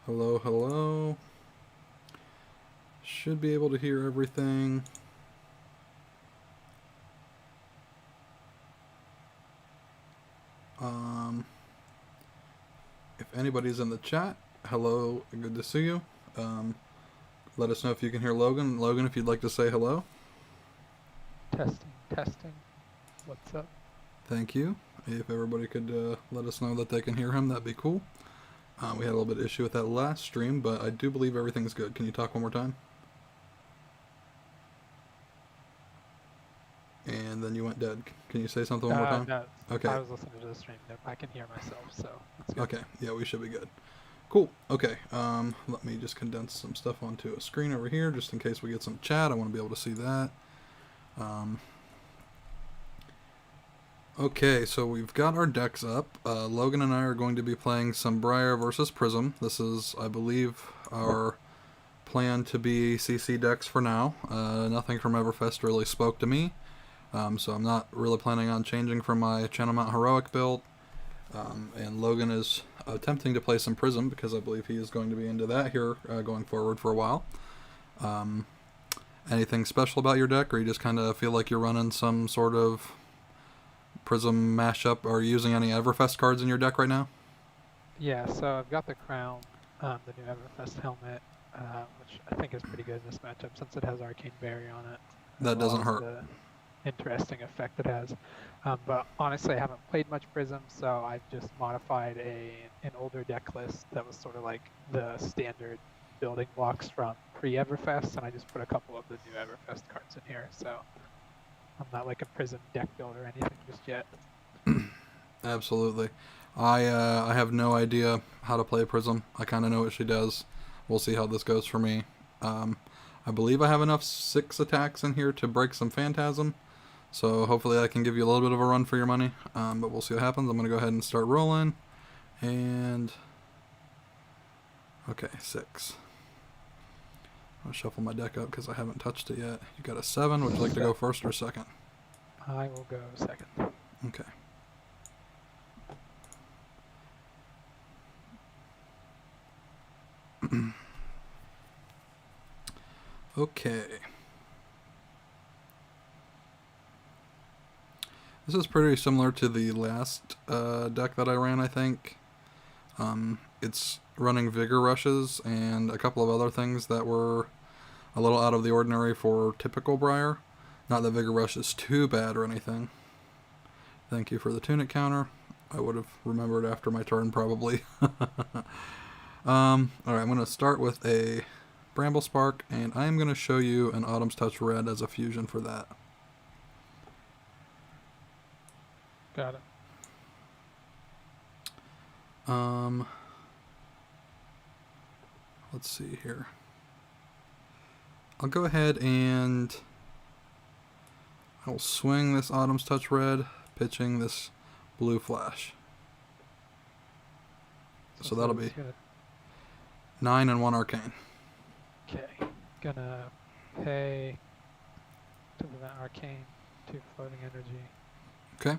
Hello, hello. Should be able to hear everything. Um, if anybody's in the chat, hello, good to see you. Let us know if you can hear Logan. Logan, if you'd like to say hello. Testing, testing. What's up? Thank you. If everybody could let us know that they can hear him, that'd be cool. We had a little bit of issue with that last stream, but I do believe everything's good. Can you talk one more time? And then you went dead. Can you say something one more time? No, Okay. I was listening to the stream. I can hear myself, so that's good. Okay. Yeah, we should be good. Cool. Okay. Let me just condense some stuff onto a screen over here, just in case we get some chat. I want to be able to see that. Um, okay, so we've got our decks up. Logan and I are going to be playing some Briar versus Prism. This is, I believe, our plan to be CC decks for now. Nothing from Everfest really spoke to me, so I'm not really planning on changing from my Channel Mount Heroic build. And Logan is attempting to play some Prism because I believe he is going to be into that here going forward for a while. Anything special about your deck, or you just kind of feel like you're running some sort of Prism mashup, or using any Everfest cards in your deck right now? Yeah, so I've got the crown, the new Everfest helmet, which I think is pretty good in this matchup since it has Arcane Barrier on it, as That well doesn't as hurt. the interesting effect it has. But honestly, I haven't played much Prism, so I've just modified an older deck list that was sort of like the standard building blocks from pre-Everfest, and I just put a couple of the new Everfest cards in here. So I'm not like a Prism deck builder or anything just yet. Absolutely. I have no idea how to play Prism. I kind of know what she does. We'll see how this goes for me. Um, I believe I have enough 6 attacks in here to break some Phantasm. So hopefully I can give you a little bit of a run for your money. But we'll see what happens. I'm going to go ahead and start rolling. And... okay, 6. I'll shuffle my deck up because I haven't touched it yet. You got a 7. Would you like to go first or second? I will go second. Okay. Okay. This is pretty similar to the last deck that I ran, I think. It's running Vigor Rushes and a couple of other things that were a little out of the ordinary for typical Briar. Not that Vigor Rush is too bad or anything. Thank you for the tunic counter. I would have remembered after my turn, probably. Alright, I'm going to start with a Bramble Spark, and I am going to show you an Autumn's Touch Red as a fusion for that. Got it. Let's see here. I'll go ahead and I'll swing this Autumn's Touch Red, pitching this Blue Flash. So that'll be 9 and 1 Arcane. Okay. Gonna pay to prevent Arcane, 2 floating energy. Okay.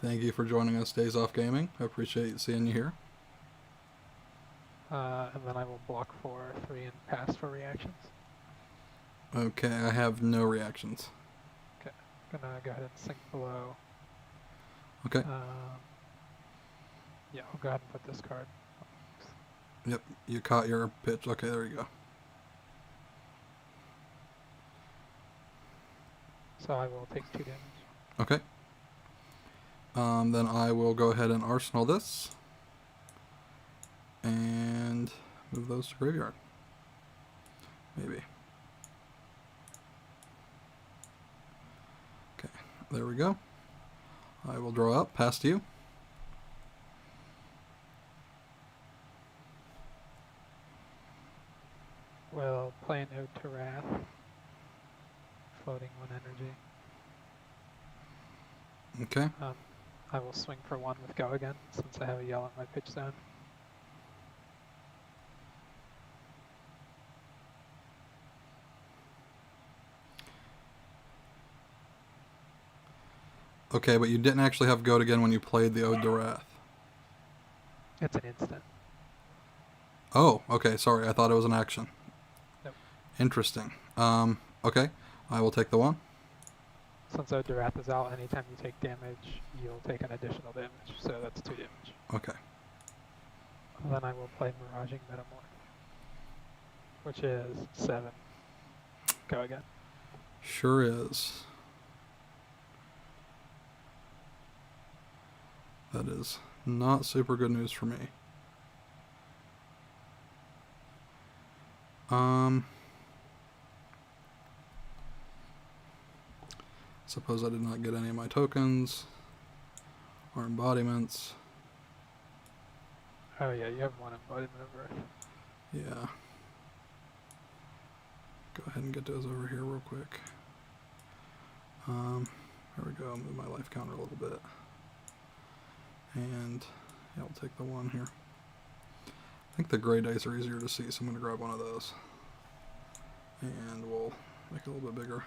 Thank you for joining us, Days Off Gaming. I appreciate seeing you here. And then I will block for 3 and pass for reactions. Okay, I have no reactions. Okay. Gonna go ahead and sink below. Okay. Yeah, I'll go ahead and put this card. Yep, you caught your pitch. Okay, there you go. So I will take 2 damage. Okay. Then I will go ahead and arsenal this. And move those to graveyard. Maybe. Okay, there we go. I will draw up past you. Will play an Ode to Wrath. Floating 1 energy. Okay. I will swing for 1 with Go again, since I have a yell in my pitch zone. Okay, but you didn't actually have Goat again when you played the Ode to Wrath. It's an instant. Oh, okay, sorry. I thought it was an action. Nope. Interesting. Okay. I will take the 1. Since Ode to Wrath is out, anytime you take damage, you'll take an additional damage. So that's 2 damage. Okay. And then I will play Miraging Metamorph, which is 7. Go again. Sure is. That is not super good news for me. Suppose I did not get any of my tokens or embodiments. Oh yeah, you have 1 embodiment of Earth. Yeah. Go ahead and get those over here real quick. There we go. Move my life counter a little bit. And yeah, I'll take the 1 here. I think the gray dice are easier to see, so I'm going to grab one of those. And we'll make it a little bit bigger.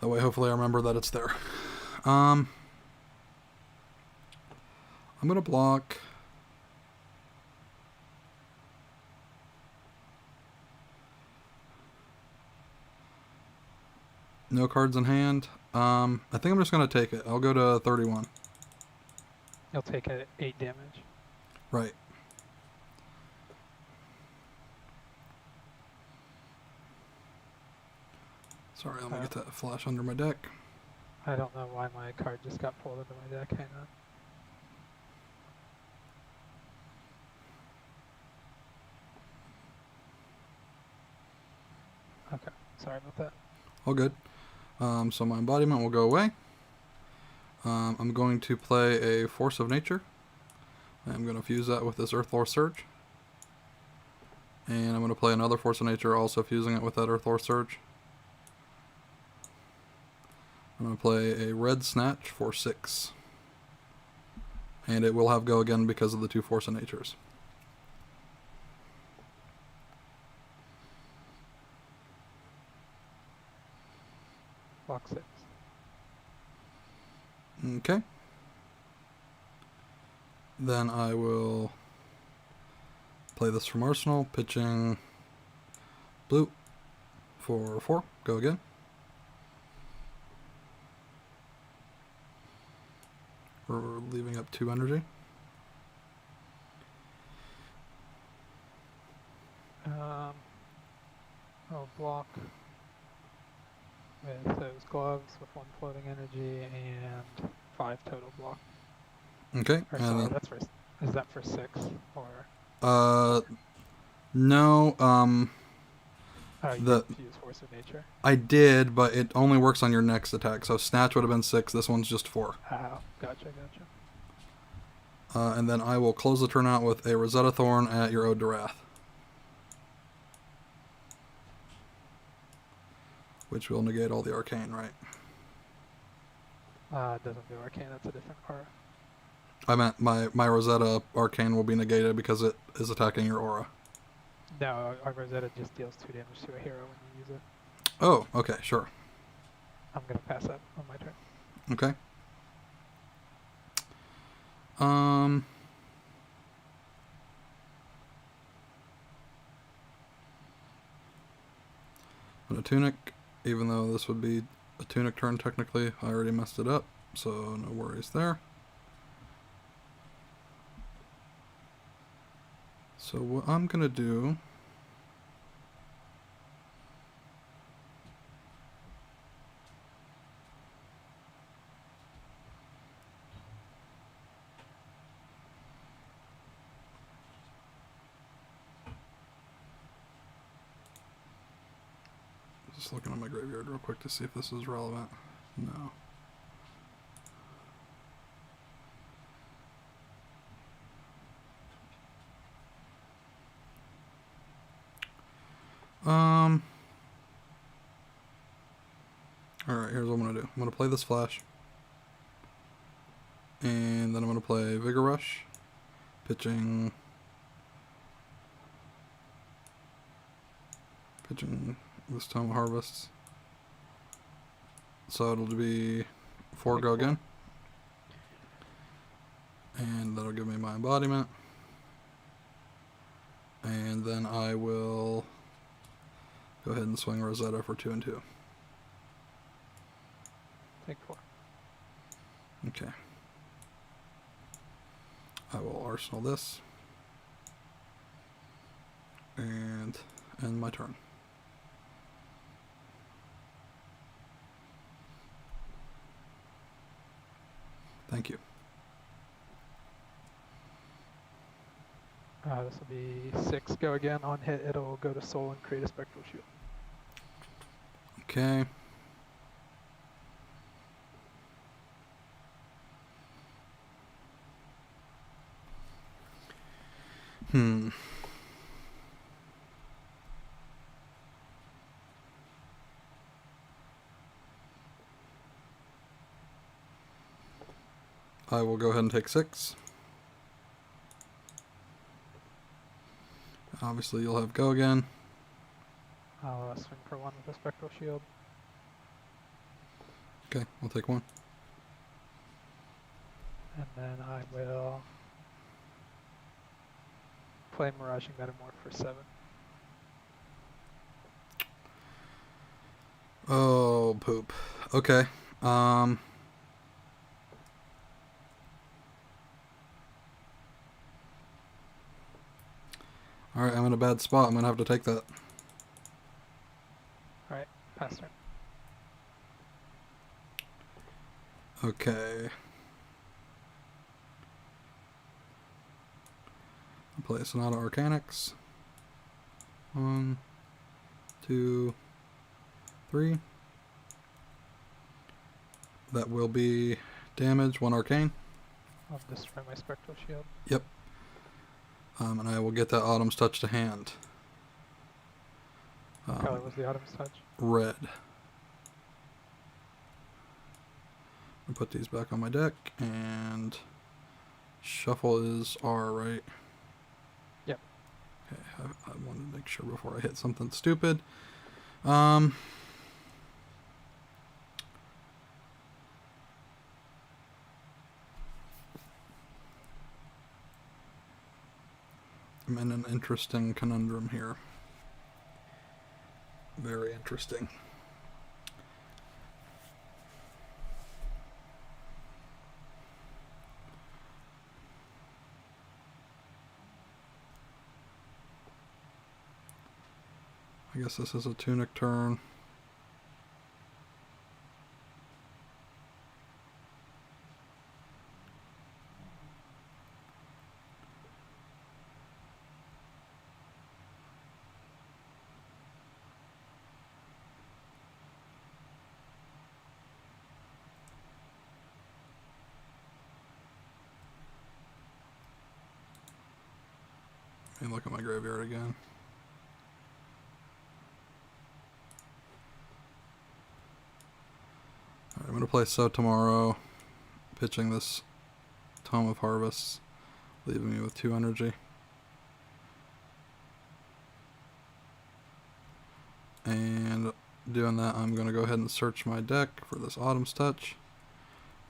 That way, hopefully I remember that it's there. I'm going to block... No cards in hand. I think I'm just going to take it. I'll go to 31. You'll take 8 damage. Right. Sorry, let me get that flash under my deck. I don't know why my card just got pulled into my deck. Hang on. Okay, sorry about that. All good. So my embodiment will go away. I'm going to play a Force of Nature. I'm going to fuse that with this Earth Lore Surge. And I'm going to play another Force of Nature, also fusing it with that Earth Lore Surge. I'm going to play a Red Snatch for 6. And it will have go again because of the 2 Force of Natures. Block 6. Okay. Then I will play this from Arsenal, pitching blue for 4. Go again. We're leaving up 2 energy. I'll block with those gloves with 1 floating energy and 5 total block. Okay. Or And sorry, then, that's for. Is that for 6 or? no. Oh, you The didn't fuse Force of Nature. I did, but it only works on your next attack. So Snatch would have been 6. This one's just 4. Oh, gotcha. And then I will close the turn out with a Rosetta Thorn at your Ode to Wrath, which will negate all the arcane, right? It doesn't do arcane. That's a different aura. I meant my Rosetta arcane will be negated because it is attacking your aura. No, our Rosetta just deals 2 damage to a hero when you use it. Oh, okay, sure. I'm gonna pass that on my turn. Okay. And a Tunic, even though this would be a Tunic turn technically, I already messed it up, so no worries there. So what I'm gonna do just looking at my graveyard real quick to see if this is relevant. No. Alright, here's what I'm going to do. I'm going to play this Flash. And then I'm going to play Vigor Rush. Pitching this Tome of Harvests. so it'll be 4 Take go 4. again. And that'll give me my embodiment. And then I will go ahead and swing Rosetta for 2 and 2. Take 4. Okay. I will arsenal this. And end my turn. Thank you. This will be 6 go again. On hit, it'll go to soul and create a spectral shield. Okay. I will go ahead and take 6. Obviously, you'll have go again. I'll swing for 1 with a spectral shield. Okay, I'll take 1. And then I will play Miraging Metamorph for 7. Oh, poop. Okay. Alright, I'm in a bad spot. I'm going to have to take that. Alright, pass turn. Okay. I'll play Sonata Arcanix. 1, 2, 3. That will be damage, 1 arcane. I'll destroy my spectral shield. Yep. And I will get that Autumn's Touch to hand. What color was the Autumn's Touch? Red. I'll put these back on my deck, and shuffle is R, right? Yep. Okay, I wanted to make sure before I hit something stupid. I'm in an interesting conundrum here. Very interesting. I guess this is a tunic turn. Let me look at my graveyard again. Alright, I'm going to play So tomorrow, pitching this Tome of Harvest, leaving me with 2 energy. And doing that, I'm going to go ahead and search my deck for this Autumn's Touch.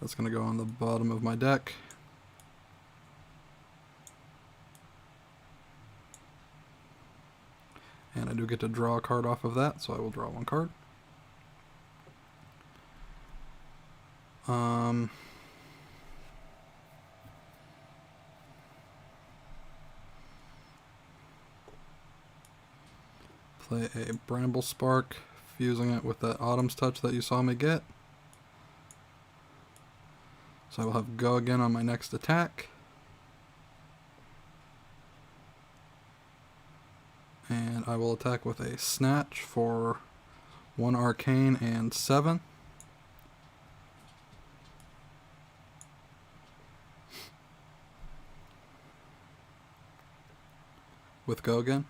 That's going to go on the bottom of my deck. And I do get to draw a card off of that, so I will draw 1 card. Play a Bramble Spark, fusing it with that Autumn's Touch that you saw me get. So I will have go again on my next attack. And I will attack with a Snatch for 1 arcane and 7. With go again.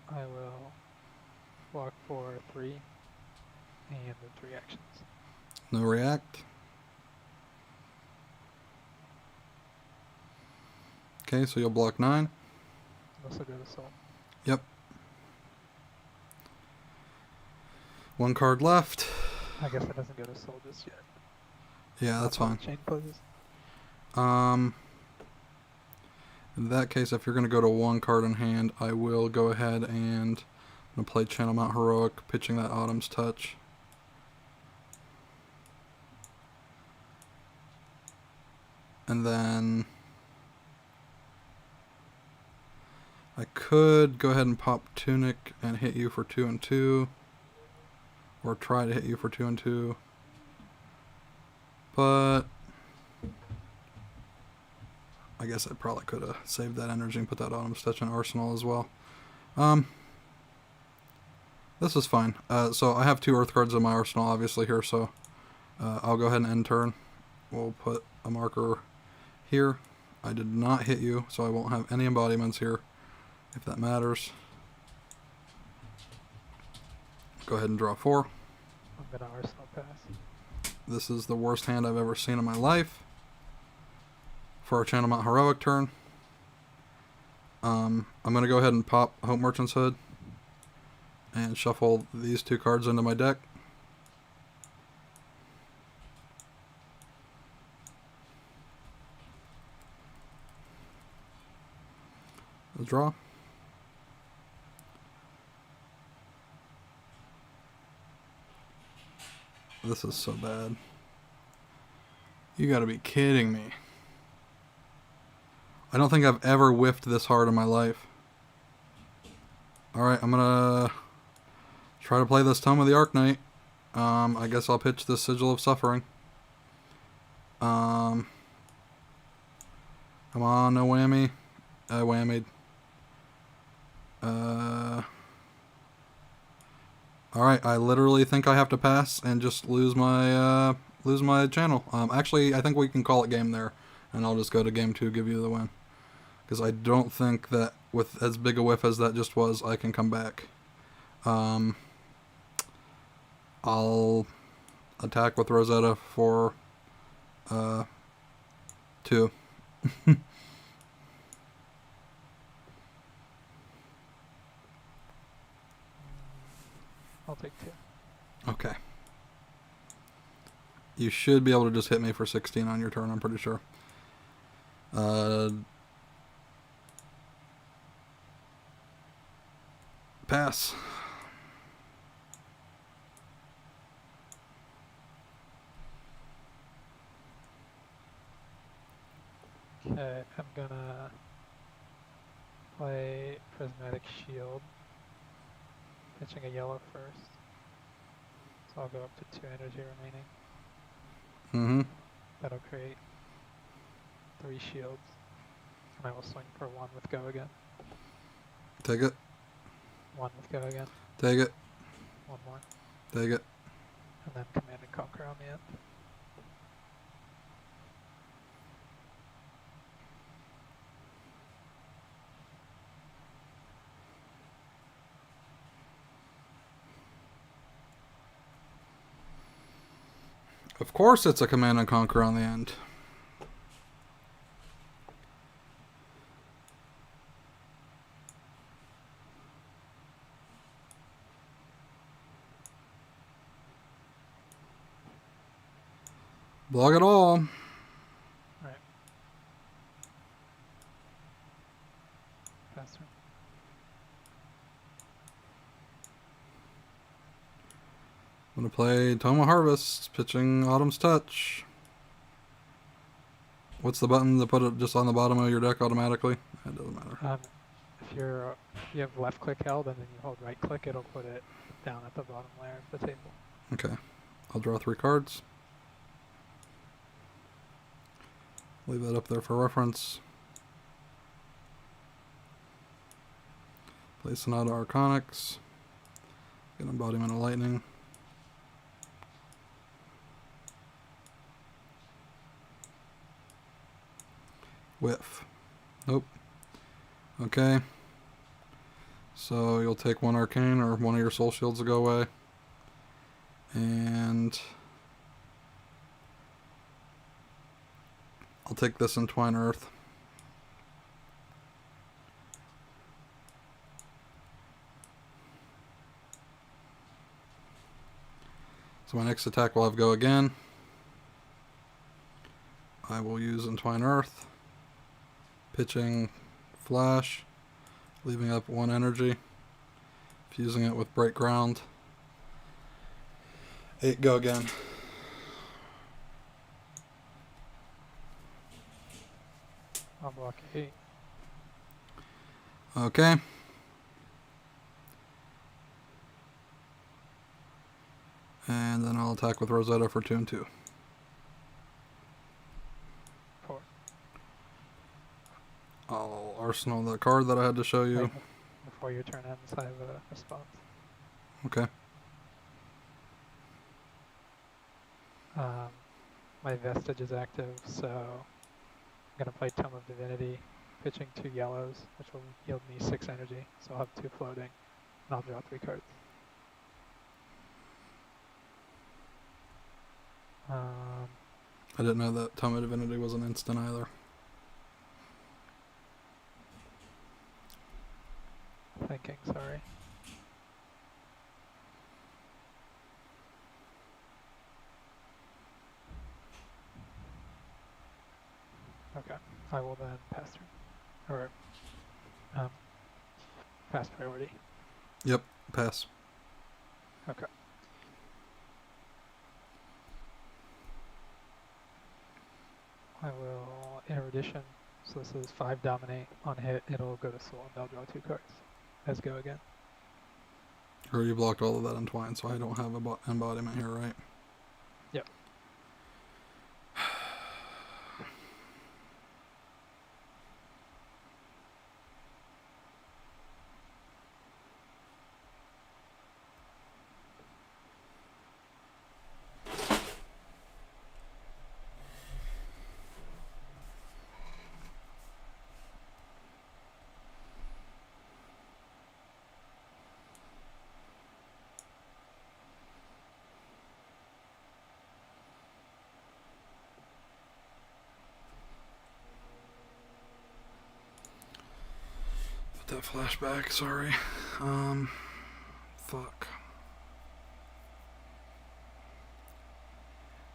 I will block for 3 and move 3 actions. No react. Okay, so you'll block 9. Also go to soul. Yep. 1 card left. I guess it doesn't go to soul just yet. Yeah, that's Until fine. the chain closes. In that case, if you're going to go to 1 card in hand, I will go ahead and I'm going to play Channel Mount Heroic, pitching that Autumn's Touch. And then I could go ahead and pop Tunic and hit you for 2 and 2. Or try to hit you for 2 and 2. But I guess I probably could have saved that energy and put that Autumn's Touch in Arsenal as well. This is fine. So I have 2 Earth cards in my arsenal, obviously, here, so I'll go ahead and end turn. We'll put a marker here. I did not hit you, so I won't have any embodiments here, if that matters. Go ahead and draw 4. I'm gonna arsenal pass. This is the worst hand I've ever seen in my life for a Channel Mount Heroic turn. I'm going to go ahead and pop Hope Merchant's Hood and shuffle these 2 cards into my deck. Let's draw. This is so bad. You gotta be kidding me. I don't think I've ever whiffed this hard in my life. Alright, I'm gonna try to play this Tome of the Arknight. I guess I'll pitch this Sigil of Suffering. Come on, no whammy. I whammied. Alright, I literally think I have to pass and just lose my channel. Actually, I think we can call it game there, and I'll just go to game 2, give you the win. Because I don't think that with as big a whiff as that just was, I can come back. I'll attack with Rosetta for 2. I'll take 2. Okay. You should be able to just hit me for 16 on your turn, I'm pretty sure. Pass. Okay, I'm gonna play Prismatic Shield, pitching a yellow first. So I'll go up to 2 energy remaining. Mm-hmm. That'll create 3 shields. And I will swing for 1 with go again. Take it. 1 with go again. Take it. 1 more. Take it. And then Command and Conquer on the end. Of course it's a Command and Conquer on the end. Block it all. Alright. Pass turn. I'm going to play Tome of Harvest, pitching Autumn's Touch. What's the button to put it just on the bottom of your deck automatically? It doesn't matter. If you have left click held and then you hold right click, it'll put it down at the bottom layer of the table. Okay. I'll draw 3 cards. Leave that up there for reference. Play Sonata Arconics. Get Embodiment of Lightning. Whiff. Nope. Okay. So you'll take one arcane or one of your soul shields to go away. And I'll take this Entwine Earth. So my next attack will have go again. I will use Entwine Earth. Pitching Flash. Leaving up one energy. Fusing it with Bright Ground. 8 go again. I'll block 8. Okay. And then I'll attack with Rosetta for 2 and 2. 4. I'll arsenal that card that I had to show you. Wait, before your turn ends, I have a response. Okay. My Vestige is active, so I'm going to play Tome of Divinity, pitching 2 yellows, which will yield me 6 energy, so I'll have 2 floating, and I'll draw 3 cards. I didn't know that Tome of Divinity was an instant either. Thinking, sorry. Okay, I will then pass turn. Or, pass priority. Yep, pass. Okay. I will Erudition. So this is 5 dominate. On hit, it'll go to soul and I'll draw 2 cards. As go again. I already blocked all of that Entwine, so I don't have a embodiment here, right? Yep. Put that flashback, sorry. Fuck.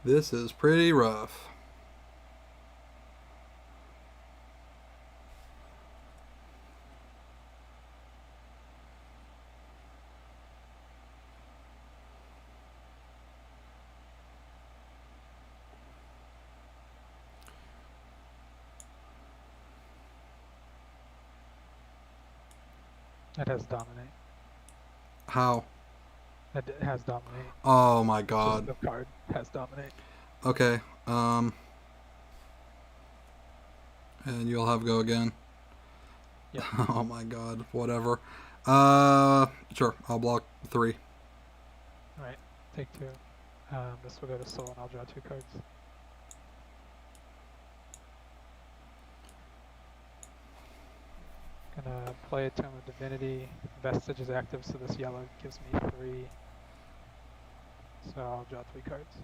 This is pretty rough. It has dominate. How? It has dominate. Oh my Just god. the card has dominate. Okay, and you'll have go again. Yep. Oh my god, whatever. Sure, I'll block 3. Alright, take 2. This will go to soul and I'll draw 2 cards. Gonna play a Tome of Divinity. Vestige is active, so this yellow gives me 3. So I'll draw 3 cards.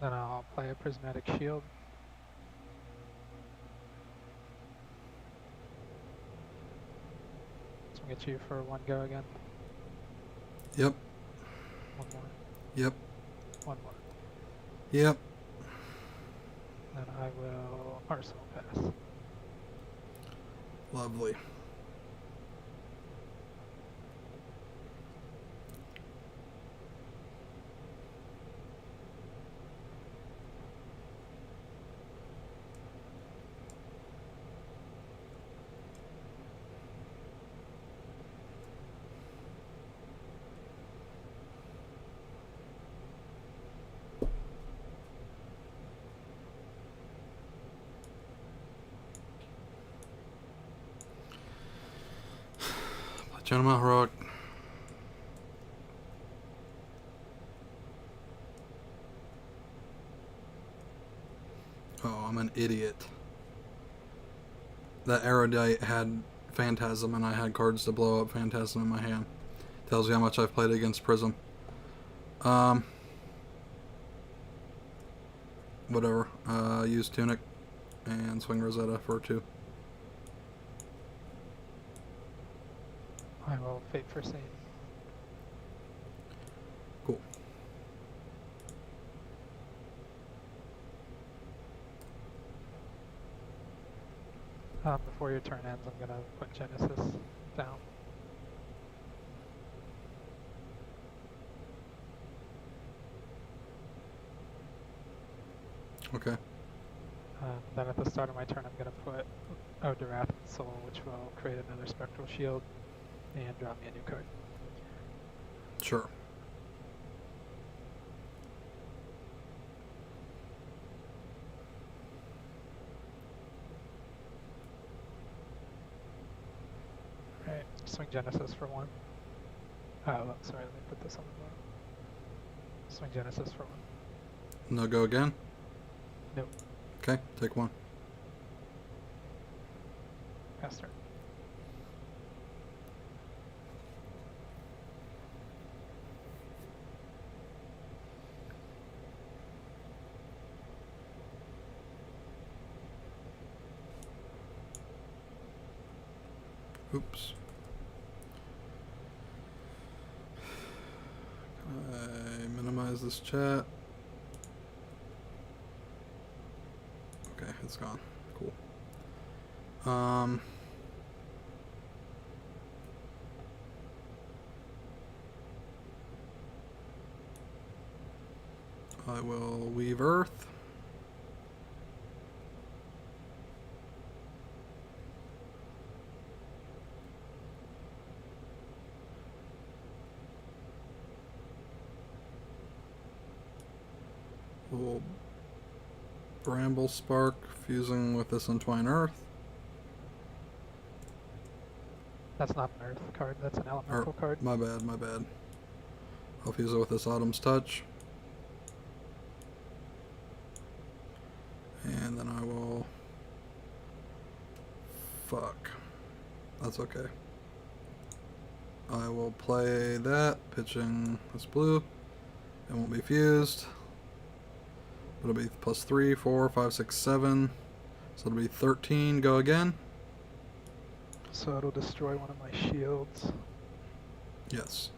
Then I'll play a Prismatic Shield. Swing at you for 1 go again. Yep, 1 more. yep, 1 more. yep. Then I will Arsenal pass. Lovely. Channel Mount Heroic. Oh, I'm an idiot. That Erudite had Phantasm, and I had cards to blow up Phantasm in my hand. Tells you how much I've played against Prism. Whatever. Use Tunic and swing Rosetta for 2. I will Fate for Sane. Cool. Before your turn ends, I'm gonna put Genesis down. Okay. Then at the start of my turn, I'm gonna put Odarath Soul, which will create another Spectral Shield and draw me a new card. Sure. Right, swing Genesis for 1. Oh, sorry, let me put this on the bottom. Swing Genesis for 1. No go again? Nope. Okay, take 1. Pass turn. Oops. I minimize this chat. Okay, it's gone. Cool. I will weave Earth. Little Bramble Spark fusing with this Entwine Earth. That's not an Earth card, that's an Elemental card. My bad, my bad. I'll fuse it with this Autumn's Touch. And then I will... Fuck. That's okay. I will play that, pitching this blue. It won't be fused. It'll be plus 3, 4, 5, 6, 7. So it'll be 13. Go again. So it'll destroy one of my shields. Yes.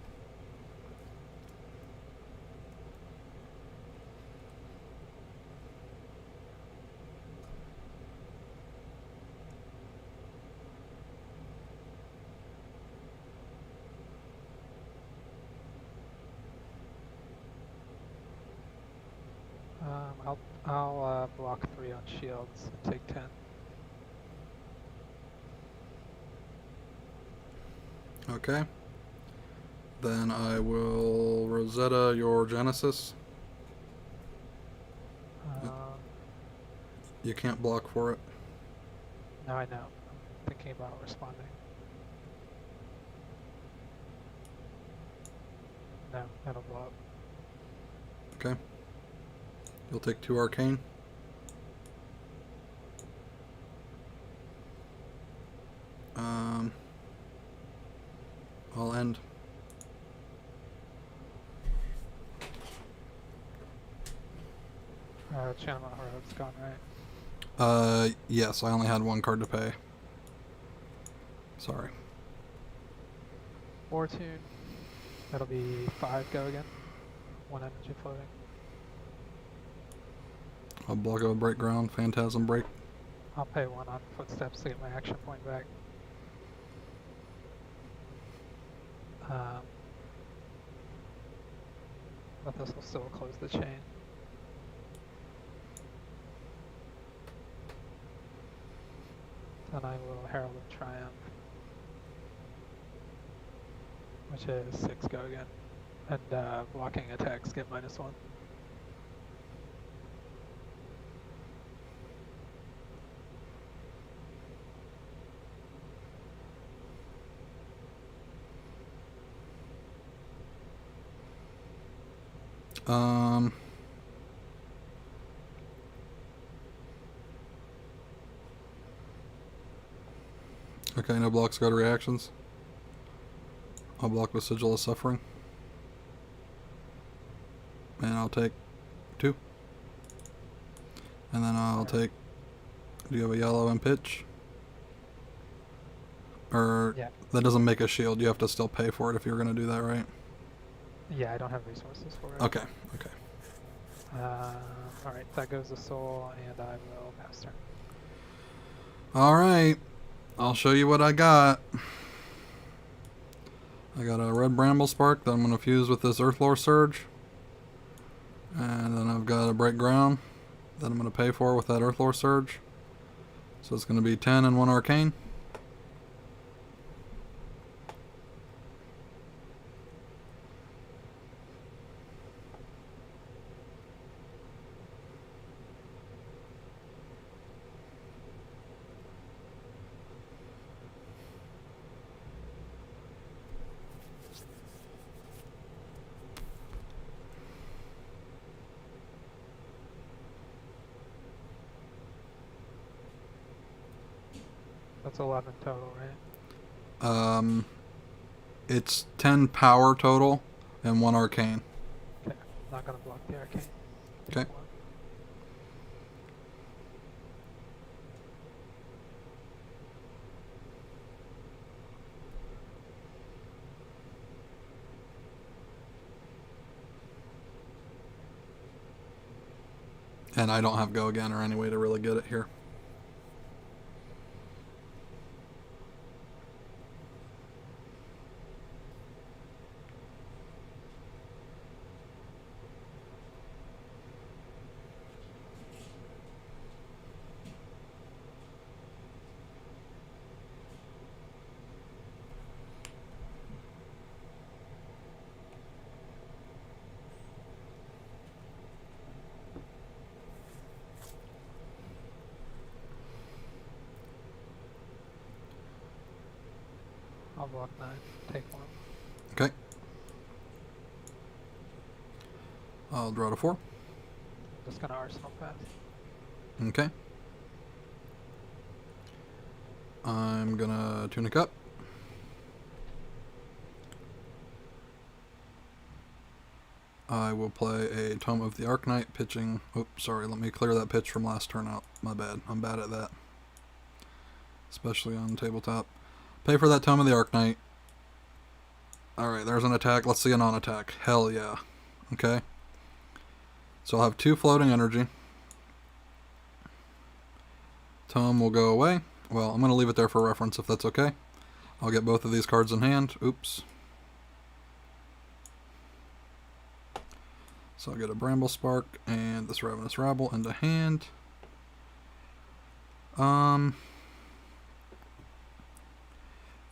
I'll block 3 on shields and take 10. Okay. Then I will Rosetta your Genesis. You can't block for it. No, I know. I'm thinking about responding. No, that'll blow up. Okay. You'll take 2 Arcane. I'll end. Channel Mount Heroic's gone, right? Yes, I only had 1 card to pay. Sorry. Fortune. That'll be 5 go again. 1 energy floating. I'll block a Break Ground, Phantasm Break. I'll pay 1 on Footsteps to get my action point back. But this will still close the chain. Then I will Herald of Triumph, which is 6 go again. And blocking attacks get -1. Um. Okay, no blocks, go to reactions. I'll block with Sigil of Suffering. And I'll take 2. And then I'll take... Do you have a yellow and pitch? Or... Yeah. That doesn't make a shield. You have to still pay for it if you're going to do that, right? Yeah, I don't have resources for it. Okay, okay. Alright, that goes to soul, and I will pass turn. Alright. I'll show you what I got. I got a red Bramble Spark that I'm going to fuse with this Earthlore Surge. And then I've got a Break Ground that I'm going to pay for with that Earthlore Surge. So it's going to be 10 and 1 Arcane. That's 11 total, right? It's 10 power total and 1 Arcane. Okay, not gonna block the arcane. Okay. And I don't have go again or any way to really get it here. I'll block 9. Take 1. Okay. I'll draw to 4. Just gonna arsenal pass. Okay. I'm gonna Tunic up. I will play a Tome of the Arknight, pitching... Oops, sorry, let me clear that pitch from last turn out. My bad. I'm bad at that. Especially on tabletop. Pay for that Tome of the Arknight. Alright, there's an attack. Let's see a non-attack. Hell yeah. Okay. So I'll have 2 floating energy. Tome will go away. Well, I'm going to leave it there for reference if that's okay. I'll get both of these cards in hand. Oops. So I'll get a Bramble Spark and this Ravenous Rabble into hand.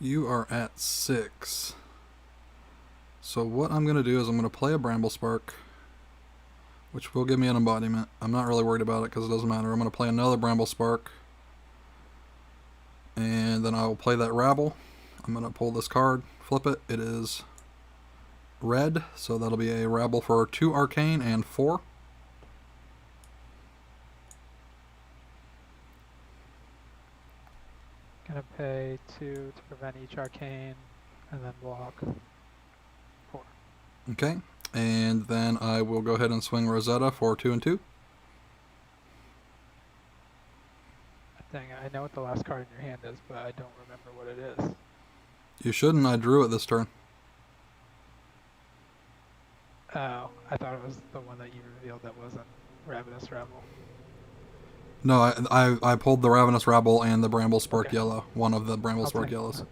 You are at 6. So what I'm going to do is I'm going to play a Bramble Spark, which will give me an embodiment. I'm not really worried about it because it doesn't matter. I'm going to play another Bramble Spark, and then I will play that Rabble. I'm going to pull this card, flip it. It is red, so that'll be a Rabble for 2 Arcane and 4. Gonna pay 2 to prevent each arcane, and then block 4. Okay, and then I will go ahead and swing Rosetta for 2 and 2. Dang, I know what the last card in your hand is, but I don't remember what it is. You shouldn't. I drew it this turn. Oh, I thought it was the one that you revealed that wasn't Ravenous Rebel. No, I pulled the Ravenous Rabble and the Bramble Spark Okay. Yellow. One of the Bramble I'll Spark take- Yellows.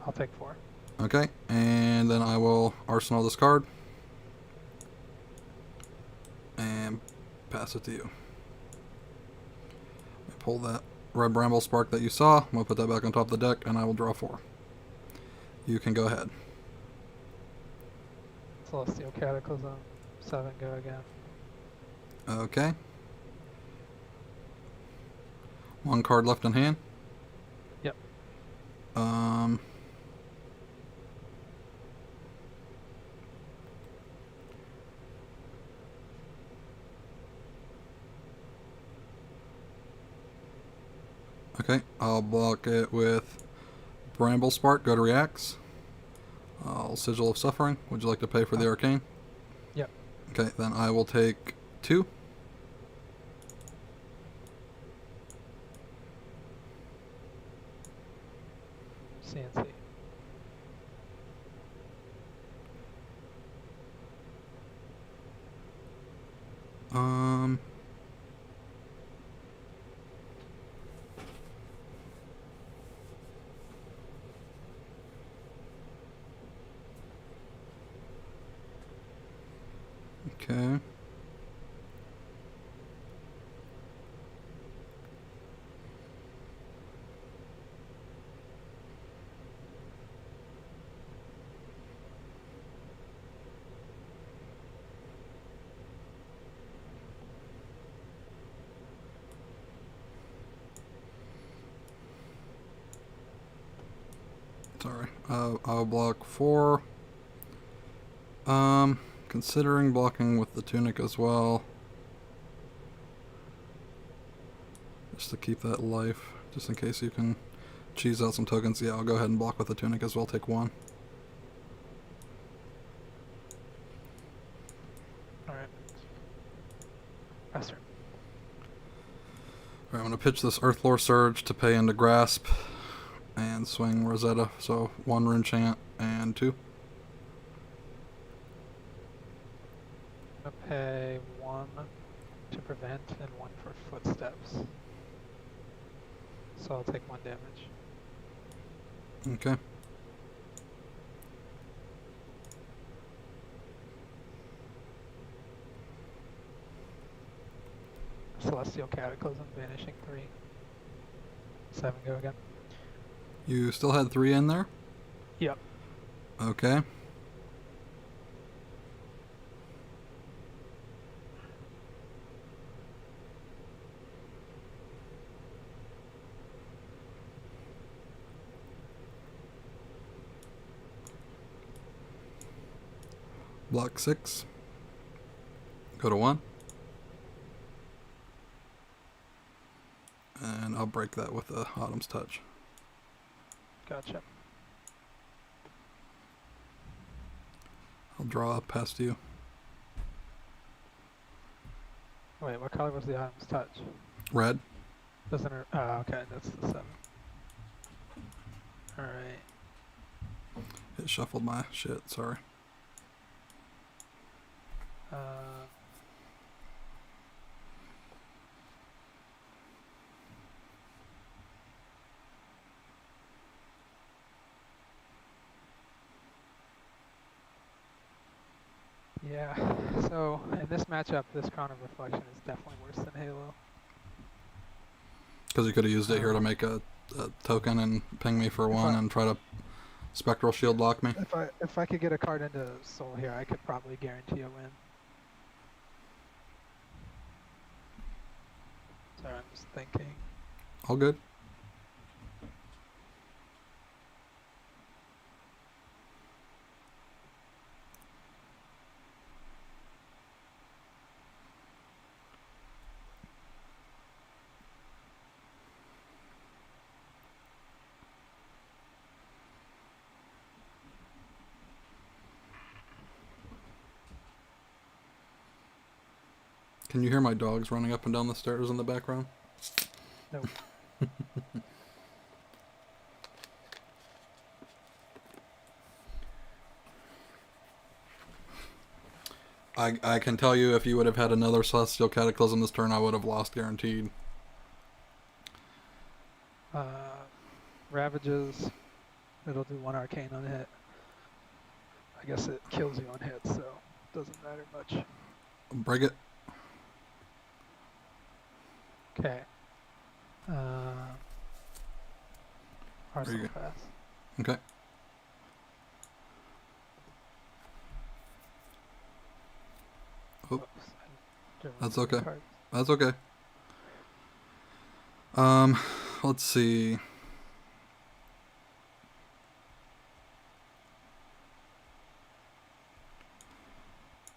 I'll take 4. Okay, and then I will Arsenal this card. And pass it to you. I pull that red Bramble Spark that you saw. I'm going to put that back on top of the deck, and I will draw 4. You can go ahead. Celestial Cataclysm, 7, go again. Okay. 1 card left in hand. Yep. Okay, I'll block it with Bramble Spark. Go to reacts. Sigil of Suffering. Would you like to pay for the arcane? Yep. Okay, then I will take 2. CNC. Um. Okay. Sorry. I'll block 4. Considering blocking with the tunic as well. Just to keep that life. Just in case you can cheese out some tokens. Yeah, I'll go ahead and block with the tunic as well. Take 1. Alright. Pass turn. Alright, I'm going to pitch this Earthlore Surge to pay into Grasp. And swing Rosetta. So 1 Rune Chant and 2. I'm gonna pay 1 to prevent and 1 for footsteps. So I'll take 1 damage. Okay. Celestial Cataclysm, vanishing 3. 7, go again. You still had 3 in there? Yep. Okay. Block 6. Go to 1. And I'll break that with the Autumn's Touch. Gotcha. I'll draw up past you. Wait, what color was the Autumn's Touch? Red. Doesn't it? Oh, okay, that's the 7. Alright. It shuffled my shit, sorry. Yeah, so in this matchup, this Crown of Reflection is definitely worse than Halo. Because you could have used it here to make a token and ping me for 1 and try to Spectral Shield lock me. If I could get a card into Soul here, I could probably guarantee a win. Sorry, I'm just thinking. All good. Can you hear my dogs running up and down the stairs in the background? Nope. I can tell you if you would have had another Celestial Cataclysm this turn, I would have lost guaranteed. Ravages. It'll do 1 arcane on hit. I guess it kills you on hit, so it doesn't matter much. Break it. Okay. There you Arsenal go. pass. Okay. Oh, Oops, I drew that's one okay. card. That's okay. Let's see.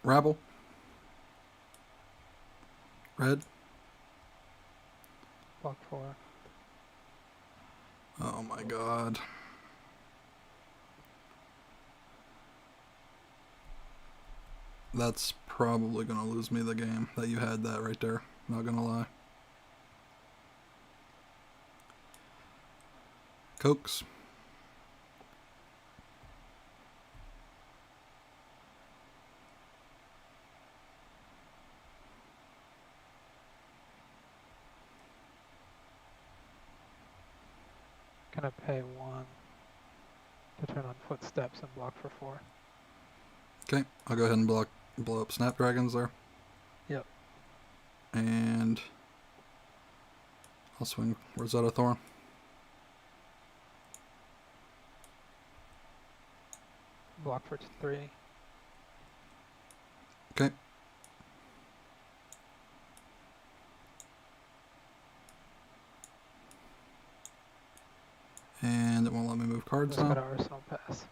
Rabble. Red. Block 4. Oh my god. That's probably gonna lose me the game that you had that right there. Not gonna lie. Cokes. Gonna pay 1 to turn on footsteps and block for 4. Okay, I'll go ahead and blow up Snapdragons there. Yep. And I'll swing Rosetta Thorn. Block for 3. Okay. And it won't let me move cards Just got now. an Arsenal pass.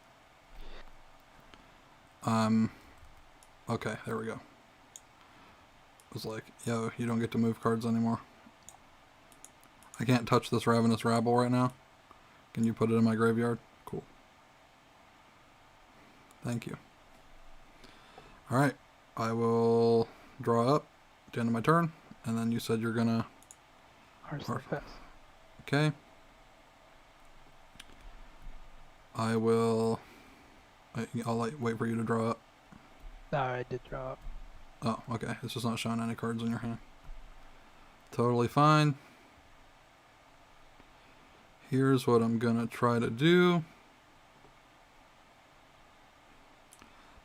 Okay, there we go. It was like, yo, you don't get to move cards anymore. I can't touch this Ravenous Rabble right now. Can you put it in my graveyard? Cool. Thank you. Alright, I will draw up at the end of my turn, and then you said you're gonna... Arsenal pass. Okay. I will... I'll wait for you to draw up. No, I did draw up. Oh, okay. It's just not showing any cards in your hand. Totally fine. Here's what I'm gonna try to do.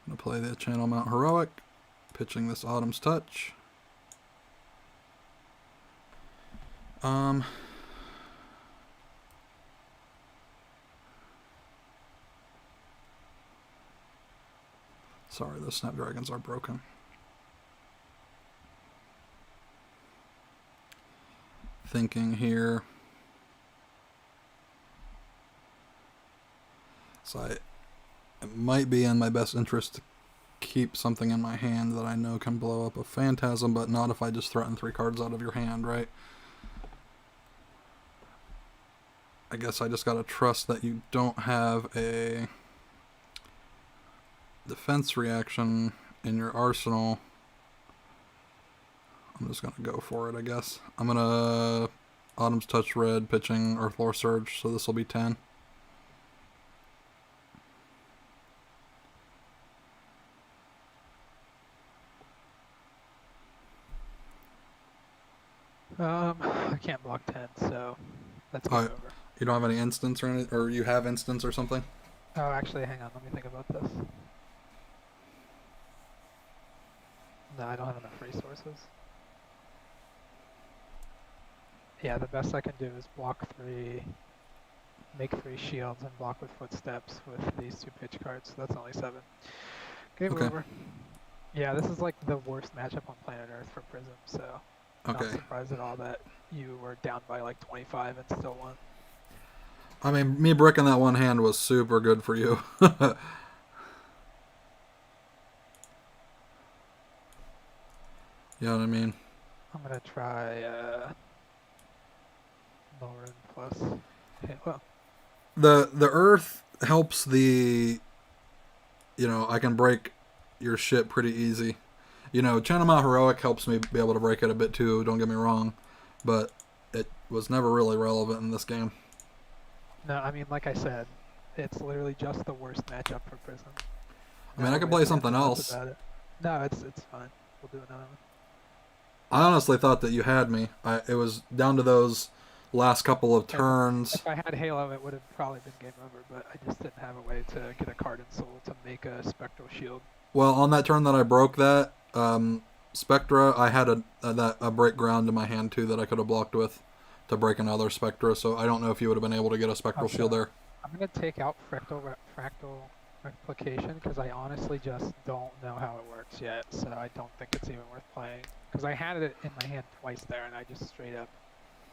I'm gonna play the Channel Mount Heroic, pitching this Autumn's Touch. Sorry, the Snapdragons are broken. Thinking here. So it might be in my best interest to keep something in my hand that I know can blow up a Phantasm, but not if I just threaten 3 cards out of your hand, right? I guess I just gotta trust that you don't have a defense reaction in your arsenal. I'm just gonna go for it, I guess. I'm gonna Autumn's Touch red, pitching Earthlore Surge, so this will be 10. I can't block 10, so that's game over. You don't have any instants or anything, or you have instants or something? Oh, actually, hang on. Let me think about this. No, I don't have enough resources. Yeah, the best I can do is block 3, make 3 shields, and block with footsteps with these 2 pitch cards. So that's only 7. Game over. Yeah, this is like the worst matchup on planet Earth for Prism, so not surprised at all that you were down by like 25 and still won. I mean, me bricking that one hand was super good for you. You know what I mean? I'm gonna try Lauren plus. Okay, well. The Earth helps the... You know, I can break your shit pretty easy. You know, Channel Mount Heroic helps me be able to break it a bit too, don't get me wrong. But it was never really relevant in this game. No, I mean, like I said, it's literally just the worst matchup for Prism. I mean, I could play something else. No, it's fine. We'll do another one. I honestly thought that you had me. It was down to those last couple of turns. If I had Halo, it would have probably been game over, but I just didn't have a way to get a card in Soul to make a Spectral Shield. Well, on that turn that I broke that, Spectra, I had a break ground in my hand too that I could have blocked with to break another Spectra, so I don't know if you would have been able to get a Spectral Shield there. I'm going to take out Fractal Replication because I honestly just don't know how it works yet, so I don't think it's even worth playing. Because I had it in my hand twice there, and I just straight up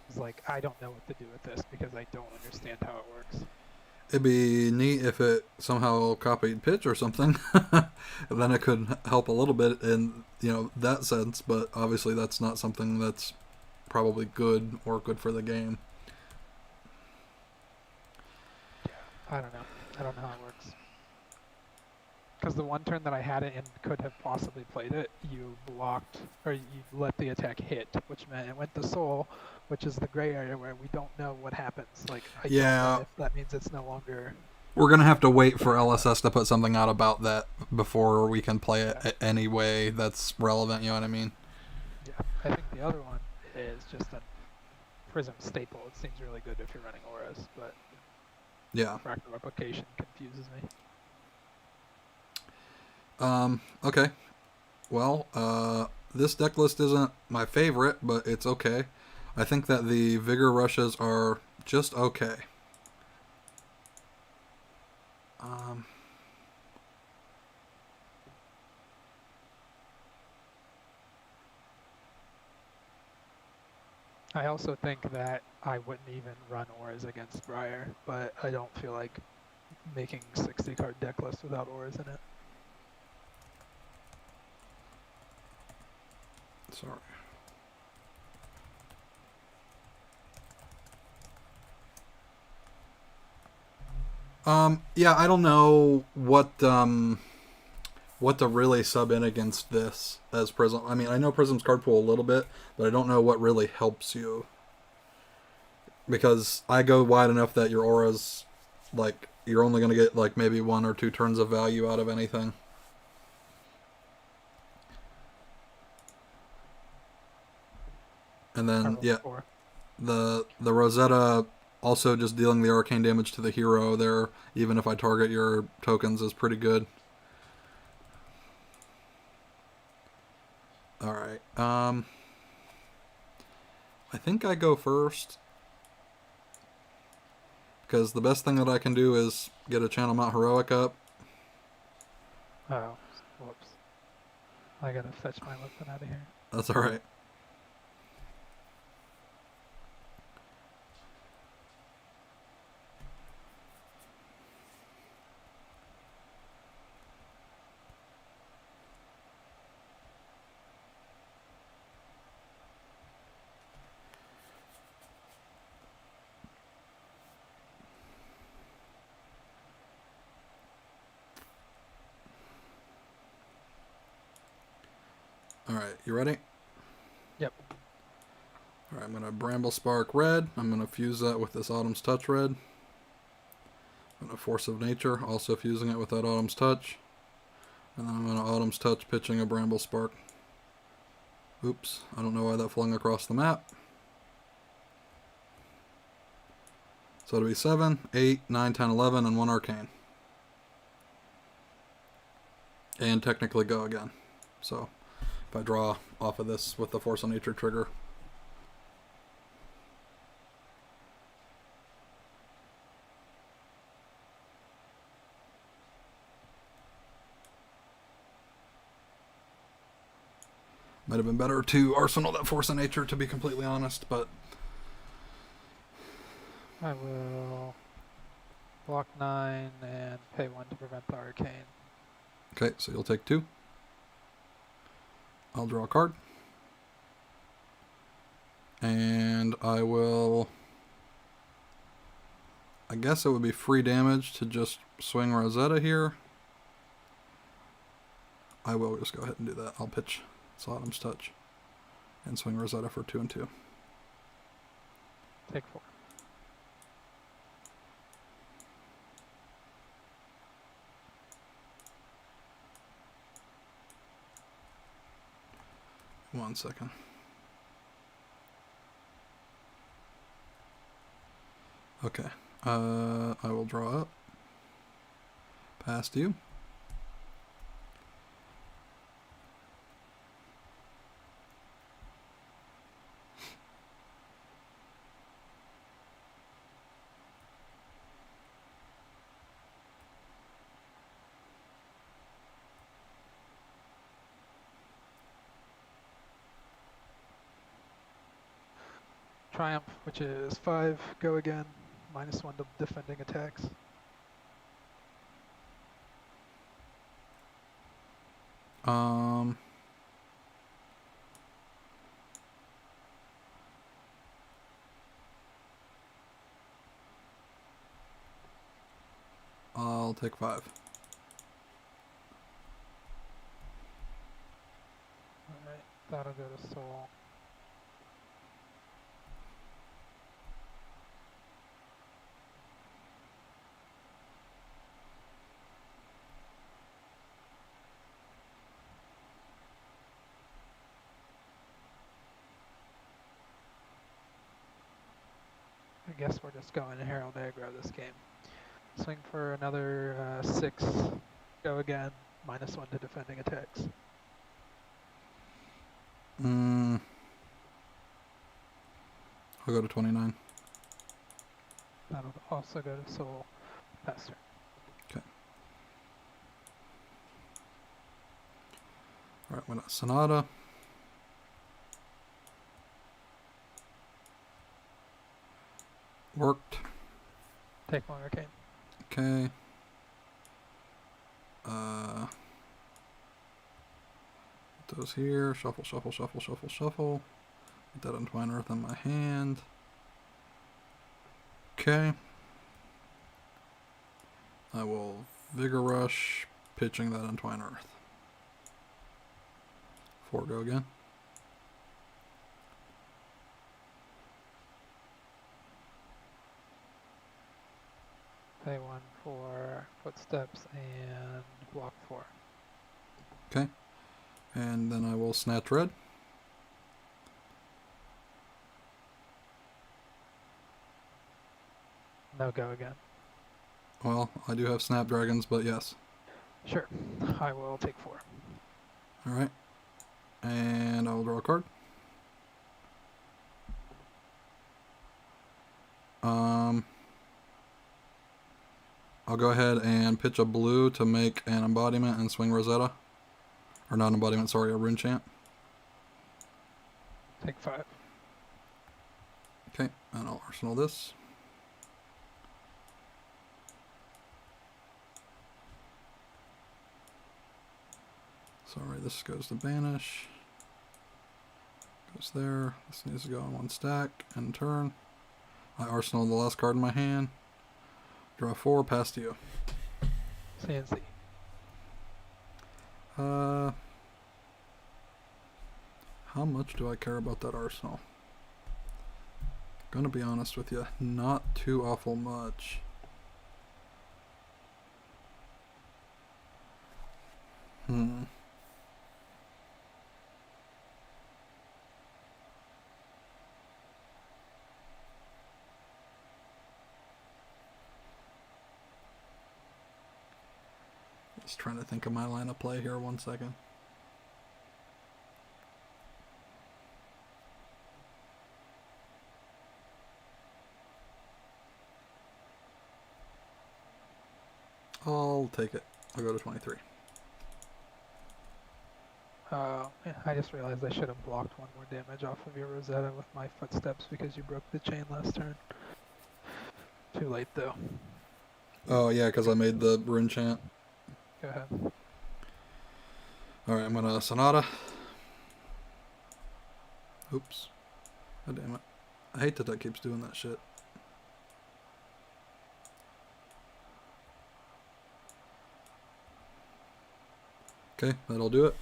was like, I don't know what to do with this because I don't understand how it works. It'd be neat if it somehow copied pitch or something. Then it could help a little bit in, you know, that sense, but obviously that's not something that's probably good or good for the game. I don't know. I don't know how it works. Because the one turn that I had it and could have possibly played it, you blocked, or you let the attack hit, which meant it went to soul, which is the gray area where we don't know what happens. Like, I don't know Yeah, if that means it's no longer we're gonna have to wait for there, but LSS to put something out about that before we can play it yeah. any way that's relevant. You know what I mean? Yeah. I think the other one is just a Prism staple. It seems really good if you're running auras, but Yeah. fractal replication confuses me. Okay. Well, this deck list isn't my favorite, but it's okay. I think that the Vigor Rushes are just okay. Um, I also think that I wouldn't even run auras against Briar, but I don't feel like making 60 card deck lists without auras in it. sorry. Yeah, I don't know what to really sub in against this as Prism. I mean, I know Prism's card pool a little bit, but I don't know what really helps you. Because I go wide enough that your auras, like, you're only going to get, like, maybe 1 or 2 turns of value out of anything. And I then, rolled yeah, 4. the Rosetta also just dealing the arcane damage to the hero there, even if I target your tokens, is pretty good. Alright. I think I go first. Because the best thing that I can do is get a Channel Mount Heroic up. Oh, whoops. I gotta fetch my weapon out of here. That's alright. Alright, you ready? Yep. Alright, I'm going to Bramble Spark red. I'm going to fuse that with this Autumn's Touch red. I'm going to Force of Nature, also fusing it with that Autumn's Touch. And then I'm going to Autumn's Touch, pitching a Bramble Spark. Oops, I don't know why that flung across the map. So it'll be 7, 8, 9, 10, 11, and 1 Arcane. And technically go again. So if I draw off of this with the Force of Nature trigger. Might have been better to arsenal that Force of Nature, to be completely honest, but I will block 9 and pay 1 to prevent the arcane. okay, so you'll take 2. I'll draw a card. And I will... I guess it would be free damage to just swing Rosetta here. I will just go ahead and do that. I'll pitch Autumn's Touch and swing Rosetta for 2 and 2. Take 4. One second. Okay. I will draw up. Past you. Triumph, which is 5, go again, -1 to defending attacks. Um... take 5. Alright, that'll go to soul. I guess we're just going to Herald aggro this game. Swing for another 6. Go again. -1 to defending attacks. I'll go to 29. That'll also go to soul. Faster. Okay. Alright, we're not Sonata. Worked. Take 1 arcane. Okay. Put those here. Shuffle, shuffle, shuffle, shuffle, shuffle. Put that Untwine Earth in my hand. Okay. I will Vigor Rush, pitching that Untwine Earth. 4 go again. Pay 1 for footsteps and block 4. Okay. And then I will Snatch Red. No go again. Well, I do have Snapdragons, but yes. Sure. I will take 4. Alright. And I will draw a card. I'll go ahead and pitch a blue to make an embodiment and swing Rosetta. Or not an embodiment, sorry, a rune chant. Take 5. Okay, and I'll arsenal this. Sorry, this goes to banish. Goes there. This needs to go on 1 stack and turn. I arsenal the last card in my hand. Draw 4, pass to you. CNC. How much do I care about that arsenal? Gonna be honest with you, not too awful much. Just trying to think of my line of play here, 1 second. I'll take it. I'll go to 23. Yeah, I just realized I should have blocked 1 more damage off of your Rosetta with my footsteps because you broke the chain last turn. Too late though. Oh yeah, because I made the rune chant. Go ahead. Alright, I'm gonna Sonata. Oops. God damn it. I hate that that keeps doing that shit. Okay, that'll do it.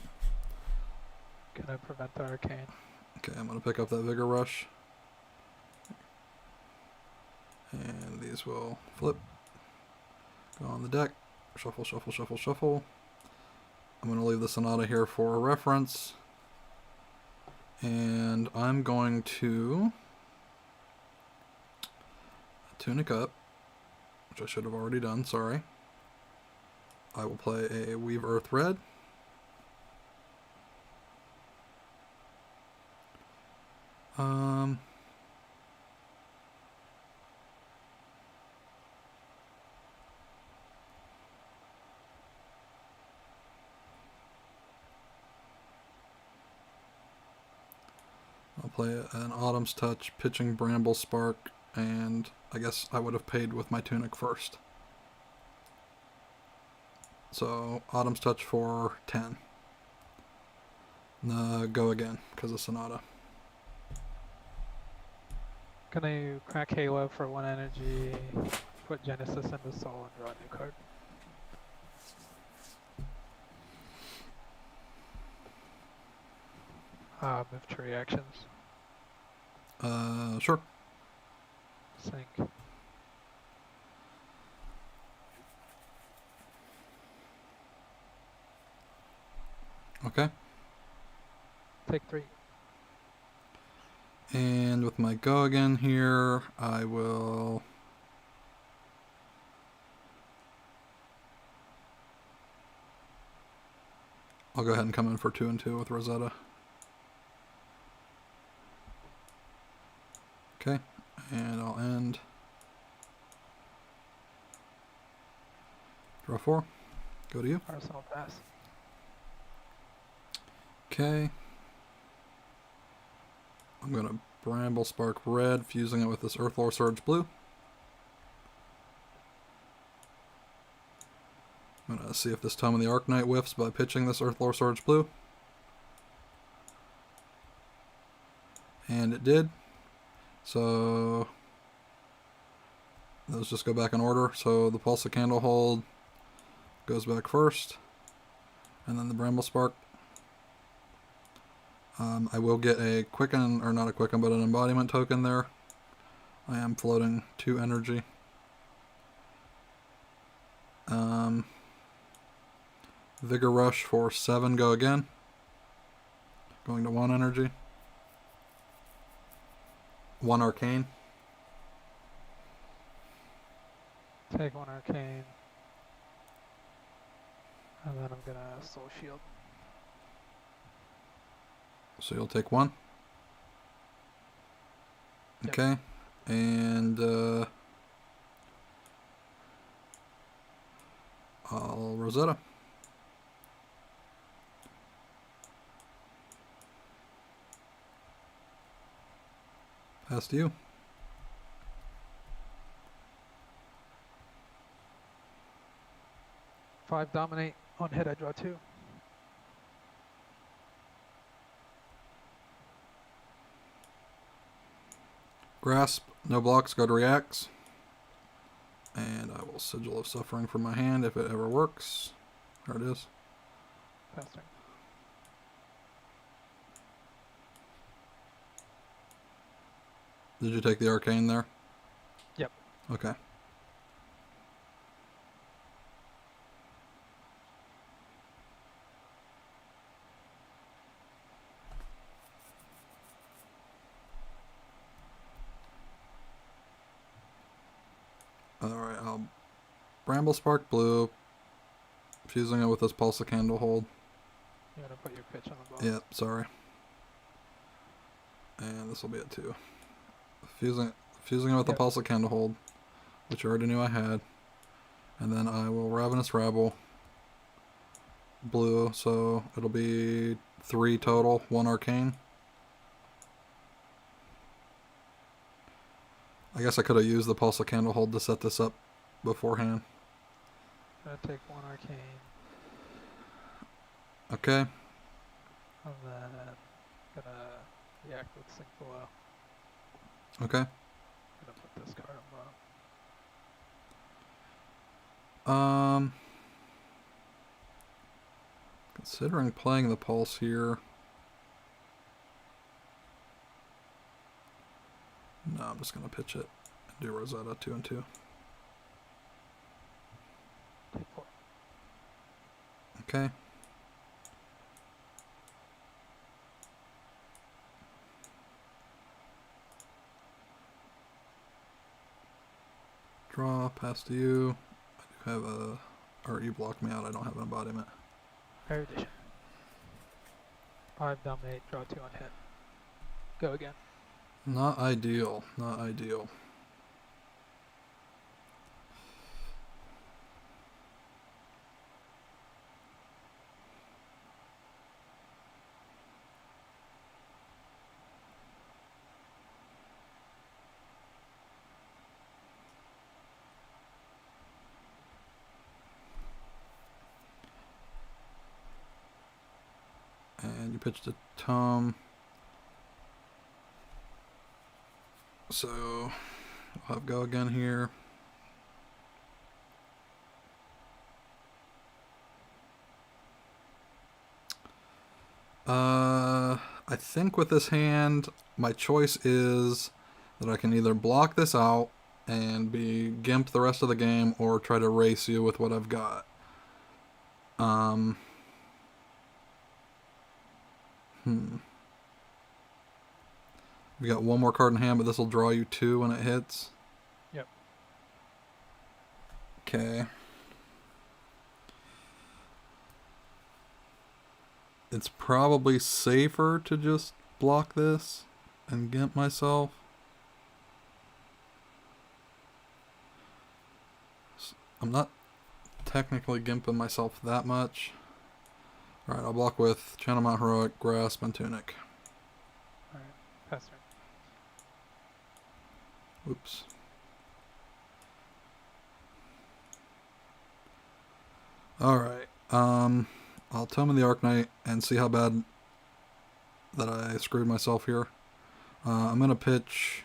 Gonna prevent the arcane. Okay, I'm gonna pick up that Vigor Rush. And these will flip. Go on the deck. Shuffle, shuffle, shuffle, shuffle. I'm gonna leave the Sonata here for a reference. And I'm going to Tunic up, which I should have already done, sorry. I will play a Weave Earth Red. I'll play an Autumn's Touch, pitching Bramble Spark, and I guess I would have paid with my Tunic first. So, Autumn's Touch for 10. Go again, because of Sonata. Gonna crack Halo for 1 energy, put Genesis into Soul, and draw a new card. Move to reactions. Sure. Sync. Okay. Take 3. And with my go again here, I will... I'll go ahead and come in for 2 and 2 with Rosetta. Okay, and I'll end. Draw 4. Go to you. Arsenal pass. Okay. I'm going to Bramble Spark Red, fusing it with this Earthlore Surge Blue. I'm going to see if this Tome of the Arknight whiffs by pitching this Earthlore Surge Blue. And it did. So those just go back in order. So the Pulse of Candlehold goes back first. And then the Bramble Spark. I will get a Quicken, or not a Quicken, but an Embodiment token there. I am floating 2 energy. Vigor Rush for 7, go again. Going to 1 energy. 1 Arcane. Take 1 arcane. And then I'm gonna soul shield. So you'll take 1. Yep. Okay. And I'll Rosetta. Pass to you. Five dominate. On hit, I draw 2. Grasp, no blocks, go to reacts. And I will Sigil of Suffering from my hand if it ever works. There it is. Pass turn. Did you take the Arcane there? Yep. Okay. Alright, I'll Bramble Spark Blue, fusing it with this Pulse of Candlehold. You want to put your pitch on the bottom? Yep, sorry. And this will be it too. Fusing it with the Yep. Pulse of Candlehold, which you already knew I had. And then I will Ravenous Rabble Blue, so it'll be 3 total, 1 Arcane. I guess I could have used the Pulse of Candlehold to set this up beforehand. Gonna take 1 arcane. Okay. And then gonna react with sync below. Okay. Gonna put this card on bottom. Considering playing the Pulse here. No, I'm just gonna pitch it and do Rosetta 2 and 2. Take 4. Okay. Draw, pass to you. I do have a, or you blocked me out, I don't have an embodiment. Erudition. 5 dominate, draw 2 on hit. Go again. Not ideal, not ideal. And you pitched a Tome. So I'll have go again here. I think with this hand, my choice is that I can either block this out and be gimped the rest of the game, or try to race you with what I've got. We got one more card in hand, but this will draw you 2 when it hits. Yep. Okay. It's probably safer to just block this and gimp myself. I'm not technically gimping myself that much. Alright, I'll block with Channel Mount Heroic, Grasp, and Tunic. Alright, pass turn. Oops. Alright, I'll Tome of the Arknight and see how bad that I screwed myself here. I'm going to pitch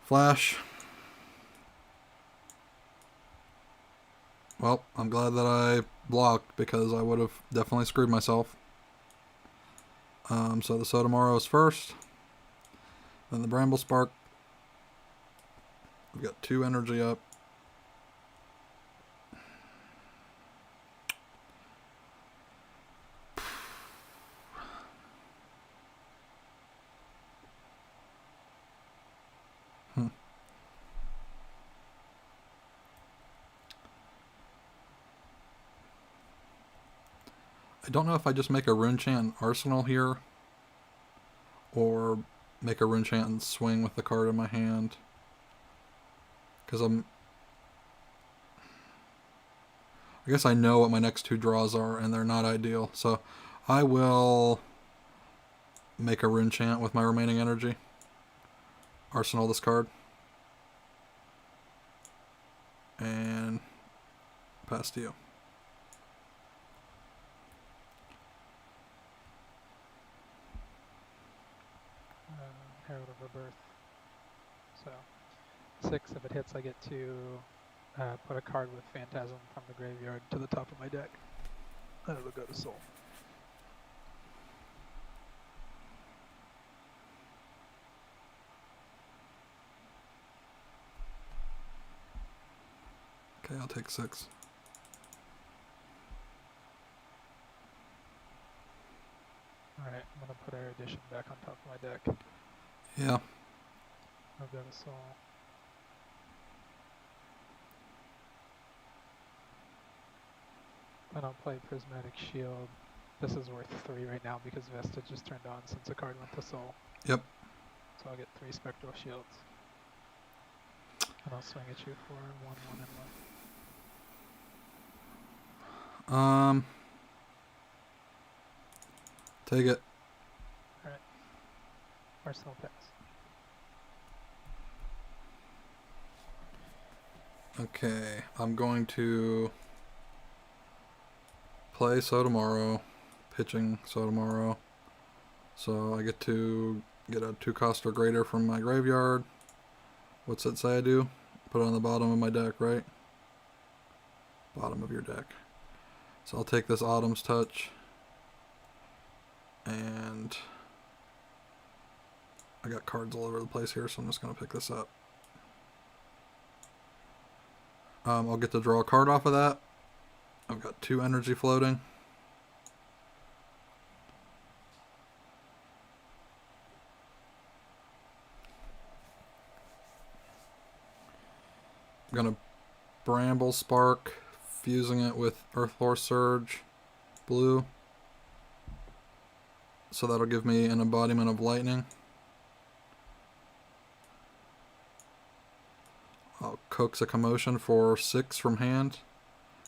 Flash. Well, I'm glad that I blocked, because I would have definitely screwed myself. So the Sotomoro is first. Then the Bramble Spark. We've got 2 energy up. I don't know if I just make a Rune Chant Arsenal here, or make a Rune Chant and swing with the card in my hand. Because I guess I know what my next 2 draws are, and they're not ideal. So I will make a Rune Chant with my remaining energy. Arsenal this card. And pass to you. Herald of Rebirth. So 6, if it hits, I get to put a card with Phantasm from the graveyard to the top of my deck. And it'll go to Soul. Okay, I'll take 6. Alright, I'm going to put our edition back on top of my deck. Yeah. I'll go to Soul. Then I'll play Prismatic Shield. This is worth 3 right now because Vesta just turned on since the card went to Soul. Yep. So I'll get 3 Spectral Shields. And I'll swing at you for 1, 1, and 1. Take it. Alright. Arsenal pass. Okay, I'm going to play Sotomoro, pitching Sotomoro. So I get to get a 2-cost or greater from my graveyard. What's it say I do? Put it on the bottom of my deck, right? Bottom of your deck. So I'll take this Autumn's Touch. And I got cards all over the place here, so I'm just going to pick this up. I'll get to draw a card off of that. I've got 2 energy floating. I'm going to Bramble Spark, fusing it with Earthlore Surge, blue. So that'll give me an embodiment of lightning. I'll coax a commotion for 6 from hand,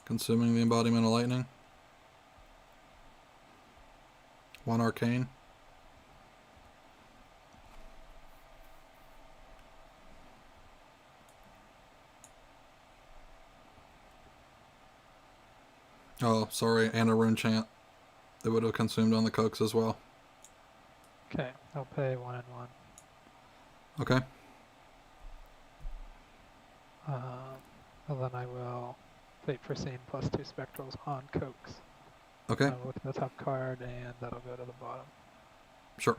consuming the embodiment of lightning. 1 arcane. Oh, sorry, and a rune chant. It would have consumed on the coax as well. Okay, I'll pay 1 and 1. Okay. And then I will play Presine plus 2 Spectrals on Coax. Okay, Look at the top card, and that'll go to the bottom. sure.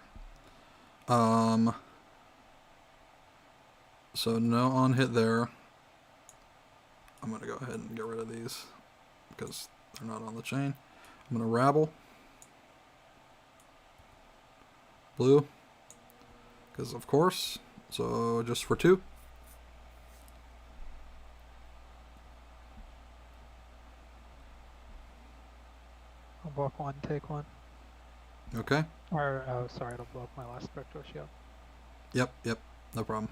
So no on hit there. I'm going to go ahead and get rid of these because they're not on the chain. I'm going to rabble. Blue. Because of course. So just for 2. I'll block 1, take 1. Okay. Or, oh, sorry, it'll block my last Spectral Shield. Yep, no problem.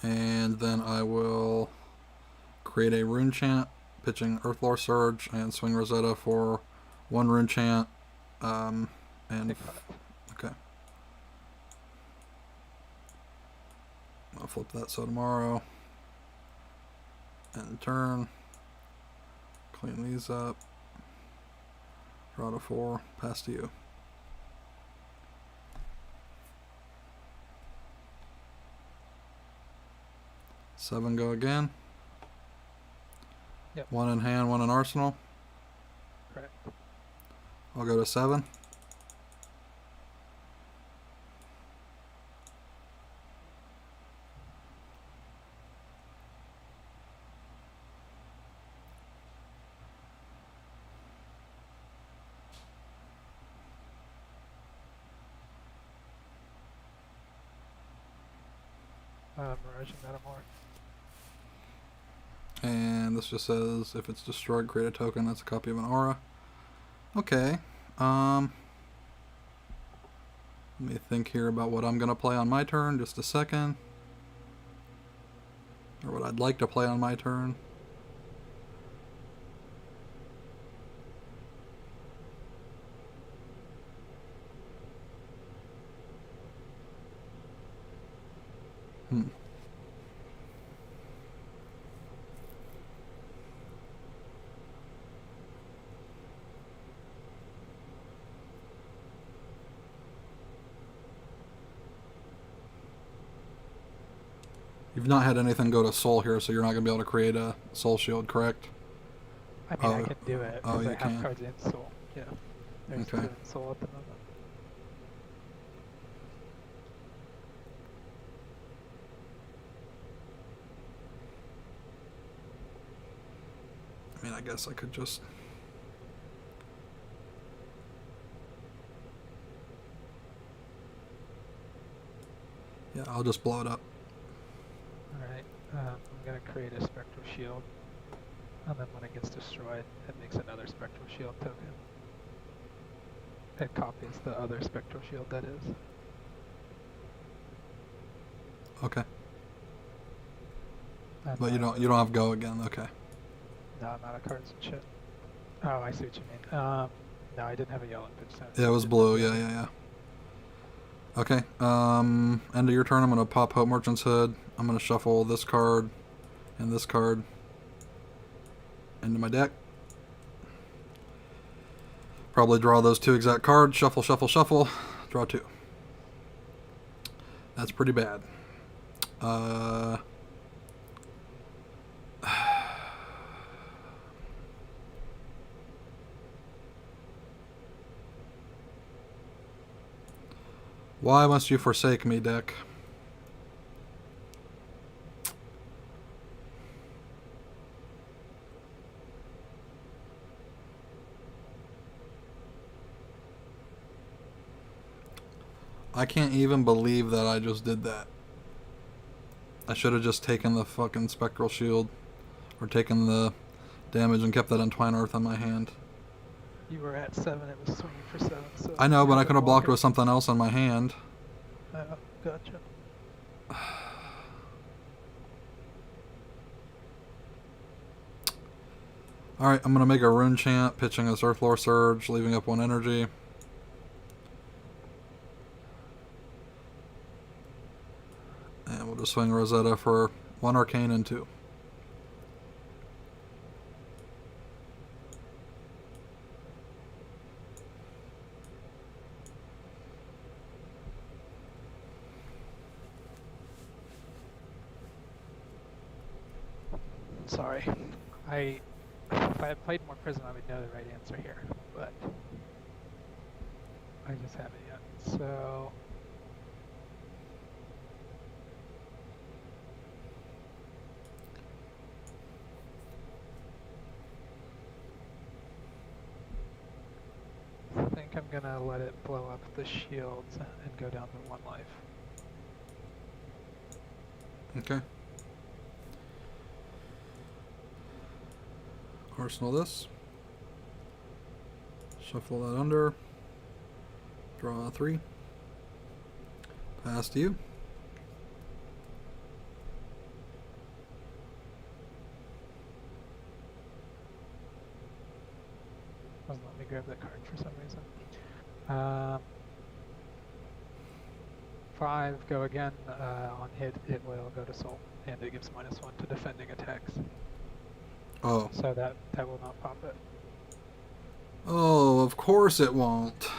And then I will create a rune chant, pitching Earthlore Surge and Swing Rosetta for 1 rune chant. And Take 5. okay. I'll flip that so tomorrow. End turn. Clean these up. Draw to 4. Pass to you. Seven go again. Yep. 1 in hand, 1 in arsenal. Correct. I'll go to 7. Mirage and Metamorph. And this just says if it's destroyed, create a token that's a copy of an aura. Okay. Let me think here about what I'm going to play on my turn. Just a second. Or what I'd like to play on my turn. You've not had anything go to soul here, so you're not going to be able to create a soul shield, correct? I mean, I can do it oh, because you I have can. cards in Soul. Yeah. There's Okay. 2 in Soul at the moment. I mean, I guess I could just... Yeah, I'll just blow it up. Alright, I'm going to create a Spectral Shield. And then when it gets destroyed, it makes another Spectral Shield token. It copies the other Spectral Shield that is. Okay. And But you don't have go again, okay. No, I'm out of cards and shit. Oh, I see what you mean. No, I didn't have a yellow pitch. Yeah, it was blue, yeah. Okay, end of your turn, I'm going to pop Hope Merchant's Hood. I'm going to shuffle this card and this card into my deck. Probably draw those 2 exact cards. Shuffle, shuffle, shuffle. Draw 2. That's pretty bad. Why must you forsake me, deck? I can't even believe that I just did that. I should have just taken the fucking Spectral Shield. Or taken the damage and kept that Entwine Earth on my hand. You were at 7, it was swinging for 7. So I know, but I you could have blocked block with something else on my hand. it. Gotcha. Alright, I'm going to make a Rune Chant, pitching this Earthlore Surge, leaving up 1 energy. And we'll just swing Rosetta for 1 Arcane and 2. Sorry. I If I had played more Prism, I would know the right answer here, but I just haven't yet. So I think I'm gonna let it blow up the shields and go down to 1 life. Okay. Arsenal this. Shuffle that under. Draw 3. Pass to you. Doesn't let me grab that card for some reason. 5, go again. On hit, it will go to soul, and it gives -1 to defending attacks. Oh. So that will not pop it. Oh, of course it won't.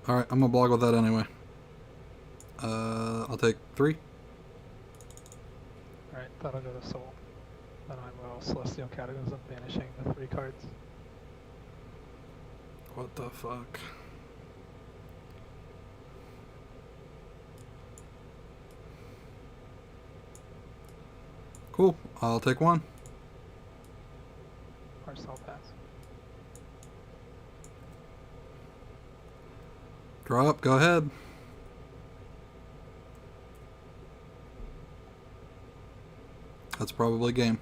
Alright, I'm gonna block with that anyway. I'll take 3. Alright, that'll go to soul. Then I will Celestial Cataclysm, banishing the 3 cards. What the fuck? Cool, I'll take 1. Or soul pass. Draw up, go ahead. That's probably game.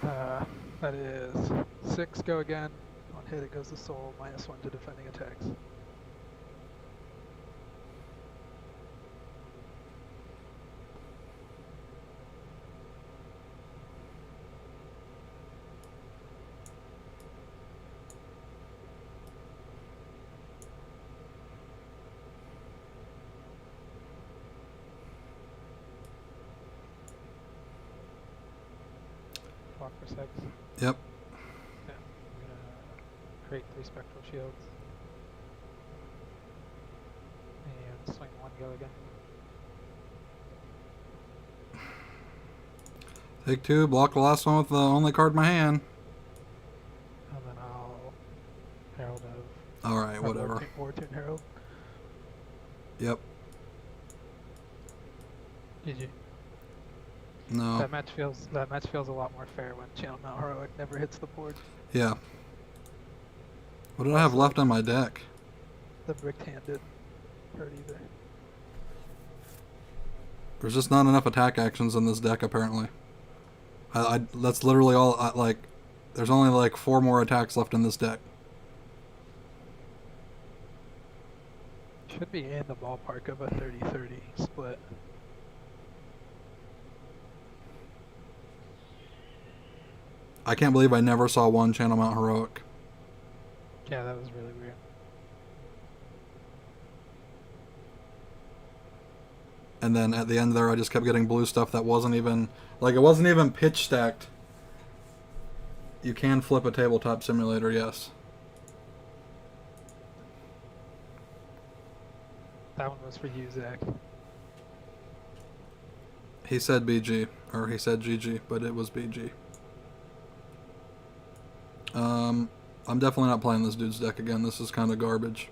That is 6, go again. On hit, it goes to soul, -1 to defending attacks. Block for 6. Yep. Okay, I'm gonna create 3 spectral shields. And swing 1, go again. Take 2, block the last one with the only card in my hand. And then I'll Herald of Alright, whatever. War Tune Herald. Yep. GG. No. That match feels a lot more fair when Channel Mount Heroic never hits the board. Yeah. What did I have left on my deck? The bricked hand didn't hurt either. There's just not enough attack actions in this deck, apparently. That's literally all, like, there's only like 4 more attacks left in this deck. Should be in the ballpark of a 30-30 split. I can't believe I never saw one Channel Mount Heroic. Yeah, that was really weird. And then at the end there, I just kept getting blue stuff that wasn't even, like, it wasn't even pitch stacked. You can flip a tabletop simulator, yes. That one was for you, Zach. He said BG, or he said GG, but it was BG. I'm definitely not playing this dude's deck again. This is kind of garbage.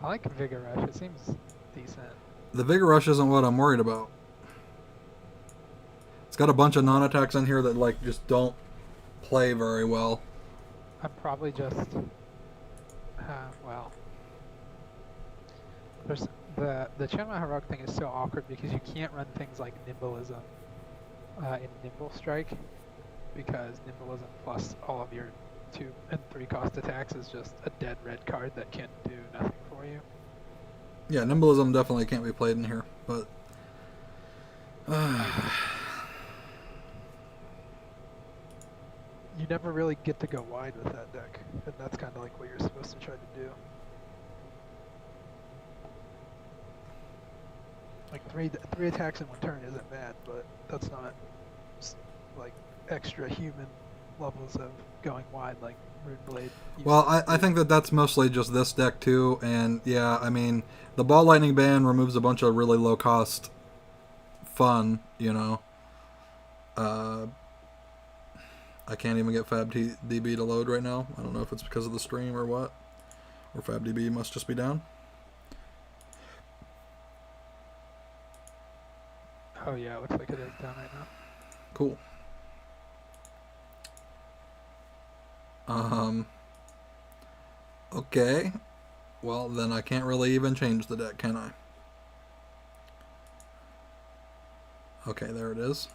I like Vigor Rush. It seems decent. The Vigor Rush isn't what I'm worried about. It's got a bunch of non-attacks in here that, like, just don't play very well. I'm probably just... well... There's the Channel Heroic thing is so awkward because you can't run things like Nimbleism in Nimble Strike, because Nimbleism plus all of your 2 and 3 cost attacks is just a dead red card that can do nothing for you. Yeah, Nimbleism definitely can't be played in here, but Like, you never really get to go wide with that deck, and that's kind of like what you're supposed to try to do. Like three attacks in one turn isn't bad, but that's not like extra human levels of going wide like Runeblade used Well, to I do. think that's mostly just this deck too, and yeah, I mean, the Ball Lightning ban removes a bunch of really low cost fun, you know. Uh, I can't even get FabDB to load right now. I don't know if it's because of the stream or what, or FabDB must just be down. Oh yeah, it looks like it is down right now. Cool. Okay. Well, then I can't really even change the deck, can I? Okay, there it is.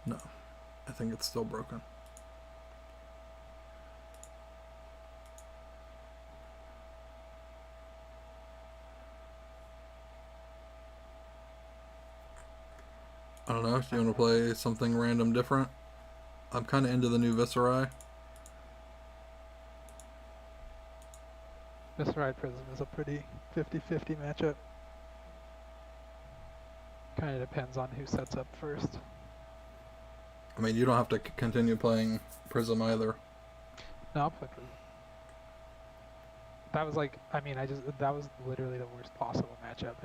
No. I think it's still broken. I don't know. Do you want to play something random different? I'm kind of into the new Viscerai. Viscerai Prism is a pretty 50-50 matchup. Kind of depends on who sets up first. I mean, you don't have to continue playing Prism either. No, I'll play Prism. That was like, I mean, that was literally the worst possible matchup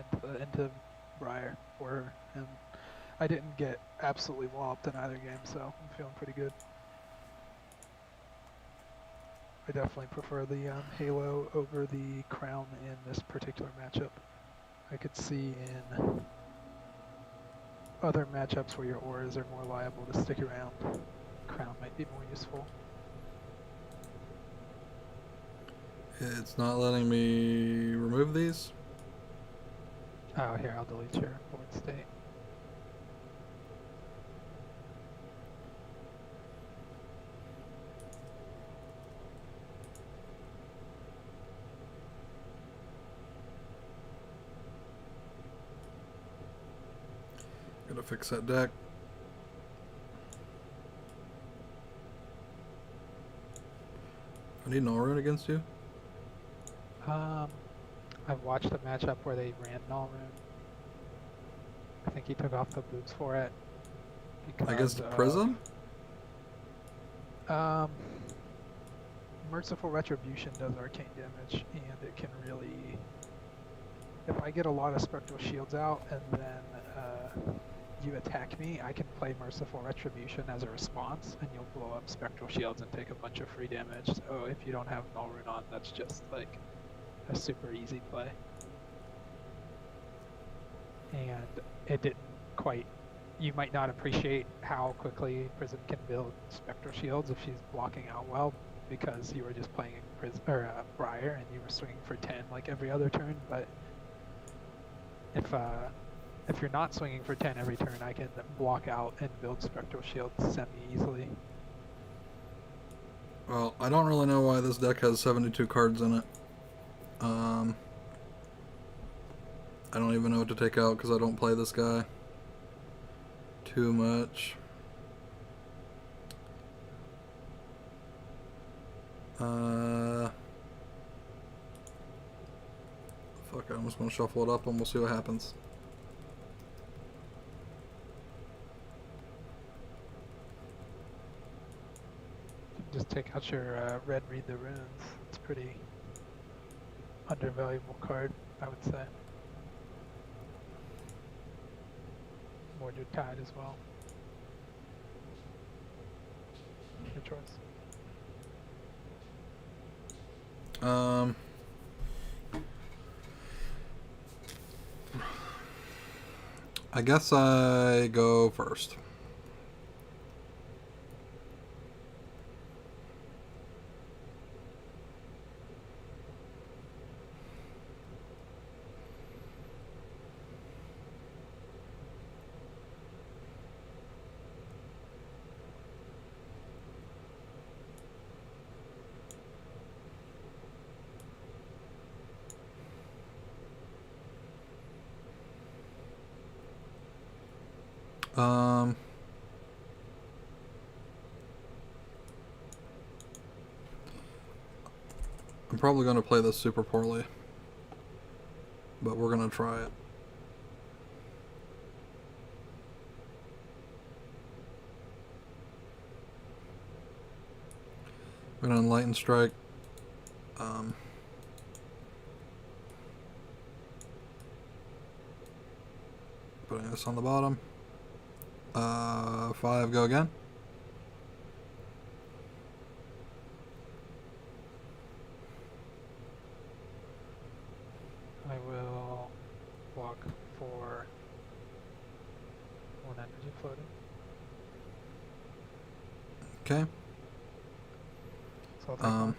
into Briar for him. I didn't get absolutely walloped in either game, so I'm feeling pretty good. I definitely prefer the Halo over the Crown in this particular matchup. I could see in other matchups where your auras are more liable to stick around, Crown might be more useful. It's not letting me remove these. Oh, here, I'll delete your board state. Gotta fix that deck. I need an All-Rune against you. I've watched a matchup where they ran Null Rune. I think he took off the boots for it. Against Prism? Merciful Retribution does arcane damage, and it can really... If I get a lot of Spectral Shields out, and then you attack me, I can play Merciful Retribution as a response, and you'll blow up Spectral Shields and take a bunch of free damage. So if you don't have Null Rune on, that's just like a super easy play. And it didn't quite... You might not appreciate how quickly Prism can build Spectral Shields if she's blocking out well, because you were just playing Briar and you were swinging for 10 like every other turn. But if you're not swinging for 10 every turn, I can block out and build Spectral Shields semi-easily. Well, I don't really know why this deck has 72 cards in it. I don't even know what to take out because I don't play this guy too much. Fuck it, I'm just gonna shuffle it up and we'll see what happens. Just take out your red Read the Runes. It's a pretty undervaluable card, I would say. Mordred Tide as well. Your choice. I guess I go first. Um, I'm probably going to play this super poorly, but we're going to try it. We're going to Enlighten Strike. Putting this on the bottom. 5, go again. I will block for 1 energy floating. Okay. So I'll take 1.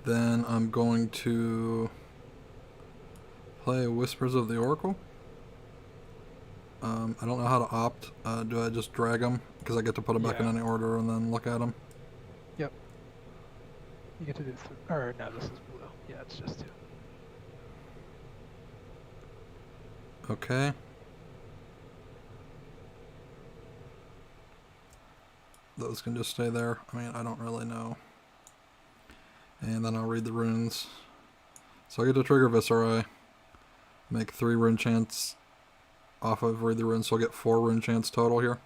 Then I'm going to play Whispers of the Oracle. I don't know how to opt. Do I just drag them? Because I get to put them back in Yeah. any order and then look at them. Yep. You get to do 3. Or no, this is blue. Yeah, it's just 2. Okay. Those can just stay there. I mean, I don't really know. And then I'll read the runes. So I get to trigger Viscerai. Make 3 rune chants off of read the runes, so I'll get 4 rune chants total here.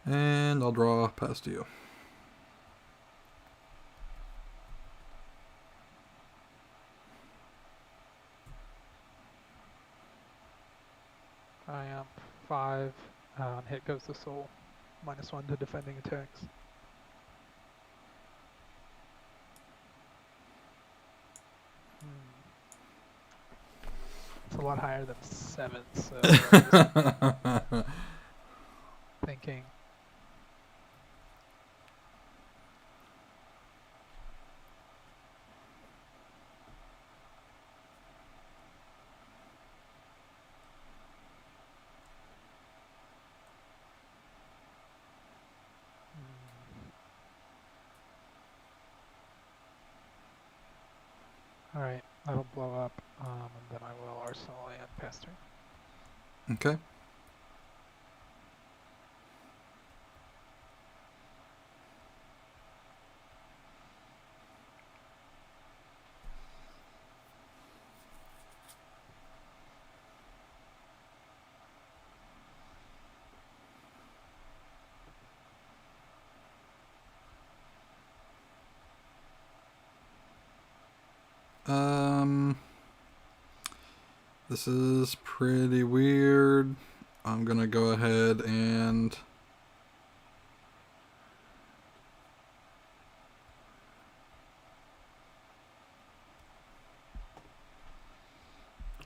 And I'll draw past you. Triumph 5. On hit goes the soul. -1 to defending attacks. It's a lot higher than 7, so I was thinking. Alright, that'll blow up, and then I will Arsenal and pass turn. Okay. This is pretty weird. I'm gonna go ahead and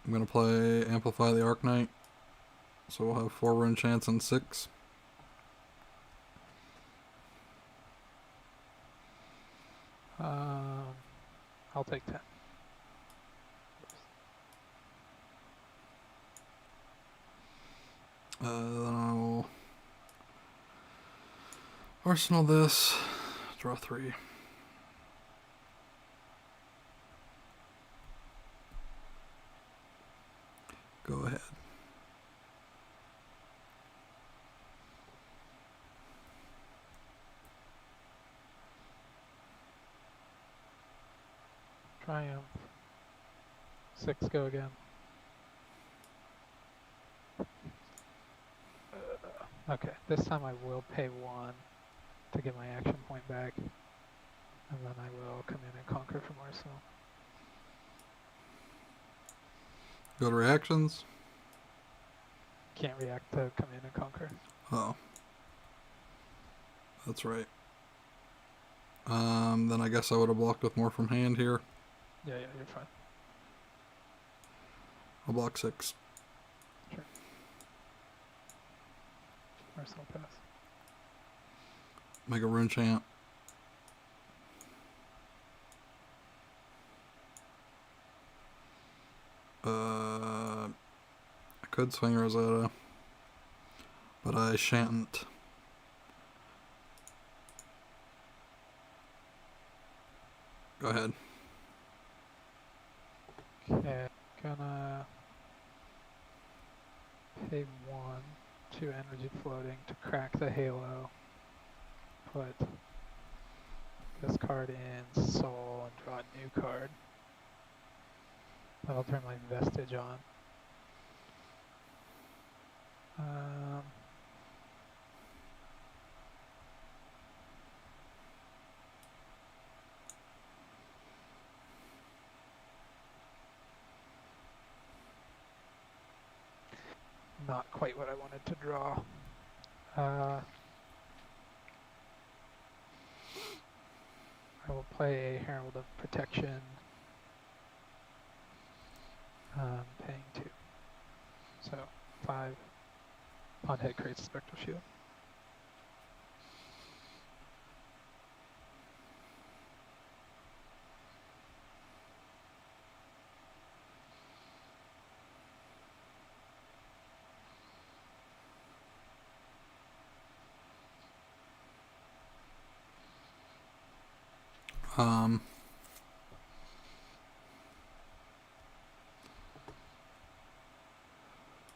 I'm gonna play Amplify the Arcanite. So we'll have 4 rune chants and 6. I'll take 10. Then I'll Arsenal this. Draw 3. Go ahead. Triumph. 6, go again. Okay, this time I will pay 1 to get my action point back. And then I will come in and conquer from Arsenal. Go to reactions. Can't react to come in and conquer. Oh. That's right. Then I guess I would have blocked with more from hand here. Yeah, you're fine. I'll block 6. Sure. Arsenal pass. Make a rune chant. I could swing Rosetta, but I shan't. Go ahead. Okay, gonna pay 2 energy floating to crack the halo. Put this card in soul and draw a new card. That'll turn my vestige on. Not quite what I wanted to draw. I will play a Herald of Protection, paying 2. So 5. On hit creates a Spectral Shield.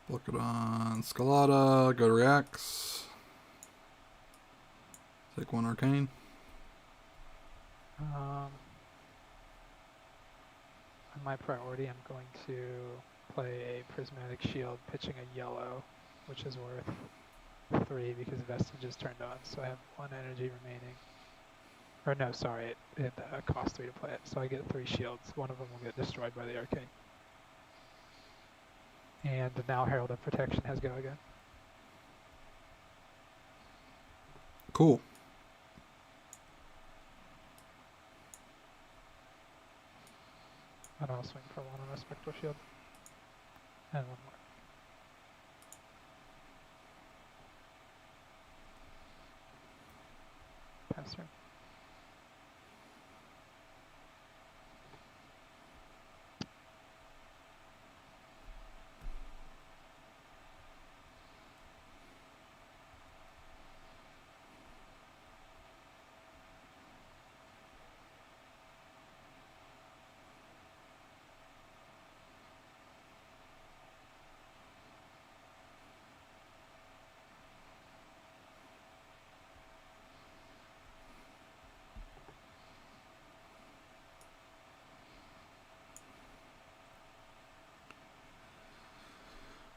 Look it on Scalata. Go to reacts. Take 1 arcane. On my priority, I'm going to play a Prismatic Shield, pitching a yellow, which is worth 3 because Vestige is turned on, so I have 1 energy remaining. Or no, sorry, it costs 3 to play it, so I get 3 shields. One of them will get destroyed by the arcane. And now Herald of Protection has go again. Cool. And I'll swing for 1 on a Spectral Shield. And 1 more. Pass turn.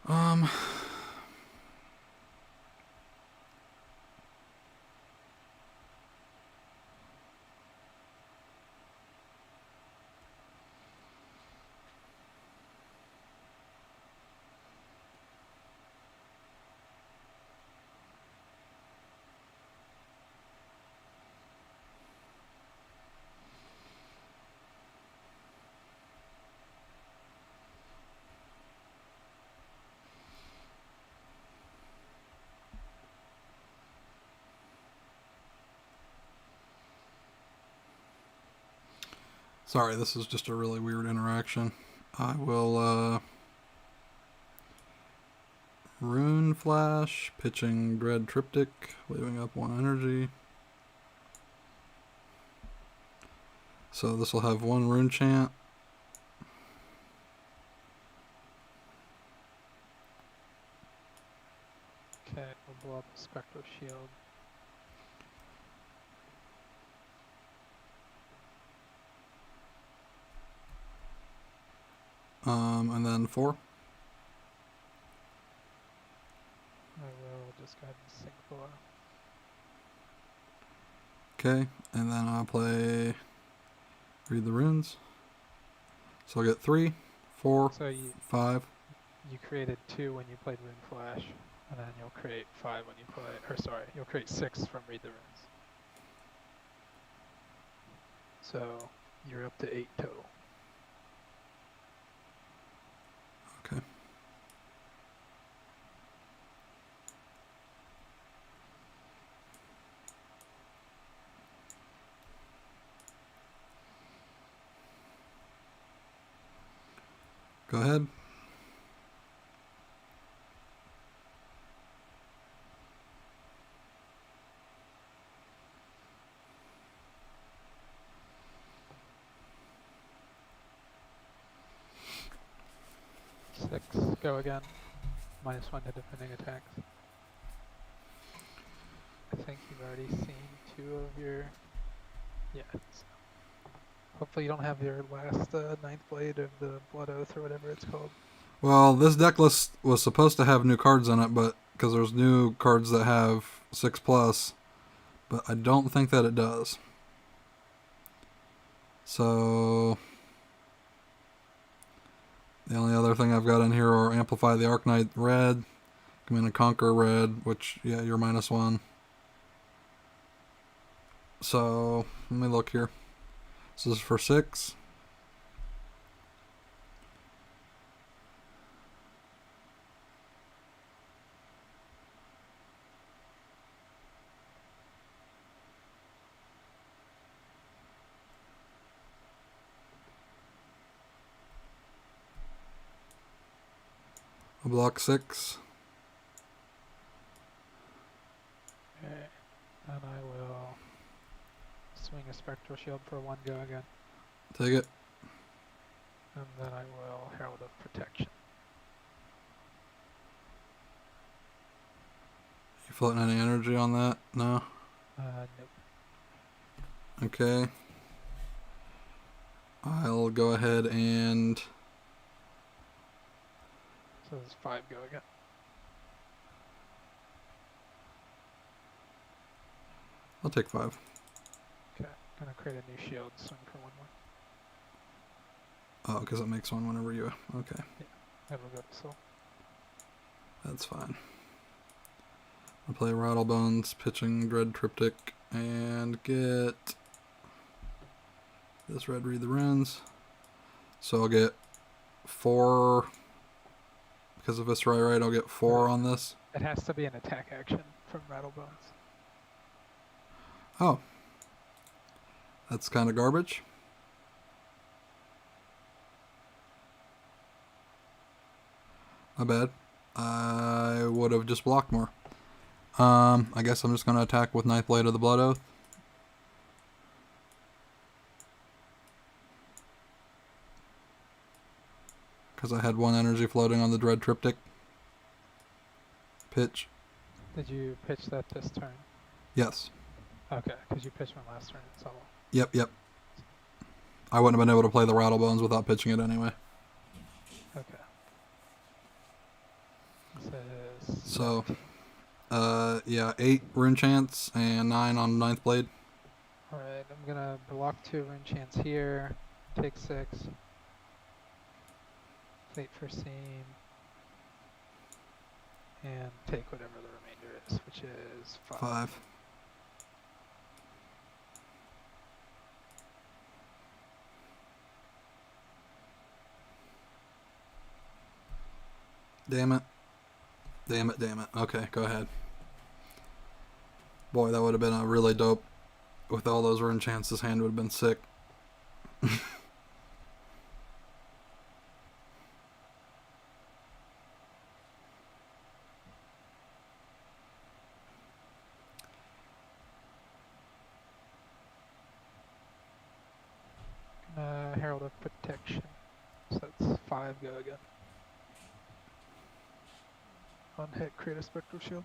Um, sorry, this is just a really weird interaction. I will, Rune Flash, pitching Dread Triptych, leaving up 1 energy. So this will have 1 Rune Chant. Okay, we'll blow up a Spectral Shield. And then 4. I will just go ahead and sink below. Okay, and then I'll play Read the Runes. So I'll get 3, 4, So 5. you created 2 when you played Rune Flash, and then you'll create 5 when you play, or sorry, you'll create 6 from Read the Runes. So you're up to 8 total. Okay. Go ahead. 6, go again. -1 to defending attacks. I think you've already seen 2 of your... Yeah. So hopefully you don't have your last ninth blade of the Blood Oath or whatever it's called. Well, this deck list was supposed to have new cards in it, but because there's new cards that have 6+, but I don't think that it does. So the only other thing I've got in here are Amplify the Arcanite red, Command and Conquer red, which, yeah, you're -1. So let me look here. This is for 6. A block 6. Okay. And I will swing a Spectral Shield for 1, go again. Take it. And then I will Herald of Protection. You floating any energy on that? No? Nope. Okay. I'll go ahead and... So this is 5, go again. I'll take 5. Okay. Gonna create a new shield, swing for 1 more. Oh, because it makes 1 whenever you... Okay. Yeah. It'll go to soul. That's fine. I'll play Rattlebones, pitching Dread Triptych, and get this red Read the Runes. So I'll get 4... Because of Viscerai, right? I'll get 4 on this. It has to be an attack action from Rattlebones. Oh. That's kind of garbage. My bad. I would have just blocked more. I guess I'm just going to attack with Ninth Blade of the Blood Oath. Because I had 1 energy floating on the Dread Triptych. Pitch. Did you pitch that this turn? Yes. Okay, because you pitched one last turn in solo. Yep. I wouldn't have been able to play the Rattlebones without pitching it anyway. Okay. This is... So, yeah, 8 Rune Chance and 9 on Ninth Blade. Alright, I'm gonna block 2 Rune Chance here, take 6. Fate for Seam. And take whatever the remainder is, which is 5. Damn it. Okay, go ahead. Boy, that would have been a really dope. With all those Rune Chants, this hand would have been sick. Herald of Protection. So that's 5, go again. On hit, create a Spectral Shield.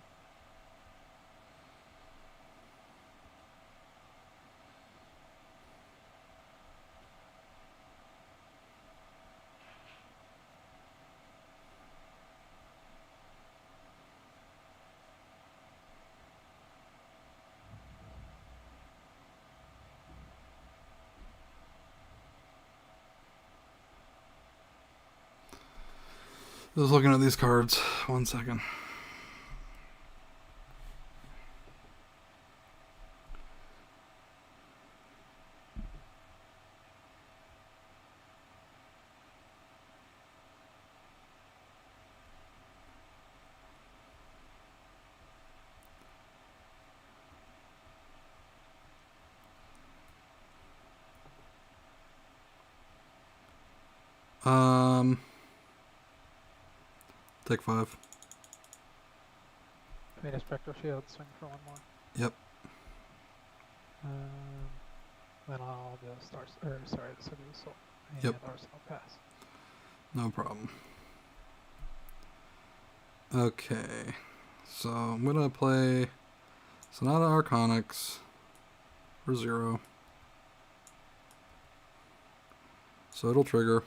Just looking at these cards. 1 second. Take 5. Create a Spectral Shield, swing for 1 more. Yep. Then I'll do a Star... Or, sorry, this will do a Soul. And Yep. Arsenal Pass. No problem. Okay, so I'm gonna play Sonata Arconics for 0. So it'll trigger.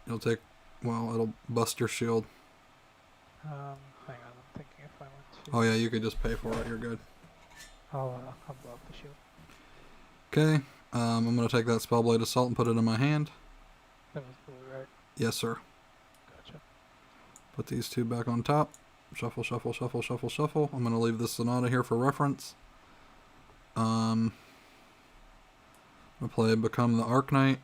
It'll take, well, it'll bust your shield. Hang on, I'm thinking if I want to. Oh yeah, you could just pay for it. You're good. I'll blow up the shield. Okay, I'm gonna take that Spellblade Assault and put it in my hand. That was blue, right? Yes, sir. Gotcha. Put these 2 back on top. Shuffle, shuffle, shuffle, shuffle, shuffle. I'm gonna leave this Sonata here for reference. I'm gonna play Become the Arc-Knight.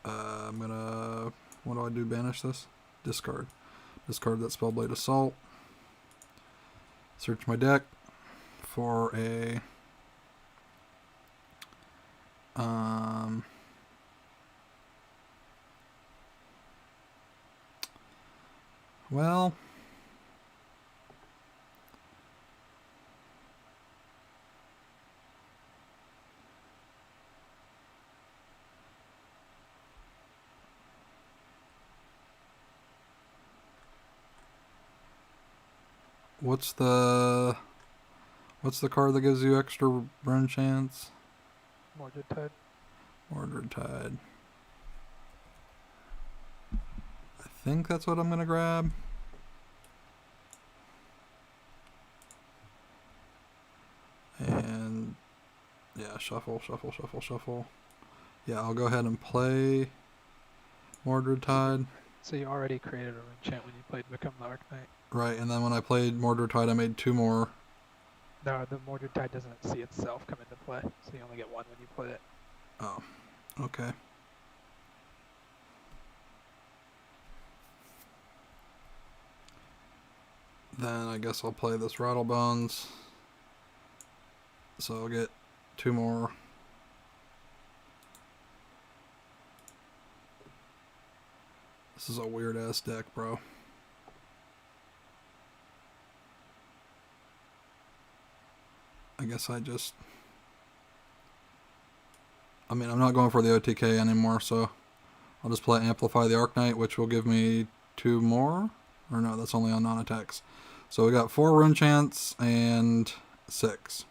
I'm gonna, what do I do? Banish this? Discard. Discard that Spellblade Assault. Search my deck for a well, what's the card that gives you extra burn chance? Mordred Tide. Mordred Tide. I think that's what I'm gonna grab. And yeah, shuffle, shuffle, shuffle, shuffle. Yeah, I'll go ahead and play Mordred Tide. So you already created a enchant when you played Become the Arc-Knight. Right, and then when I played Mordred Tide, I made 2 more. No, the Mordred Tide doesn't see itself come into play, so you only get 1 when you play it. Oh, okay. Then I guess I'll play this Rattlebones. So I'll get 2 more. This is a weird ass deck, bro. I guess I'm not going for the OTK anymore, so I'll just play Amplify the Arc-Knight, which will give me 2 more. Or no, that's only on non-attacks. So we got 4 Rune Chants and 6.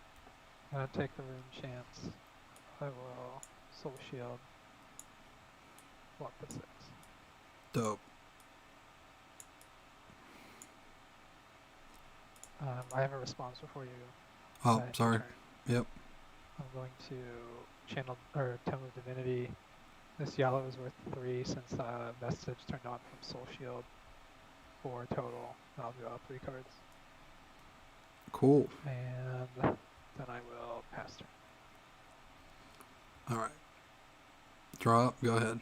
I'm gonna take the Rune Chance. I will Soul Shield. Block the 6. Dope. I have a response before you. Oh, sorry. Turn. Yep. I'm going to channel or Tome of Divinity. This yellow is worth 3 since Vestige turned on from Soul Shield. 4 total. I'll draw 3 cards. Cool. And then I will pass turn. Alright. Draw up. Go ahead.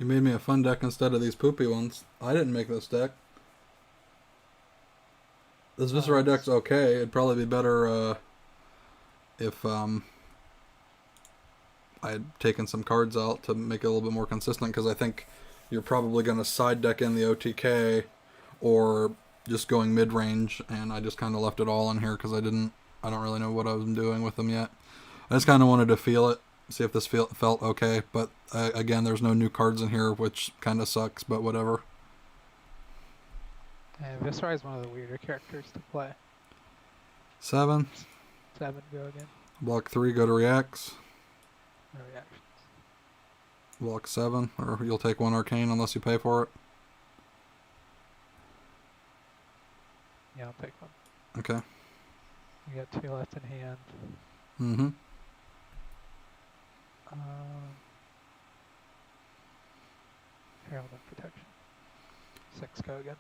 You made me a fun deck instead of these poopy ones. I didn't make this deck. This Viscerai deck's okay. It'd probably be better if I had taken some cards out to make it a little bit more consistent, because I think you're probably going to side deck in the OTK or just going mid-range, and I just kind of left it all in here because I don't really know what I was doing with them yet. I just kind of wanted to feel it, see if this felt okay, but again, there's no new cards in here, which kind of sucks, but whatever. And Viscerai is one of the weirder characters to play. 7. 7, go again. Block 3, go to reacts. No reactions. Block 7, or you'll take 1 arcane unless you pay for it. Yeah, I'll take 1. Okay. You got 2 left in hand. Mm-hmm. Herald and Protection. 6, go again.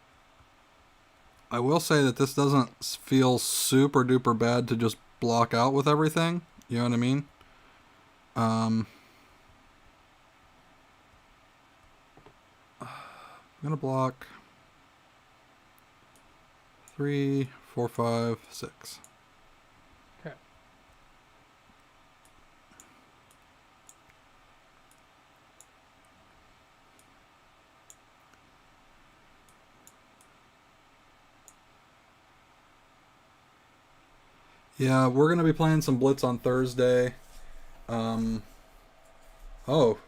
I will say that this doesn't feel super duper bad to just block out with everything. You know what I mean? I'm gonna block 3, 4, 5, 6. Okay. Yeah, we're gonna be playing some Blitz on Thursday. Um, oh,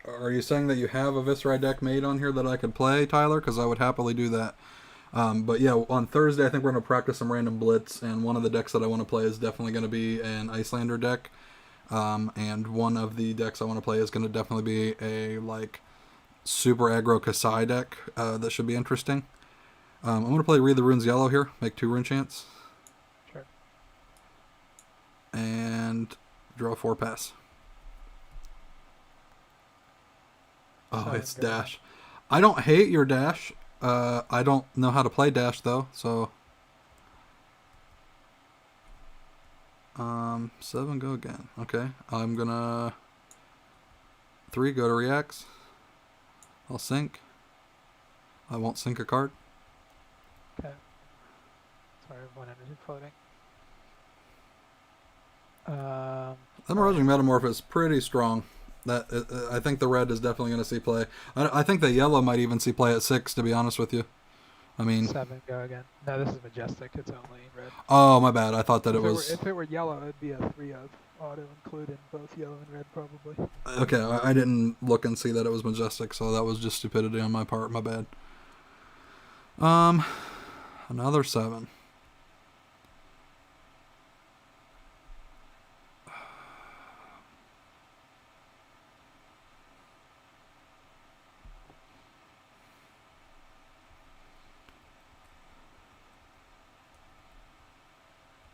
are you saying that you have a Viscerai deck made on here that I could play, Tyler? Because I would happily do that. But yeah, on Thursday I think we're gonna practice some random Blitz, and one of the decks that I want to play is definitely gonna be an Icelander deck. And one of the decks I want to play is gonna definitely be a like super aggro Kasai deck that should be interesting. I'm gonna play Read the Runes yellow here, make 2 rune chance, Sure. and draw 4 pass. Oh, Seven, it's go again. dash. I don't hate your dash. I don't know how to play dash though, so 7 go again. Okay, I'm gonna 3 go to reacts. I'll sink. I won't sink a card. Okay. Sorry, one energy floating. That Miraging Metamorph is pretty strong. That I think the red is definitely going to see play. I think the yellow might even see play at 6. To be honest with you, I mean, 7, go again. No, this is Majestic. It's only red. oh my bad. I thought that it If it were was if it were yellow, it'd be a 3 of auto include in both yellow and red probably. okay. I didn't look and see that it was Majestic, so that was just stupidity on my part. My bad. Another 7.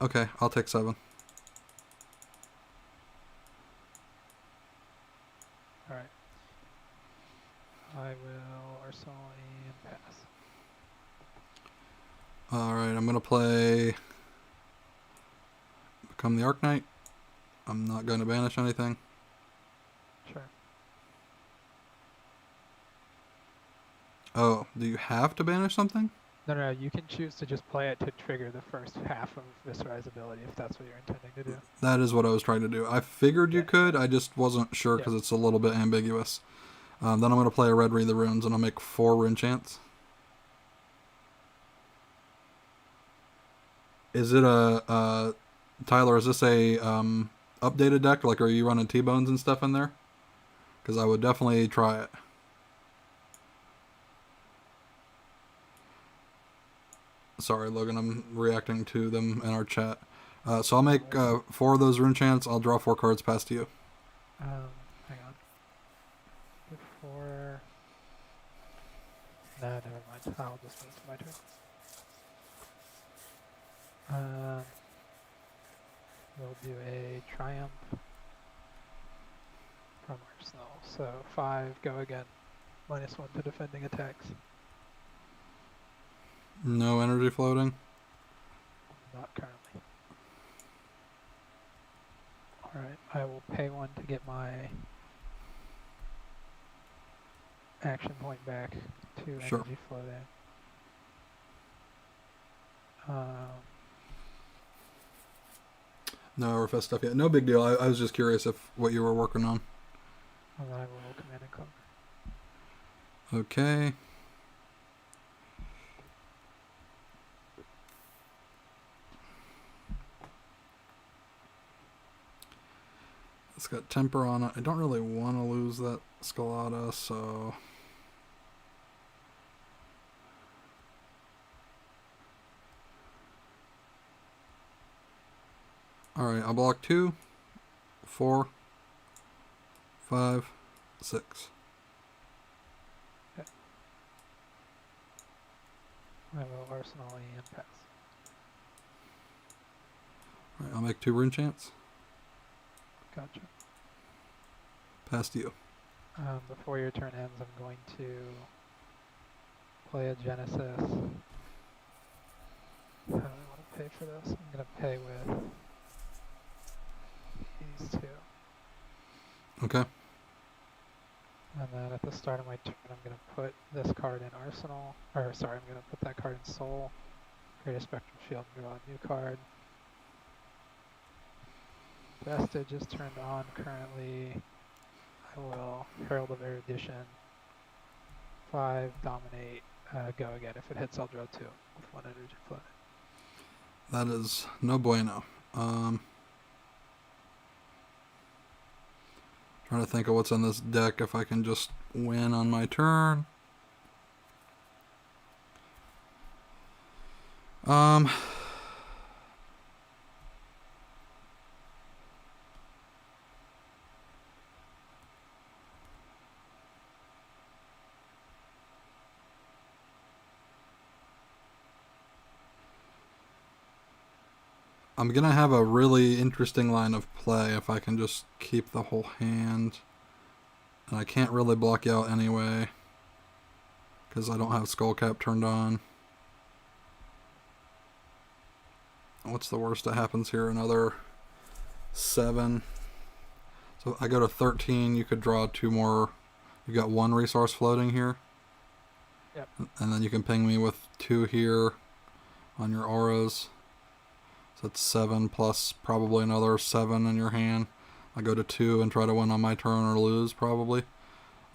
Okay, I'll take 7. All right. I will Arsenal and pass. All right, I'm gonna play Become the Arc Knight. I'm not going to banish anything. Sure. Oh, do you have to banish something? No. You can choose to just play it to trigger the first half of Viscerai's ability if that's what you're intending to do. That is what I was trying to do. I figured you could. I just wasn't sure because it's a little bit ambiguous. Then I'm going to play a red Read the Runes and I'll make 4 rune chance. Is it a Tyler? Is this a updated deck? Like, are you running T-bones and stuff in there? Because I would definitely try it. Sorry, Logan. I'm reacting to them in our chat. So I'll make 4 of those rune chants. I'll draw 4 cards past you. Hang on. Before. No, never mind. I'll just wait till my turn. We'll do a Triumph from Arsenal. So 5, go again. -1 to defending attacks. No energy floating. Not currently. Alright, I will pay 1 to get my action point back to energy floating. No Orpheus stuff yet. No big deal. I was just curious if what you were working on. And then I will command and conquer. Okay. It's got temper on it. I don't really want to lose that Scalata, so... Alright, I'll block 2, 4, 5, 6. Okay. I will Arsenal and pass. Alright, I'll make 2 rune chants. Gotcha. Past you. Before your turn ends, I'm going to play a Genesis. How do I want to pay for this? I'm going to pay with these 2. Okay. And then at the start of my turn, I'm going to put this card in Arsenal. Or, sorry, I'm going to put that card in Soul. Create a Spectral Shield and draw a new card. Vestige is turned on currently. I will Herald of Erudition. 5, Dominate, go again. If it hits, I'll draw 2 with 1 energy floating. That is no bueno. Trying to think of what's in this deck if I can just win on my turn. I'm gonna have a really interesting line of play if I can just keep the whole hand. And I can't really block you out anyway, because I don't have Skullcap turned on. What's the worst that happens here? Another 7. So I go to 13, you could draw 2 more. You got 1 resource floating here. Yep. And then you can ping me with 2 here on your auras. So that's 7 plus probably another 7 in your hand. I go to 2 and try to win on my turn or lose probably.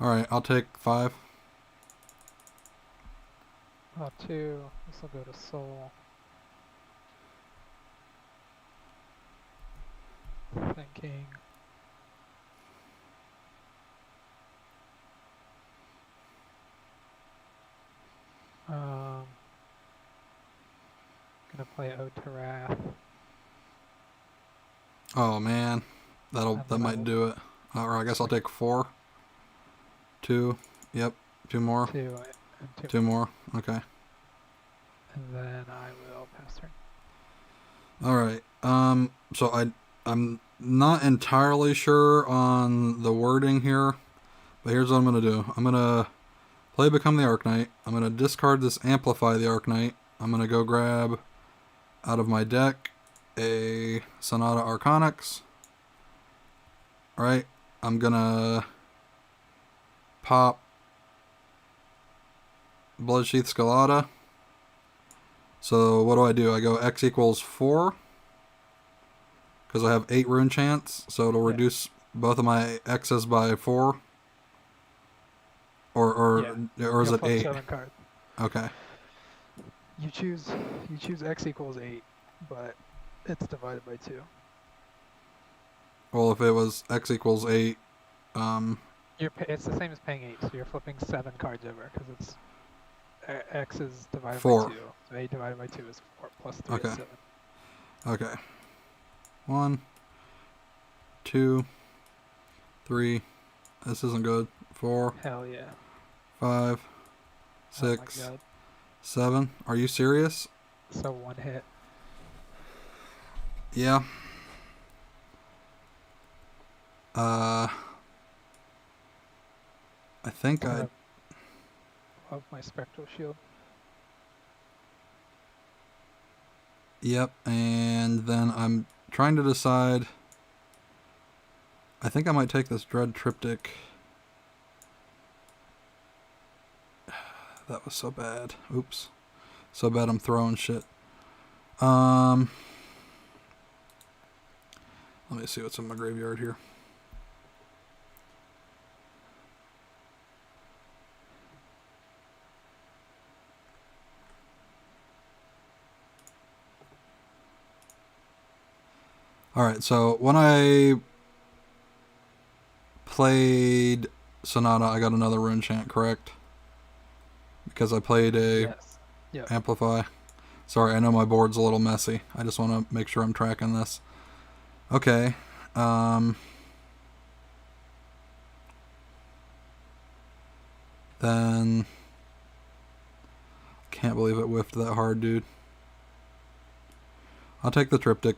Alright, I'll take 5. 2. This will go to Soul. Thinking. Gonna play Ode to Wrath. Oh man, that might do it. Or I guess I'll take 4. 2. Yep, 2 more. 2 and 2 more. Okay. And then I will pass turn. All right. So I'm not entirely sure on the wording here, but here's what I'm gonna do. I'm gonna play Become the Arknight. I'm gonna discard this Amplify the Arknight. I'm gonna go grab out of my deck a Sonata Arcanix. All right. I'm gonna pop Bloodsheath Scalata. So what do? I go X equals 4 because I have 8 rune chance, so it'll reduce both of my X's by 4. Or is it 8? 7 cards. Okay. You choose X equals 8, but it's divided by 2. Well, if it was X equals 8, It's the same as paying 8, so you're flipping 7 cards over because it's X is divided 4. by 2. So 8 divided by 2 is 4 plus 3 Okay. is 7. Okay. 1, 2, 3. This isn't good. 4, Hell yeah. 5, Oh 6, my god. 7. Are you serious? So 1 hit. Yeah. I think I... Love my Spectral Shield. Yep, and then I'm trying to decide... I think I might take this Dread Triptych. That was so bad. Oops. So bad I'm throwing shit. Let me see what's in my graveyard here. Alright, so when I played Sonata, I got another rune chant, correct? Because I played a Yes. Yep. Amplify. Sorry, I know my board's a little messy. I just want to make sure I'm tracking this. Okay. Then... Can't believe it whiffed that hard, dude. I'll take the Triptych.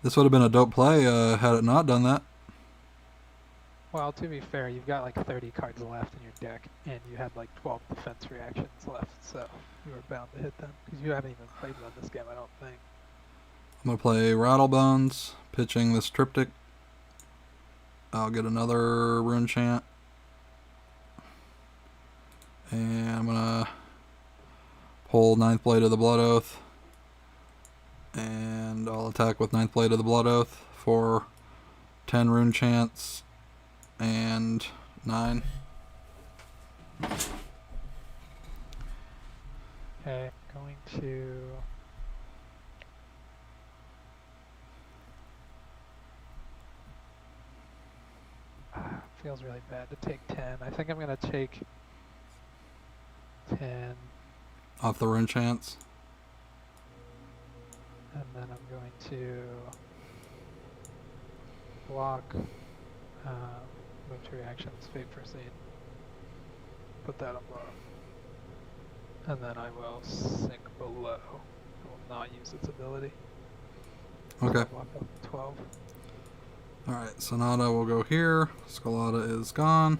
This would have been a dope play had it not done that. Well, to be fair, you've got like 30 cards left in your deck, and you had like 12 defense reactions left, so you were bound to hit them. Because you haven't even played one this game, I don't think. I'm going to play Rattlebones, pitching this Triptych. I'll get another rune chant. And I'm going to pull Ninth Blade of the Blood Oath. And I'll attack with Ninth Blade of the Blood Oath for 10 rune chants and 9. Okay, going to. Feels really bad to take 10. I think I'm gonna take 10, Off the rune chance. and then I'm going to block, move to reactions, fake first aid, put that above, and then I will sink below. I will not use its ability. Okay. So I'll block up 12. Alright, Sonata will go here. Skalata is gone.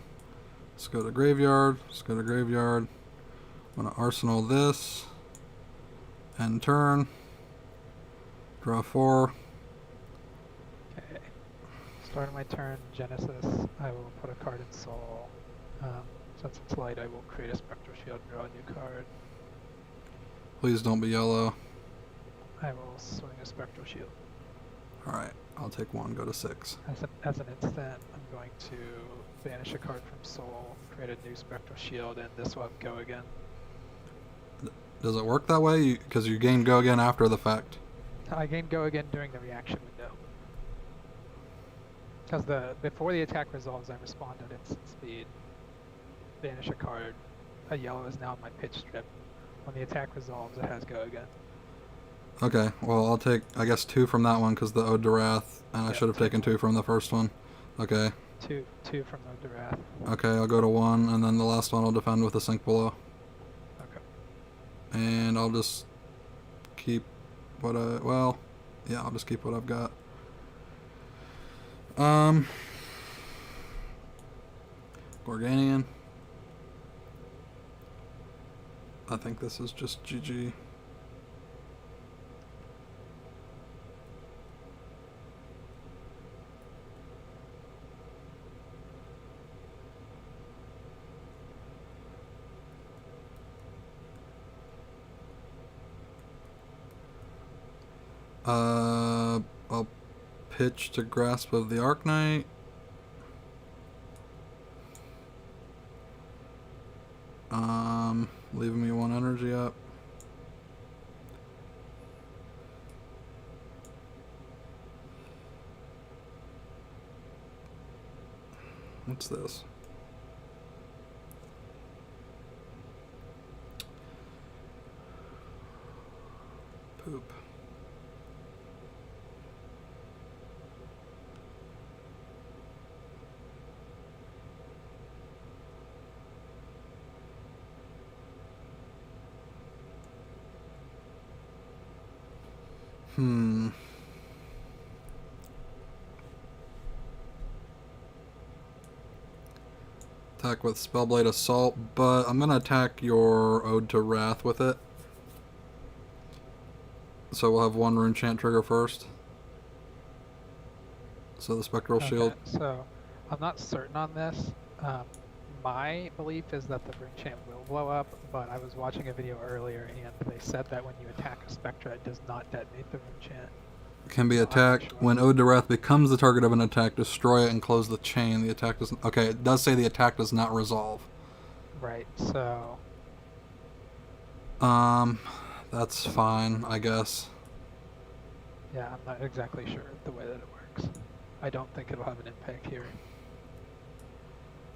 Let's go to graveyard. Let's go to graveyard. I'm going to arsenal this. End turn. Draw 4. Okay. Start of my turn, Genesis. I will put a card in Soul. Since it's light, I will create a Spectral Shield and draw a new card. Please don't be yellow. I will swing a Spectral Shield. Alright, I'll take 1, go to 6. As an instant, I'm going to banish a card from Soul, create a new Spectral Shield, and this will have Go Again. Does it work that way? Because you gain go again after the fact. I gain Go Again during the reaction window. Because before the attack resolves, I respond at instant speed. Banish a card. A yellow is now in my pitch strip. When the attack resolves, it has Go Again. Okay, well, I'll take, I guess, 2 from that one because the Ode to Wrath, and I Yep, should have taken 2 from the first one. Okay. Two from the Wrath. Okay, I'll go to 1, and then the last one I'll defend with a sink below. Okay. And I'll just keep what well, yeah, I'll just keep what I've got. Gorganian. I think this is just GG. I'll pitch to Grasp of the Arknight. Leaving me 1 energy up. What's this? Poop. Attack with Spellblade Assault, but I'm going to attack your Ode to Wrath with it. So we'll have 1 rune chant trigger first. So the Spectral Shield. So I'm not certain on this. My belief is that the rune chant will blow up, but I was watching a video earlier and they said that when you attack a Spectra, it does not detonate the rune chant. Can be So attacked when Ode to Wrath becomes the target of an attack. Destroy it and close the chain. The attack doesn't. Okay, it does say the attack does not resolve. Right. So. That's fine, I guess. Yeah, I'm not exactly sure the way that it works. I don't think it'll have an impact here.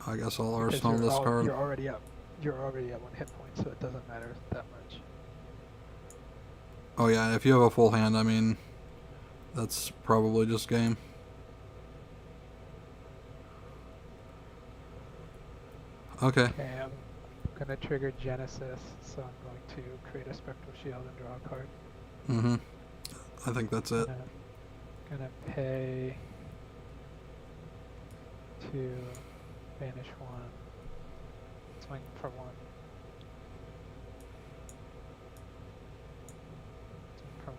I guess I'll Because arsenal this card. You're already up. You're already at 1 hit point, so it doesn't matter that much. Oh yeah, if you have a full hand, I mean, that's probably just game. Okay. Okay, I'm gonna trigger Genesis, so I'm going to create a Spectral Shield and draw a card. Mm-hmm. I think that's it. Gonna pay to banish 1, swing for 1, swing for 1.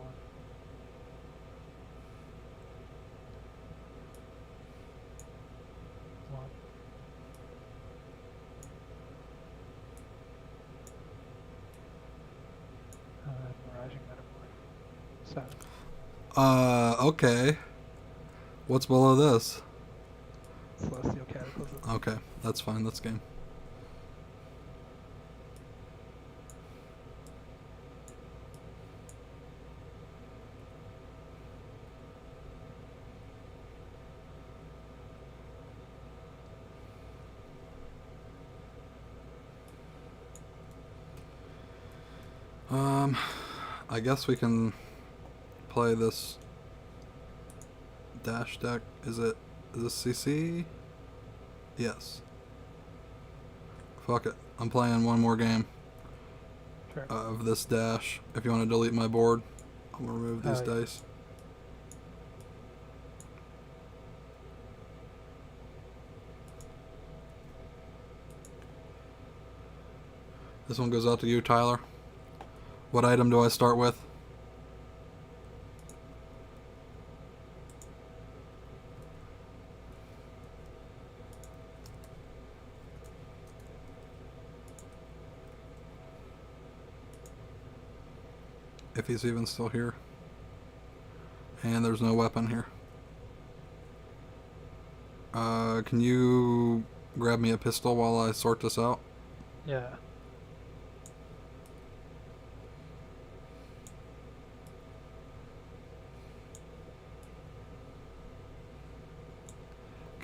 One. Miraging Metamorph. 7. Okay. What's below this? Celestial Cataclysm. Okay, that's fine. That's game. I guess we can play this dash deck. Is this CC? Yes. Fuck it. I'm playing one more game Sure. of this dash. If you want to delete my board, I'll remove these Yeah. dice. This one goes out to you, Tyler. What item do I start with? If he's even still here. And there's no weapon here. Can you grab me a pistol while I sort this out? Yeah.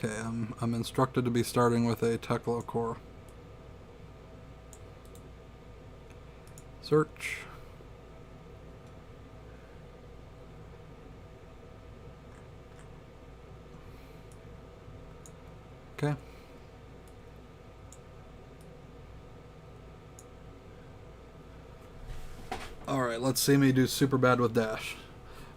Okay, I'm instructed to be starting with a Teklo core. Search. Okay. Alright, let's see me do super bad with dash.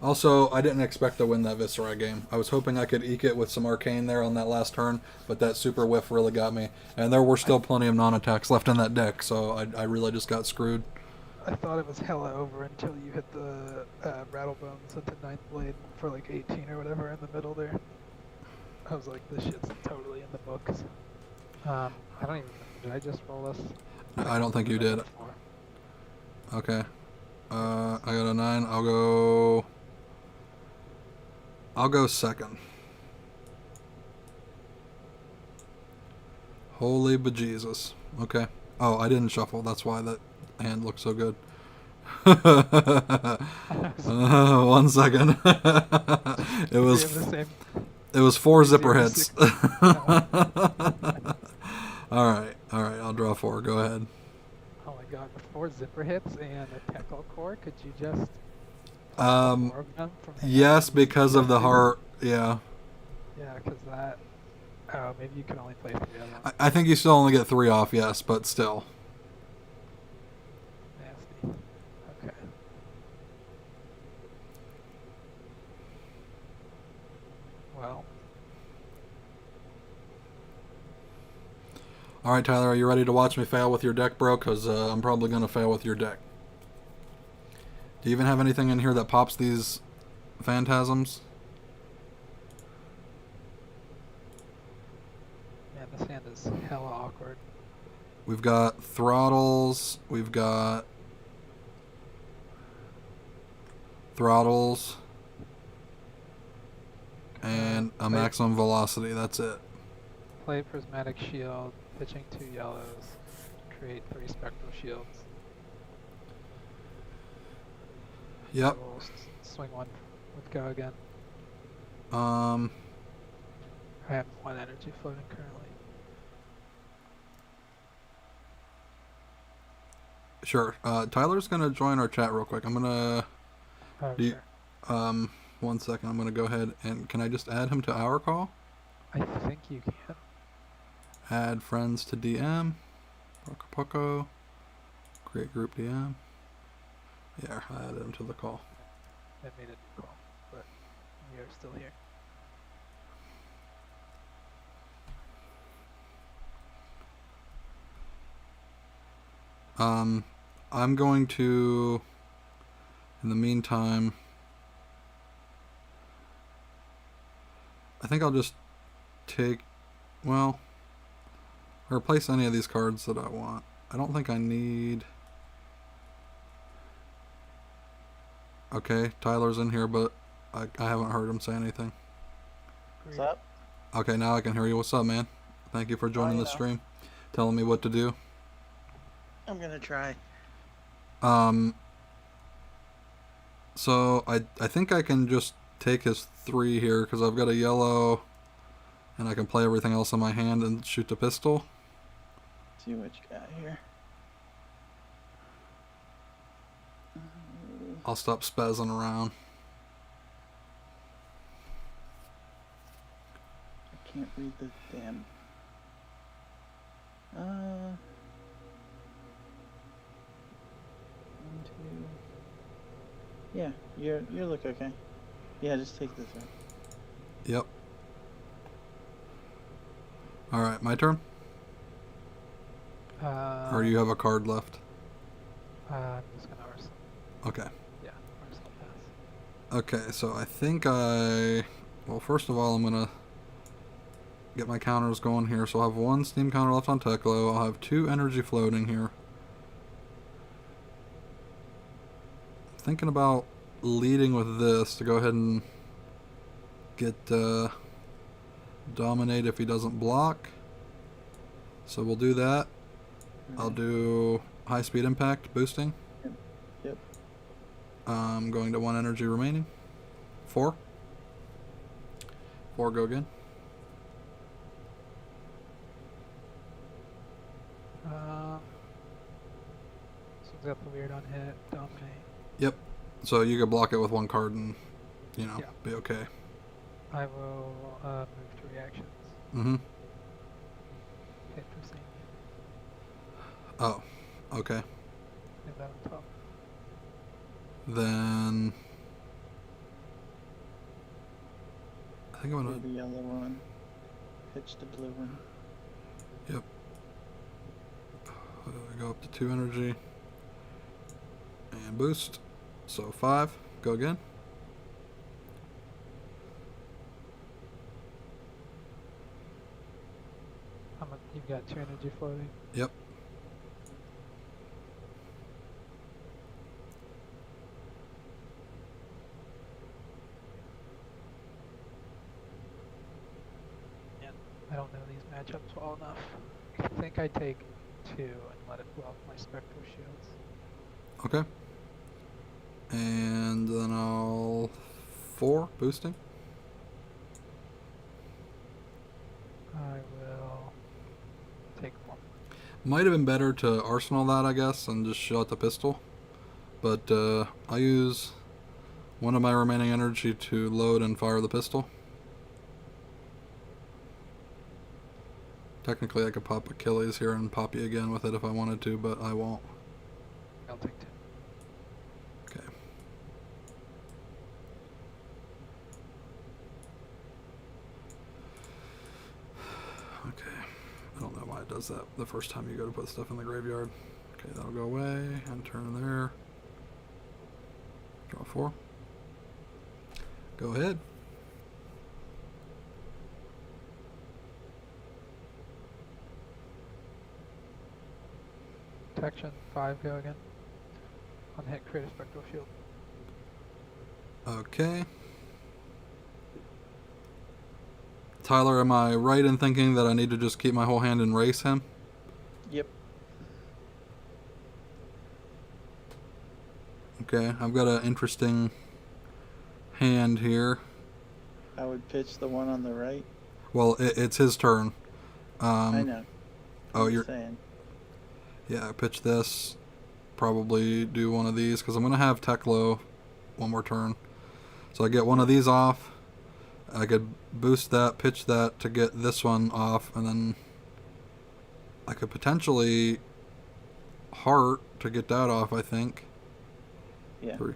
Also, I didn't expect to win that Viscera game. I was hoping I could eke it with some arcane there on that last turn, but that super whiff really got me. And there were still plenty of non-attacks left in that deck, so I really just got screwed. I thought it was hella over until you hit the Rattlebones into Ninth Blade for like 18 or whatever in the middle there. I was like, this shit's totally in the books. I don't even know. Did I just roll this? I don't think you did. Before. Okay. I got a 9. I'll go second. Holy bejesus. Okay. Oh, I didn't shuffle. That's why that hand looks so good. 1 second. It was 4 zipper hits. Alright, I'll draw 4. Go ahead. Oh my god, with 4 zipper hits and a Teklo core, could you just more of them from yes, because of the heart. Yeah. Yeah, because that. Oh, maybe you can only play 3 of them. I think you still only get 3 off, yes, but still. Nasty. Okay. Well. Alright, Tyler, are you ready to watch me fail with your deck, bro? Because I'm probably going to fail with your deck. Do you even have anything in here that pops these phantasms? Man, this hand is hella awkward. We've got throttles. We've got throttles. And a maximum velocity. That's it. Play Prismatic Shield, pitching 2 yellows, create 3 Spectral Shields. Yep. We'll swing 1 with go again. Um. I have 1 energy floating currently. Sure. Tyler's gonna join our chat real quick. I'm gonna. Oh, Do you, sure. 1 second. I'm gonna go ahead and can I just add him to our call? I think you can. Add friends to DM. Poco. Create group DM. Yeah, I added him to the call. I made a new call, but we are still here. I'm going to, in the meantime, I think I'll just take, well, replace any of these cards that I want. I don't think I need. Okay, Tyler's in here, but I haven't heard him say anything. What's up? Okay, now I can hear you. What's up, man? Thank you for joining the stream. Telling me what to do. I'm gonna try. So I think I can just take his 3 here because I've got a yellow and I can play everything else in my hand and shoot the pistol. See what you got here. I'll stop spazzing around. I can't read the damn. One, two. Yeah, you look okay. Yeah, just take this one. Yep. Alright, my turn? Or you have a card left? I'm just gonna Arsenal. Okay. Yeah, Arsenal pass. Okay, so I think well, first of all, I'm gonna get my counters going here. So I'll have one steam counter left on Teklo. I'll have 2 energy floating here. Thinking about leading with this to go ahead and get dominate if he doesn't block. So we'll do that. I'll do high speed impact boosting. Yep. I'm going to 1 energy remaining. 4. 4 go again. So it's got the weird on hit, dominate. Yep. So you could block it with 1 card and, you know, Yeah. be okay. I will move to reactions. Mm-hmm. Hit for seeing Oh, okay. and that on top. Then I think I'm Do gonna. the yellow one. Pitch the blue one. Yep. Go up to 2 energy and boost. So 5. Go again. You've got 2 energy floating. Yep. I don't know these matchups well enough. I think I take 2 and let it blow up my spectral shields. Okay. And then I'll 4 boosting. I will take 4. Might have been better to arsenal that, I guess, and just shot the pistol. But I'll use 1 of my remaining energy to load and fire the pistol. Technically, I could pop Achilles here and pop you again with it if I wanted to, but I won't. I'll take 2. Okay. Okay. I don't know why it does that the first time you go to put stuff in the graveyard. Okay, that'll go away and turn there. Draw 4. Go ahead. Protection 5, go again. On hit, create a spectral shield. Okay. Tyler, am I right in thinking that I need to just keep my whole hand and race him? Yep. Okay, I've got an interesting hand here. I would pitch the one on the right. Well, it's his turn. I know. Oh, I'm you're... saying. Yeah, pitch this. Probably do one of these, because I'm going to have Teklo one more turn. So I get one of these off. I could boost that, pitch that to get this one off, and then I could potentially heart to get that off, I think. Yeah. 3.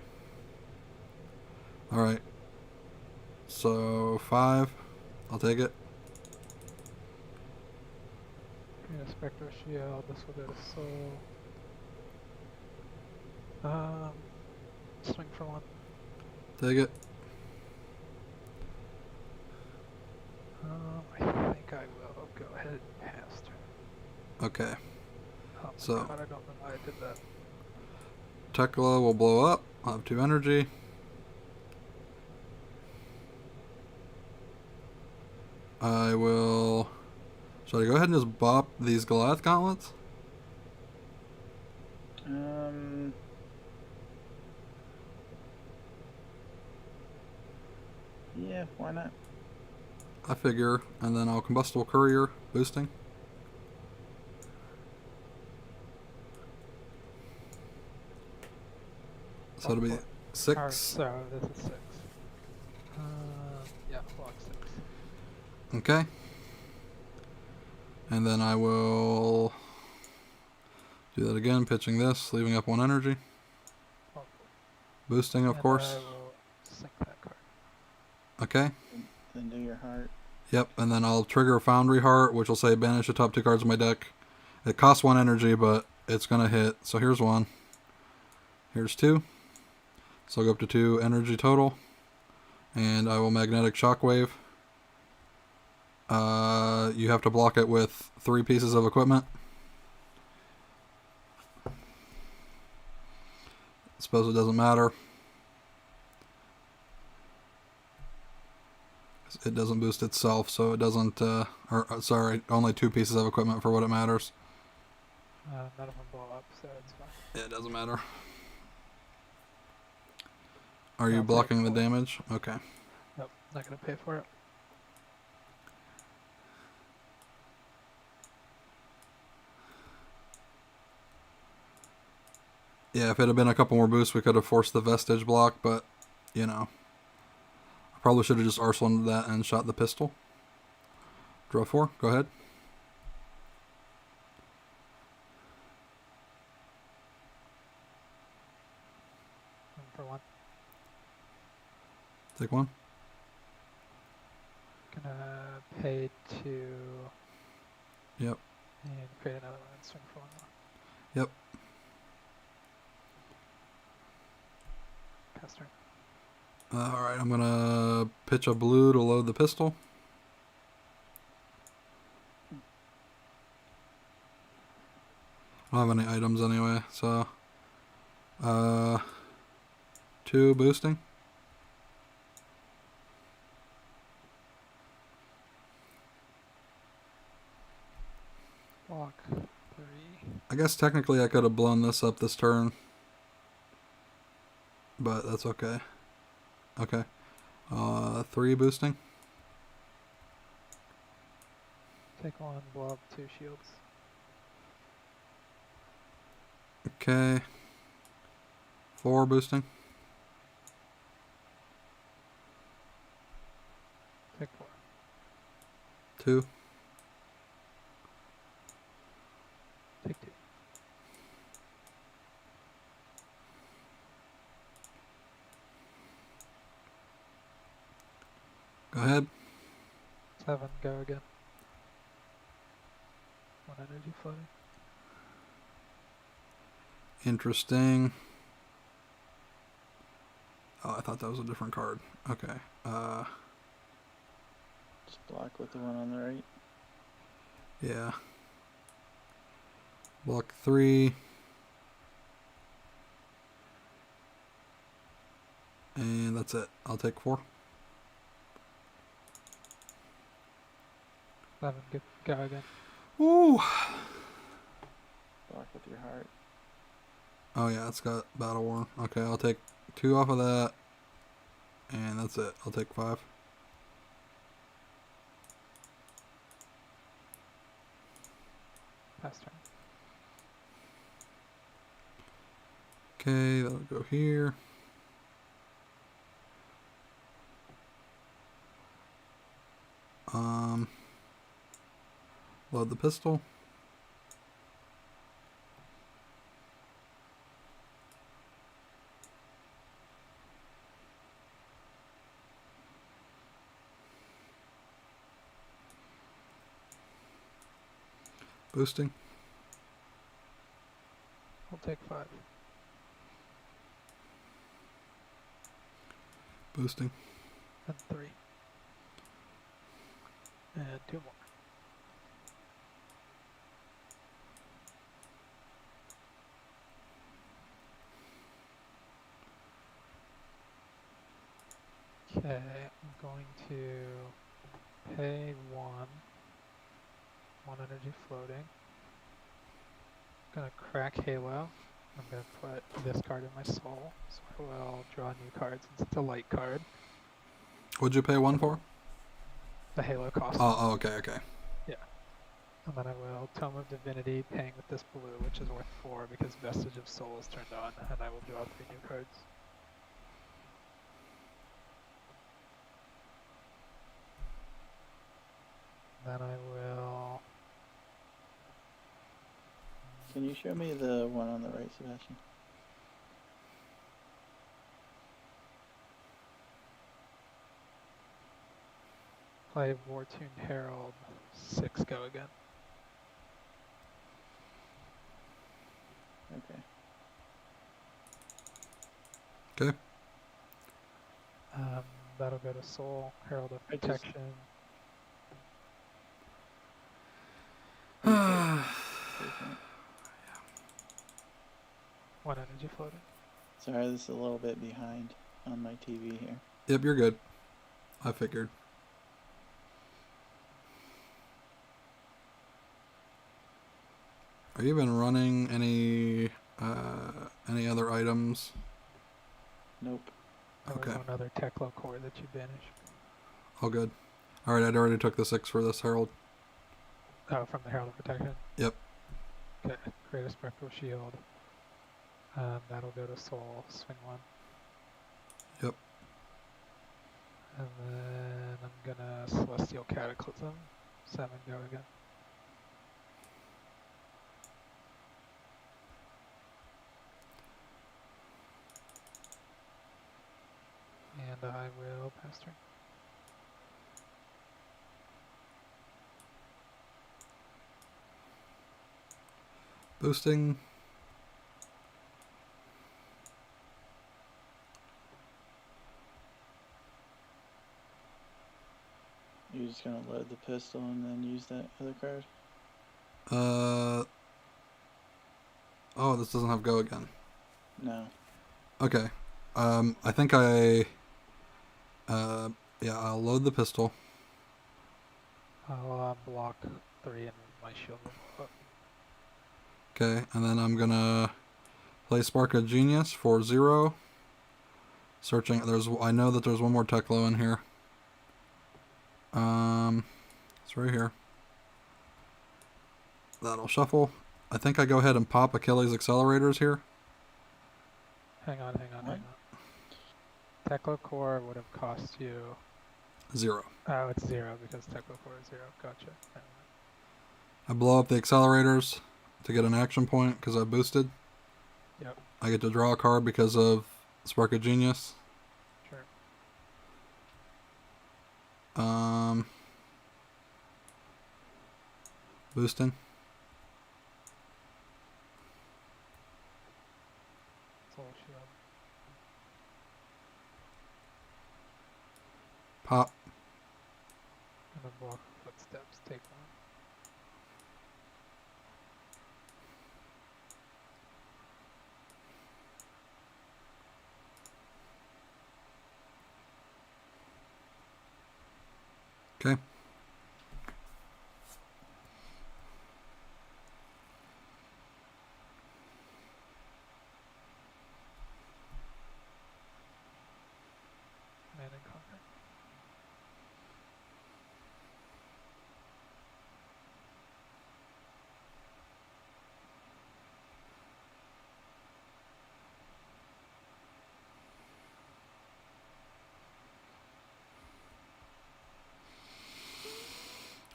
Alright. So 5. I'll take it. Create a spectral shield. This will go to soul. Swing for 1. Take it. I think I will go ahead and pass turn. Okay. Oh my So- god, I don't know why I did that. Tekla will blow up. I'll have 2 energy. I will... Should I go ahead and just bop these Goliath gauntlets? Yeah, why not? I figure. And then I'll Combustible Courier boosting. So 6. Alright, so this is 6. Yeah, block 6. Okay. And then I will do that again, pitching this, leaving up 1 energy. Oh, Boosting, of and course. I will sink that card. Okay. Then do your heart. Yep, and then I'll trigger Foundry Heart, which will say banish the top 2 cards of my deck. It costs 1 energy, but it's going to hit. So here's 1. Here's 2. So I'll go up to 2 energy total. And I will Magnetic Shockwave. You have to block it with 3 pieces of equipment. Suppose it doesn't matter. It doesn't boost itself, so it doesn't, sorry, only 2 pieces of equipment for what it matters. None of them blow up, so it's fine. Yeah, it doesn't matter. Are I'll you take blocking the 4. damage? Okay. Nope, not gonna pay for it. Yeah, if it had been a couple more boosts, we could have forced the Vestige block, but, you know. I probably should have just arsenaled that and shot the pistol. Draw 4, go ahead. For 1. Take 1. Gonna pay 2 Yep. and create another one and swing for 1 more. Yep. Pass turn. Alright, I'm gonna pitch a blue to load the pistol. I don't have any items anyway, so 2 boosting. Block 3. I guess technically I could have blown this up this turn, but that's okay. Okay. 3 boosting. Take 1, blow up 2 shields. Okay. 4 boosting. Take 4. 2. Take 2. Go ahead. 7, go again. 1 energy floating. Interesting. Oh, I thought that was a different card. Okay. Just block with the one on the right. Yeah. Block 3. And that's it. I'll take 4. 7, go again. Ooh. Block with your heart. Oh yeah, it's got Battle Worn. Okay, I'll take 2 off of that. And that's it. I'll take 5. Pass turn. Okay, that'll go here. Load the pistol. Boosting. I'll take 5. Boosting. And 3. And 2 more. Okay, I'm going to pay 1. 1 energy floating. I'm gonna crack Halo. I'm gonna put this card in my soul, so I will draw new cards since it's a light card. What'd you pay 1 for? The Halo cost. Oh, okay, okay. Yeah. And then I will Tome of Divinity, paying with this blue, which is worth 4 because Vestige of Soul is turned on, and I will draw 3 new cards. then I will. Can you show me the one on the right, Sebastian? Play Vortuned Herald. 6 go again. Okay. Okay. That'll go to Soul. Herald of I just- Protection. Okay. Different. 1 energy floating. Sorry, this is a little bit behind on my TV here. Yep, you're good. I figured. Are you even running any other items? Nope. There Okay. was one other Teklo core that you banished. All good. All right, I'd already took the 6 for this Herald. Oh, from the Herald of Protection? Yep. Okay, create a Spectral Shield. That'll go to Soul, swing 1. Yep. And then I'm gonna Celestial Cataclysm. 7 go again. And I will pass turn. Boosting. You're just gonna load the pistol and then use that other card? Oh, this doesn't have go again. No. Okay. I think yeah, I'll load the pistol. I'll block 3 and my shield will blow up. Okay, and then I'm gonna play Spark of Genius for 0. Searching. I know that there's one more Teklo in here. It's right here. That'll shuffle. I think I go ahead and pop Achilles accelerators here. Hang on. What? Teklo core would have cost you. 0. Oh, it's 0 because Teklo core is 0. Gotcha. Never mind. I blow up the accelerators to get an action point because I boosted. Yep. I get to draw a card because of Spark of Genius. Sure. Boosting. Soul shield. Pop. Gonna block footsteps. Take 1. Okay. Man and conquer.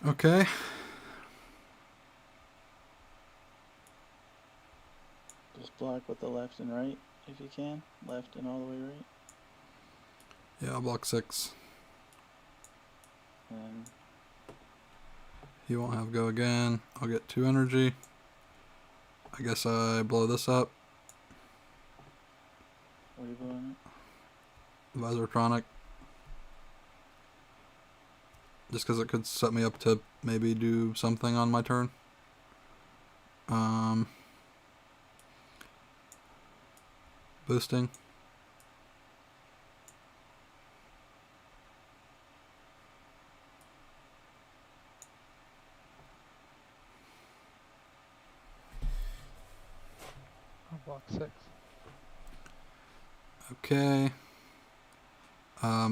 Okay. Just block with the left and right if you can. Left and all the way right. Yeah, I'll block 6. And He won't have go again. I'll get 2 energy. I guess I blow this up. what are you blowing Visortronic. Just because it could set me up to maybe do something on my turn. Boosting. I'll block 6. Okay.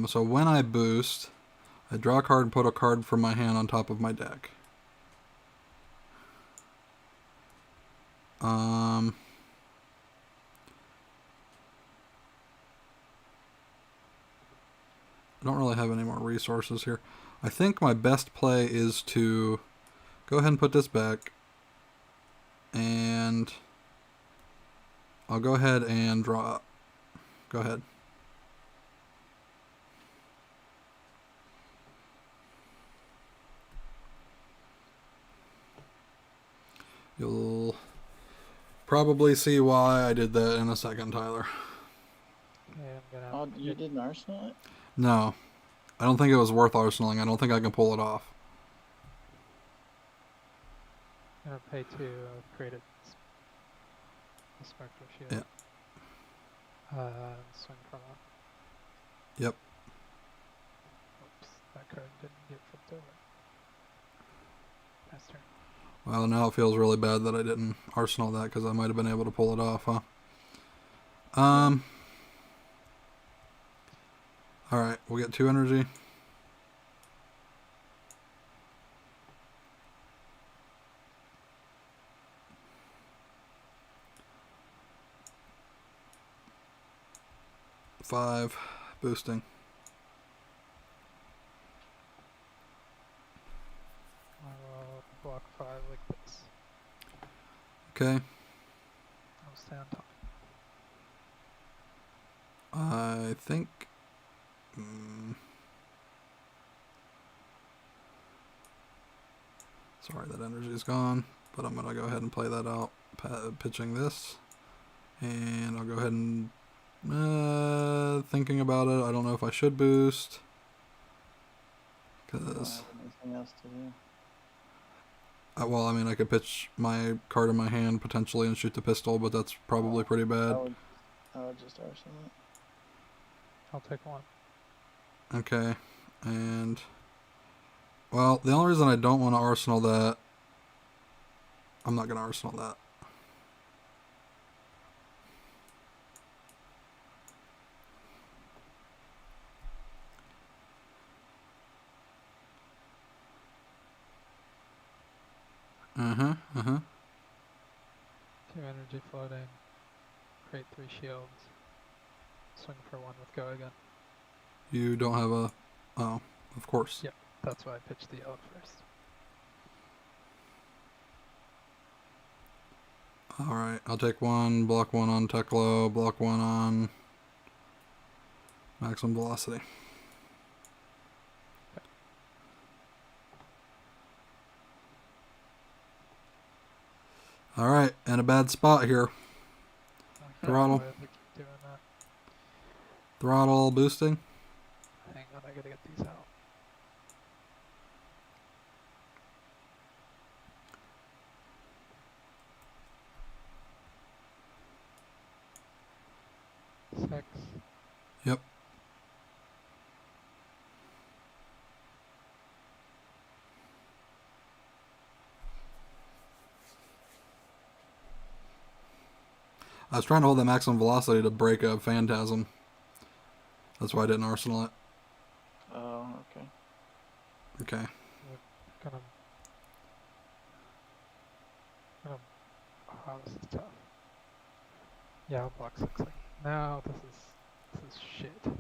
So when I boost, I draw a card and put a card from my hand on top of my deck. I don't really have any more resources here. I think my best play is to go ahead and put this back. And I'll go ahead and draw up. Go ahead. You'll probably see why I did that in a second, Tyler. Okay, I'm Oh, gonna. you didn't arsenal it? No. I don't think it was worth arsenaling. I don't think I can pull it off. I'm gonna pay to create a spectral shield. Yeah. Swing from a. Yep. Oops, that card didn't get flipped over. Pass turn. Well, now it feels really bad that I didn't arsenal that because I might have been able to pull it off, huh? Alright, we'll get 2 energy. Five boosting. I will block 5 like this. Okay. I'll stay on top. I think. Sorry, that energy's gone, but I'm gonna go ahead and play that out. Pitching this, and I'll go ahead and thinking about it. I don't know if I should boost I don't because have anything else to do. well, I mean, I could pitch my card in my hand potentially and shoot the pistol, but that's probably pretty bad. I would just arsenal it. I'll take 1. Okay, and well, the only reason I don't want to arsenal that, I'm not gonna arsenal that. Uh-huh. 2 energy floating. Create 3 shields. Swing for 1 with go again. You don't have a... Oh, of course. Yep, that's why I pitched the yellow first. Alright, I'll take 1, block 1 on Teklo, block 1 on maximum velocity. Alright, in a bad spot here. Throttle. Why did we keep doing that? Throttle boosting. Hang on, I gotta get these out. Six. Yep. I was trying to hold that maximum velocity to break a phantasm. That's why I didn't arsenal it. Oh, okay. Okay. Gonna. Oh, this is tough. Yeah, I'll block 6. No, this is shit.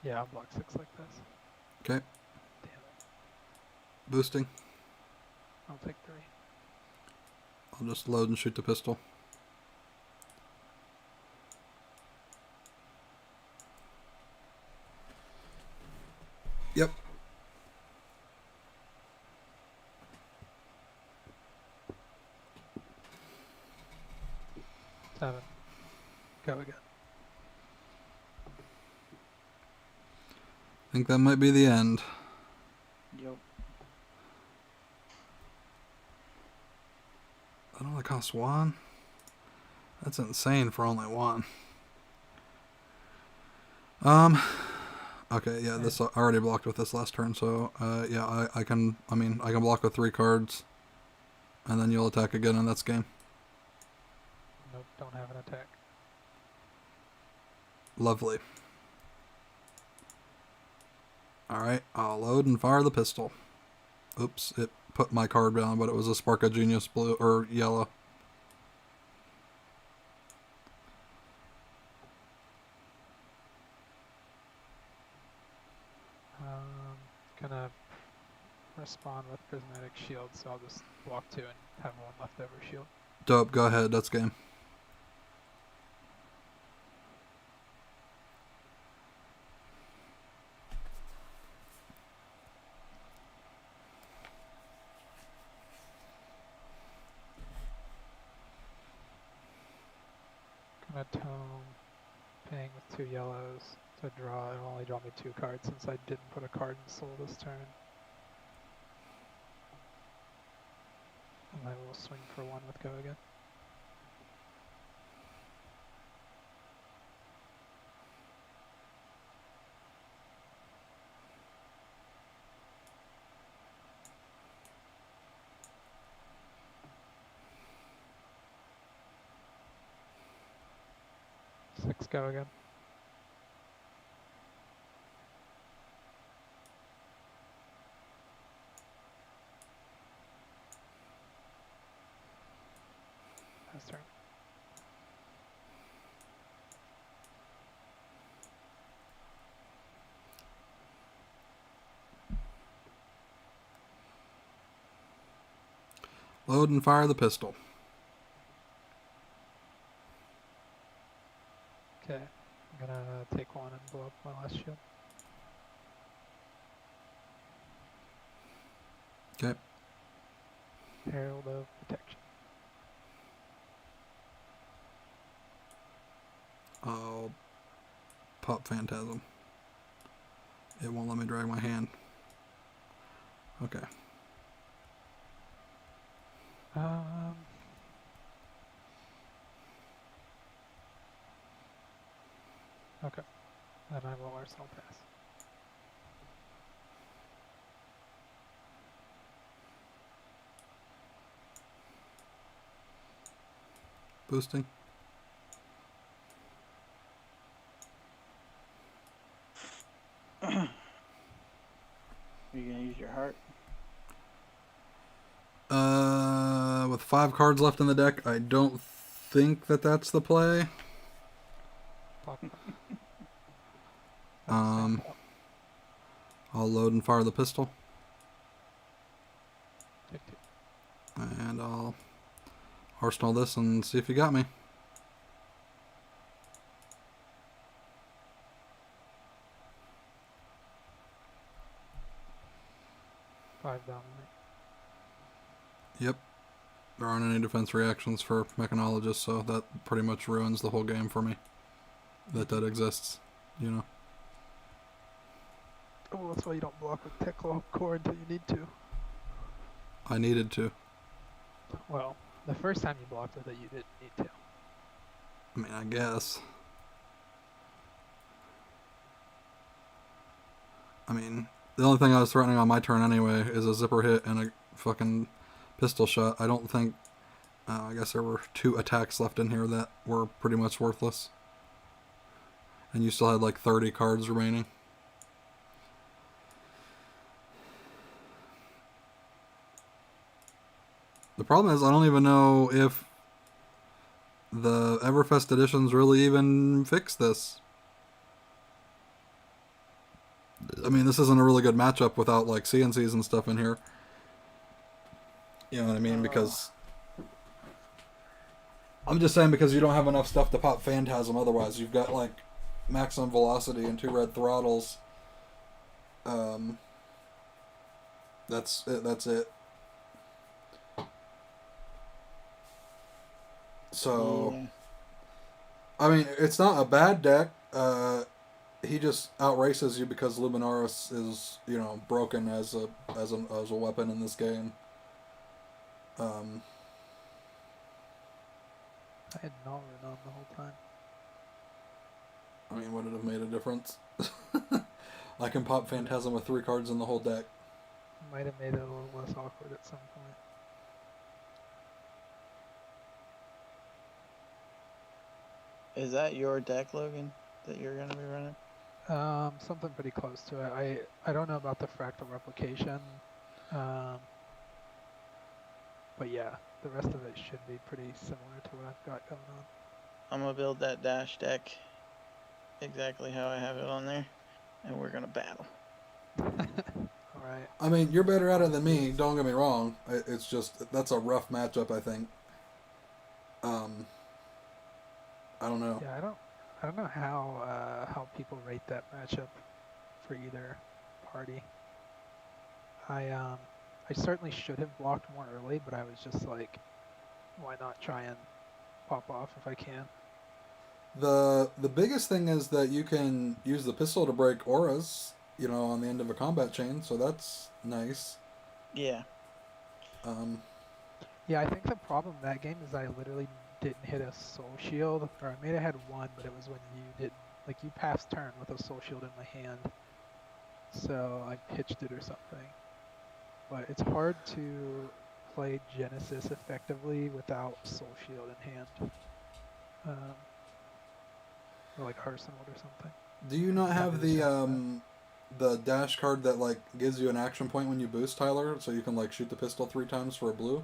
Yeah, I'll block 6 like this. Okay. Damn it. Boosting. I'll take 3. I'll just load and shoot the pistol. Yep. Seven. Go again. I think that might be the end. Yep. That only costs 1? That's insane for only 1. Okay, yeah, this I already blocked with this last turn, so yeah, I can block with 3 cards, and then you'll attack again, and that's game. Nope, don't have an attack. Lovely. Alright, I'll load and fire the pistol. Oops, it put my card down, but it was a Spark of Genius blue, or yellow. gonna respond with prismatic shield, so I'll just walk 2 and have 1 leftover shield. Dope. Go ahead. That's game. Gonna tome, paying with 2 yellows to draw. It'll only draw me 2 cards since I didn't put a card in soul this turn. And I will swing for 1 with go again. Six go again. Last turn. Load and fire the pistol. Okay, I'm gonna take 1 and blow up my last shield. Okay. Herald of Protection. I'll pop Phantasm. It won't let me drag my hand. Okay. Okay. Then I will Arsenal pass. Boosting. Are you gonna use your heart? With 5 cards left in the deck, I don't think that that's the play. Block. I'll load and fire the pistol. Take 2. And I'll arsenal this and see if you got me. Five dominate. Yep. There aren't any defense reactions for mechanologists, so that pretty much ruins the whole game for me. That exists, you know. Oh, that's why you don't block with Tech Law Core until you need to. I needed to. Well, the first time you blocked with it, you didn't need to. I mean, I guess. I mean, the only thing I was threatening on my turn anyway is a zipper hit and a fucking pistol shot. I don't think... I guess there were 2 attacks left in here that were pretty much worthless. And you still had like 30 cards remaining. The problem is I don't even know if the Everfest editions really even fix this. I mean, this isn't a really good matchup without like CNCs and stuff in here. You know what I mean? Because I'm just saying because you don't have enough stuff to pop Phantasm otherwise. You've got like maximum velocity and 2 red throttles. That's it. So, Yeah. I mean, it's not a bad deck. He just outraces you because Luminaris is, you know, broken as a weapon in this game. I had Nalrin on the whole time. I mean, would it have made a difference? I can pop Phantasm with 3 cards in the whole deck. Might have made it a little less awkward at some point. Is that your deck, Logan, that you're gonna be running? Something pretty close to it. I don't know about the fractal replication, but yeah, the rest of it should be pretty similar to what I've got going on. I'm gonna build that dash deck exactly how I have it on there, and we're gonna battle. All Right. I mean, you're better at it than me. Don't get me wrong. It's just that's a rough matchup. I think. I don't know. Yeah, I don't know how people rate that matchup for either party. I certainly should have blocked more early, but I was just like, why not try and pop off if I can? The biggest thing is that you can use the pistol to break auras, on the end of a combat chain, so that's nice. Yeah. Yeah, I think the problem in that game is I literally didn't hit a soul shield, or I may have had one, but it was when you didn't, like you passed turn with a soul shield in my hand, so I pitched it or something. But it's hard to play Genesis effectively without soul shield in hand. Or like Arsenal or something. Do you not have the dash card that like gives you an action point when you boost, Tyler, so you can like shoot the pistol 3 times for a blue?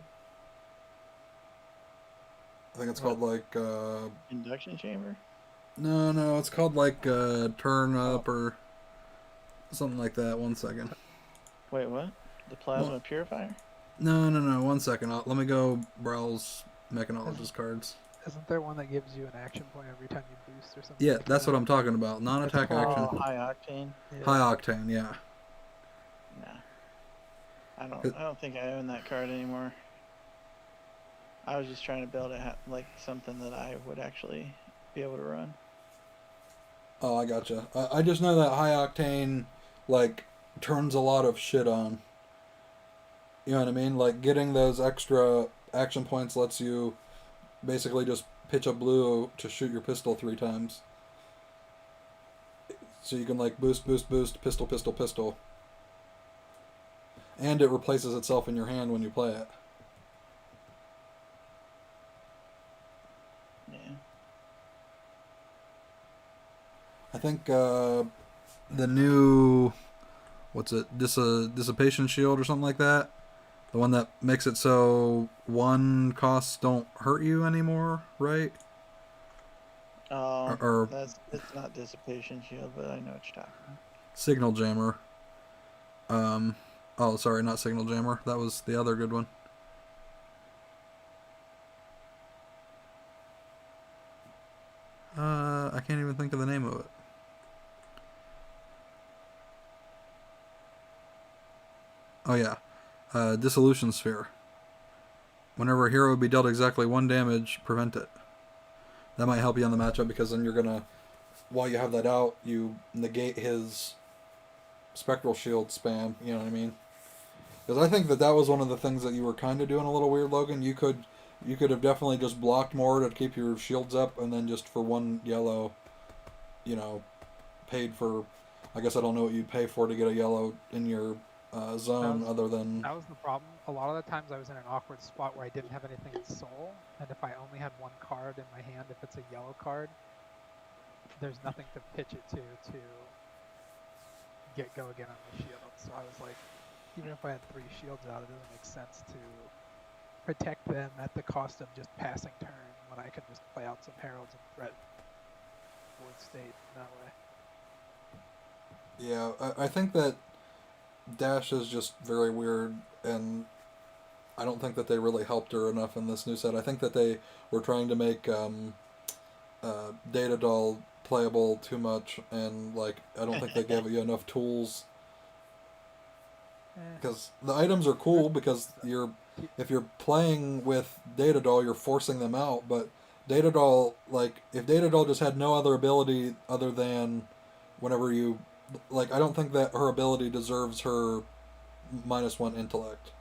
I think it's called like Induction chamber? No, it's called like turn up or something like that. 1 second. Wait, what? The plasma purifier? No. 1 second. Let me go browse mechanologist cards. Isn't there one that gives you an action point every time you boost or something? Yeah, like that's that? what I'm talking about. Non-attack action. Oh, high octane. Yeah. High octane, yeah. Nah. I don't think I own that card anymore. I was just trying to build it like something that I would actually be able to run. Oh, I gotcha. I just know that high octane, like, turns a lot of shit on. You know what I mean? Like, getting those extra action points lets you basically just pitch a blue to shoot your pistol 3 times. So you can, like, boost, pistol, pistol, pistol. And it replaces itself in your hand when you play it. Yeah. I think the new, what's it, Dissipation Shield or something like that? The one that makes it so 1 costs don't hurt you anymore, right? Or it's not Dissipation Shield, but I know what you're talking about. Signal Jammer. Oh, sorry, not Signal Jammer. That was the other good one. I can't even think of the name of it. Oh yeah, Dissolution Sphere. Whenever a hero would be dealt exactly 1 damage, prevent it. That might help you on the matchup because then you're gonna, while you have that out, you negate his Spectral Shield spam. You know what I mean? Because I think that was one of the things that you were kind of doing a little weird, Logan. You could have definitely just blocked more to keep your shields up, and then just for 1 yellow, paid for. I guess I don't know what you'd pay for to get a yellow in your zone other than. That was the problem. A lot of the times I was in an awkward spot where I didn't have anything in soul, and if I only had 1 card in my hand, if it's a yellow card, there's nothing to pitch it to go again on my shield. So I was like, even if I had 3 shields out, it doesn't make sense to protect them at the cost of just passing turn when I can just play out some heralds and threaten void state that way. Yeah, I think that Dash is just very weird, and I don't think that they really helped her enough in this new set. I think that they were trying to make Data Doll playable too much, and I don't think they gave you enough tools. Because the items are cool because if you're playing with Data Doll, you're forcing them out. But Data Doll, if Data Doll just had no other ability other than whenever you, I don't think that her ability deserves her -1 intellect.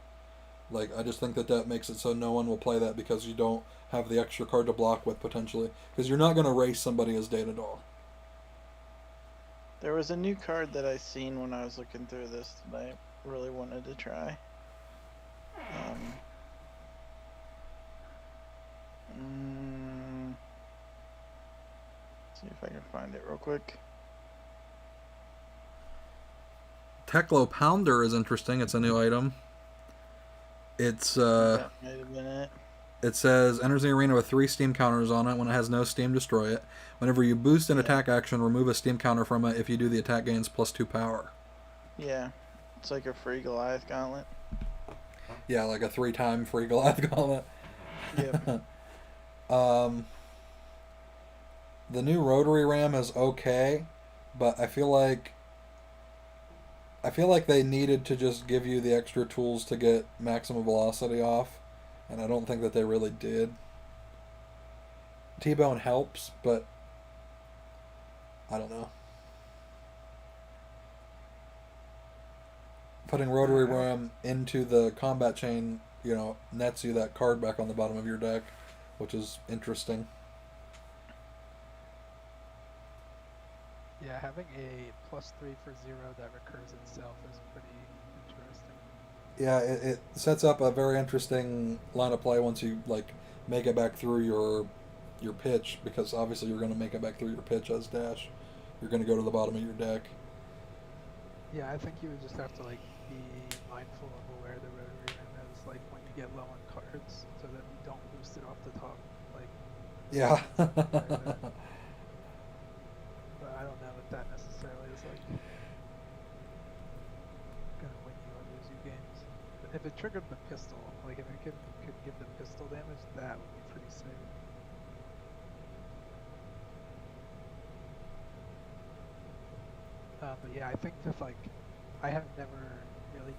I just think that makes it so no one will play that because you don't have the extra card to block with potentially. Because you're not going to race somebody as Data Doll. There was a new card that I seen when I was looking through this that I really wanted to try. See if I can find it real quick. Teklo Pounder is interesting. It's a new item. It's That might have been it. It says enters the arena with 3 steam counters on it. When it has no steam, destroy it. Whenever you boost an attack action, remove a steam counter from it. If you do, the attack gains +2 power. Yeah, It's like a free Goliath gauntlet. Yeah, like a 3-time free Goliath gauntlet. Yep. um, the new rotary ram is okay, but I feel like they needed to just give you the extra tools to get maximum velocity off, and I don't think that they really did. T-bone helps, but I don't know. Putting rotary ram into the combat chain, nets you that card back on the bottom of your deck, which is interesting. Yeah, having a +3 for 0 that recurs itself is pretty interesting. Yeah, it sets up a very interesting line of play once you make it back through your pitch, because obviously you're going to make it back through your pitch as dash. You're going to go to the bottom of your deck. Yeah, I think you would just have to be mindful of where the rotary rim is, when you get low on cards, so that you don't boost it off the top. Yeah. But I don't know if that necessarily is gonna win you or lose you games. But if it triggered the pistol, if it could give the pistol damage, that would be pretty safe. But yeah, I think that I have never really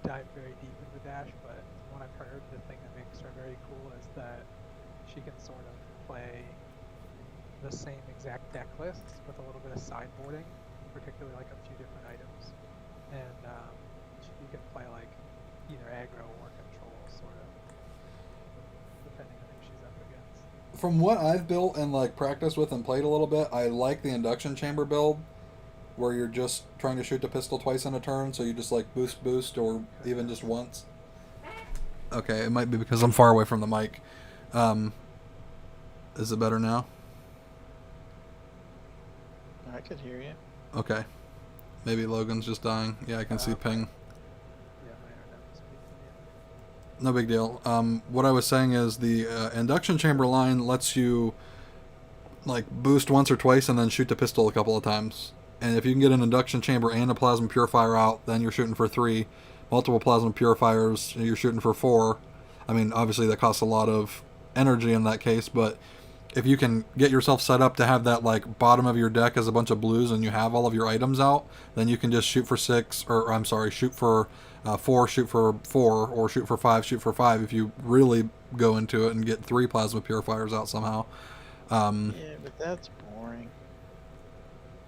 dived very deep into Dash, but from what I've heard, the thing that makes her very cool is that she can sort of play the same exact deck lists with a little bit of sideboarding, particularly a few different items, and you can play either aggro or control, sort of, depending on who she's up against. From what I've built and practiced with and played a little bit, I like the induction chamber build, where you're just trying to shoot the pistol twice in a turn, so you just boost, or even just once. Okay, it might be because I'm far away from the mic. Is it better now? I could hear you. Okay. Maybe Logan's just dying. Yeah, I can see ping. Yeah, my internet was speaking. No big deal. What I was saying is the induction chamber line lets you boost once or twice and then shoot the pistol a couple of times. And if you can get an induction chamber and a plasma purifier out, then you're shooting for 3. Multiple plasma purifiers, you're shooting for 4. I mean, obviously that costs a lot of energy in that case, but if you can get yourself set up to have that bottom of your deck as a bunch of blues and you have all of your items out, then you can just shoot for 6, or I'm sorry, shoot for 4, shoot for 4, or shoot for 5, shoot for 5 if you really go into it and get 3 plasma purifiers out somehow. Yeah, but that's boring.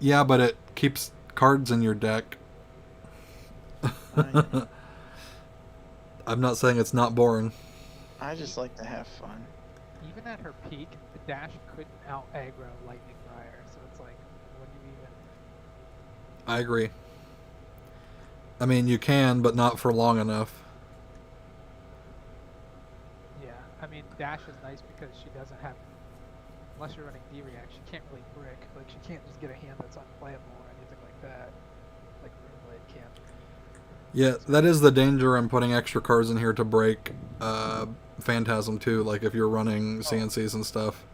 Yeah, but it keeps cards in your deck. I'm not saying it's not boring. I just like to have fun. Even at her peak, the Dash couldn't out aggro Lightning Briar, so it's when you even... I agree. I mean, you can, but not for long enough. Yeah, I mean, Dash is nice because she doesn't have... Unless you're running D-React, she can't really brick. She can't just get a hand that's unplayable or anything like that. Like Runeblade can. Yeah, that is the danger in putting extra cards in here to break Phantasm too, if you're running CNCs and stuff.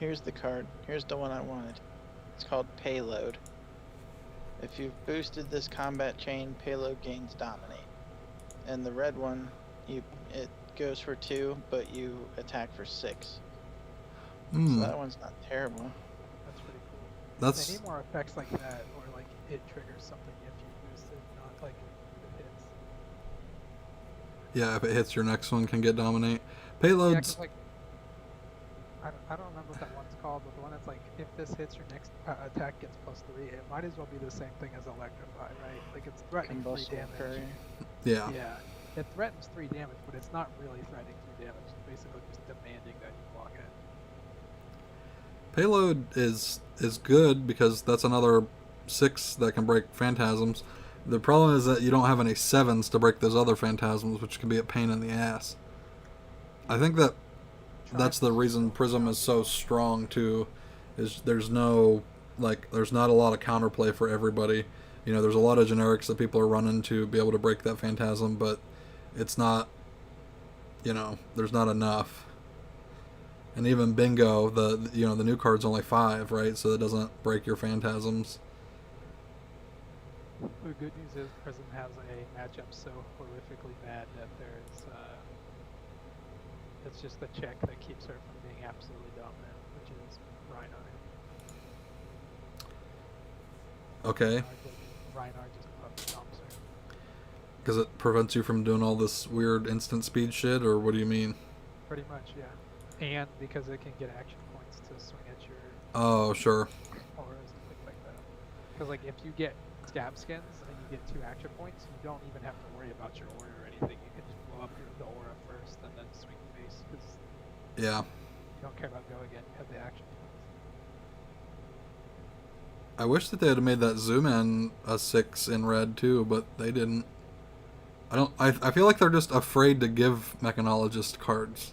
Here's the card. Here's the one I wanted. It's called Payload. If you've boosted this combat chain, Payload gains Dominate. And the red one, it goes for 2, but you attack for 6. So that one's not terrible. That's pretty cool. They need more effects like that, or it triggers something if you boost it, not if it hits. Yeah, if it hits, your next one can get Dominate. Payloads. Yeah, I don't remember what that one's called, but the one that's if this hits, your next attack gets +3. It might as well be the same thing as Electrify, right? It's threatening 3 damage. Courier. Yeah. Yeah. It threatens 3 damage, but it's not really threatening 3 damage. It's basically just demanding that you block it. Payload is good because that's another 6 that can break Phantasms. The problem is that you don't have any 7s to break those other Phantasms, which can be a pain in the ass. I think that's the reason Prism is so strong too, is there's no there's not a lot of counterplay for everybody. There's a lot of generics that people are running to be able to break that Phantasm, but it's not, there's not enough. And even Bingo, the new card's only 5, right? So it doesn't break your Phantasms. The good news is Prism has a matchup so horrifically bad that it's just the check that keeps her from being absolutely dominant, which is Rhinar. Okay. Rhinar just puppy stomps her. Because it prevents you from doing all this weird instant speed shit, or what do you mean? Pretty much, yeah. And because it can get action points to swing at your Oh, sure. auras and things like that. Because like if you get scab skins and you get 2 action points, you don't even have to worry about your aura or anything. You can just blow up the aura first and then swing face because Yeah. you don't care about go again. You have the action points. I wish that they had made that zoom in a 6 in red too, but they didn't. I feel like they're just afraid to give mechanologist cards.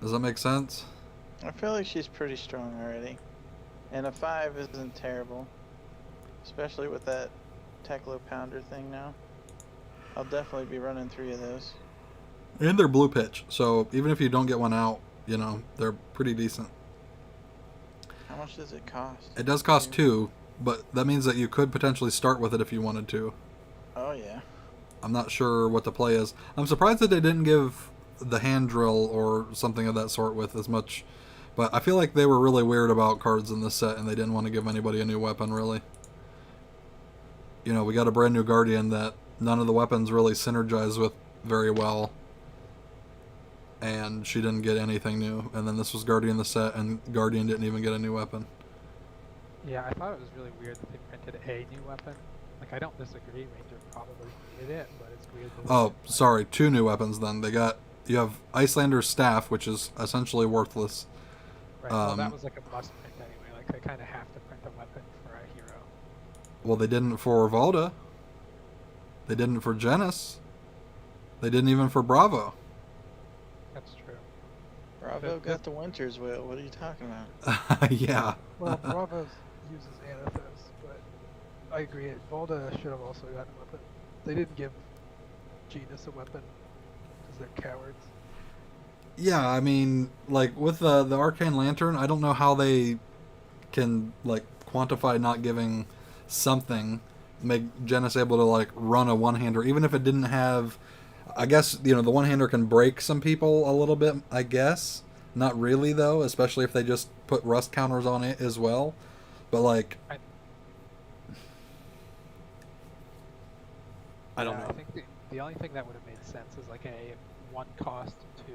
Does that make sense? I feel like she's pretty strong already. And a 5 isn't terrible. Especially with that Teklo Pounder thing now. I'll definitely be running 3 of those. And they're blue pitch, so even if you don't get one out, you know, they're pretty decent. How much does it cost? It does cost 2, but that means that you could potentially start with it if you wanted to. Oh yeah. I'm not sure what the play is. I'm surprised that they didn't give the hand drill or something of that sort with as much, but I feel like they were really weird about cards in this set and they didn't want to give anybody a new weapon, really. You know, we got a brand new Guardian that none of the weapons really synergize with very well, and she didn't get anything new. And then this was Guardian the set, and Guardian didn't even get a new weapon. Yeah, I thought it was really weird that they printed a new weapon. Like, I don't disagree. Ranger probably needed it, but it's weird that Oh, sorry, 2 new weapons then. You have Icelander's Staff, which is essentially worthless. Right, well, that was like a must print anyway. Like, they kind of have to print a weapon for a hero. Well, they didn't for Valda. They didn't for Genis. They didn't even for Bravo. That's true. Bravo got the Winter's Wheel. What are you talking about? Yeah. Well, Bravo uses Anathos, but I agree. Volda should have also gotten a weapon. They didn't give Genus a weapon because they're cowards. Yeah, I mean, like, with the Arcane Lantern, I don't know how they can, like, quantify not giving something, make Genis able to, like, run a one-hander, even if it didn't have... I guess, you know, the one-hander can break some people a little bit, I guess. Not really, though, especially if they just put rust counters on it as well. But, like... I don't know. I think the only thing that would have made sense is, like, a 1 cost to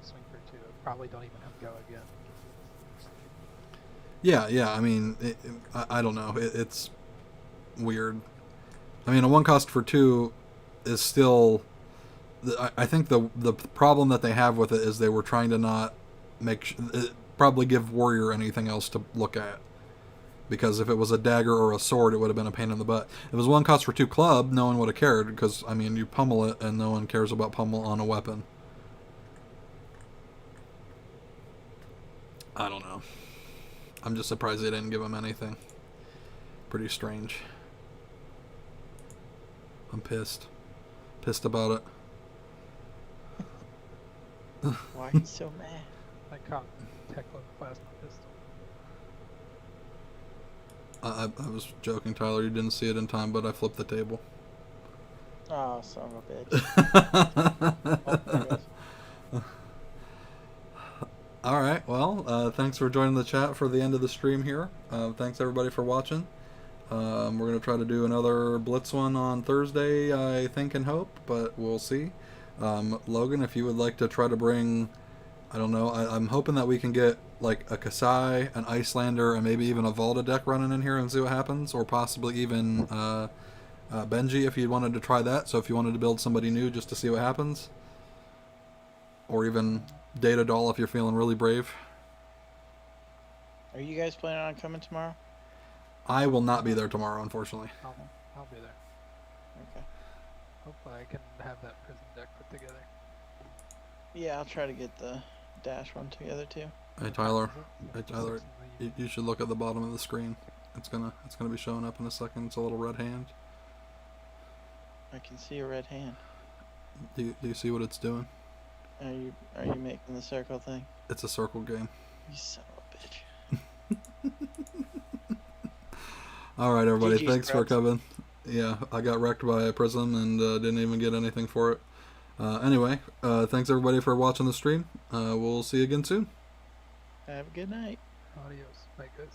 swing for 2. Probably don't even have go again. Yeah, I mean, I don't know. It's weird. I mean, a 1 cost for 2 is still... I think the problem that they have with it is they were trying to not probably give Warrior anything else to look at. Because if it was a dagger or a sword, it would have been a pain in the butt. If it was 1 cost for 2 club, no one would have cared. Because, I mean, you pummel it and no one cares about pummel on a weapon. I don't know. I'm just surprised they didn't give him anything. Pretty strange. I'm pissed. Pissed about it. Why are you so mad? I caught Teklo Plasma Pistol. I was joking, Tyler. You didn't see it in time, but I flipped the table. Oh, son of a bitch. All right. Well, thanks for joining the chat for the end of the stream here. Thanks everybody for watching. We're gonna try to do another Blitz one on Thursday, I think and hope, but we'll see. Logan, if you would like to try to bring, I don't know, I'm hoping that we can get like a Kasai, an Icelander, and maybe even a Valda deck running in here and see what happens, or possibly even Benji if you wanted to try that. So if you wanted to build somebody new just to see what happens, or even Data Doll if you're feeling really brave. Are you guys planning on coming tomorrow? I will not be there tomorrow, unfortunately. I'll be there. Okay. Hopefully I can have that Prism deck put together. Yeah, I'll try to get the Dash one together too. Hey Tyler, Six in the you should look at the bottom of the screen. It's gonna be showing up in a second. It's a little red hand. I can see a red hand. Do you see what it's doing? Are you making the circle thing? It's a circle game. You son of a bitch. All right, everybody. GG Thanks for scrubs. coming. Yeah, I got wrecked by a Prism and didn't even get anything for it. Anyway, thanks everybody for watching the stream. We'll see you again soon. Have a good night. Adios. Bye, guys.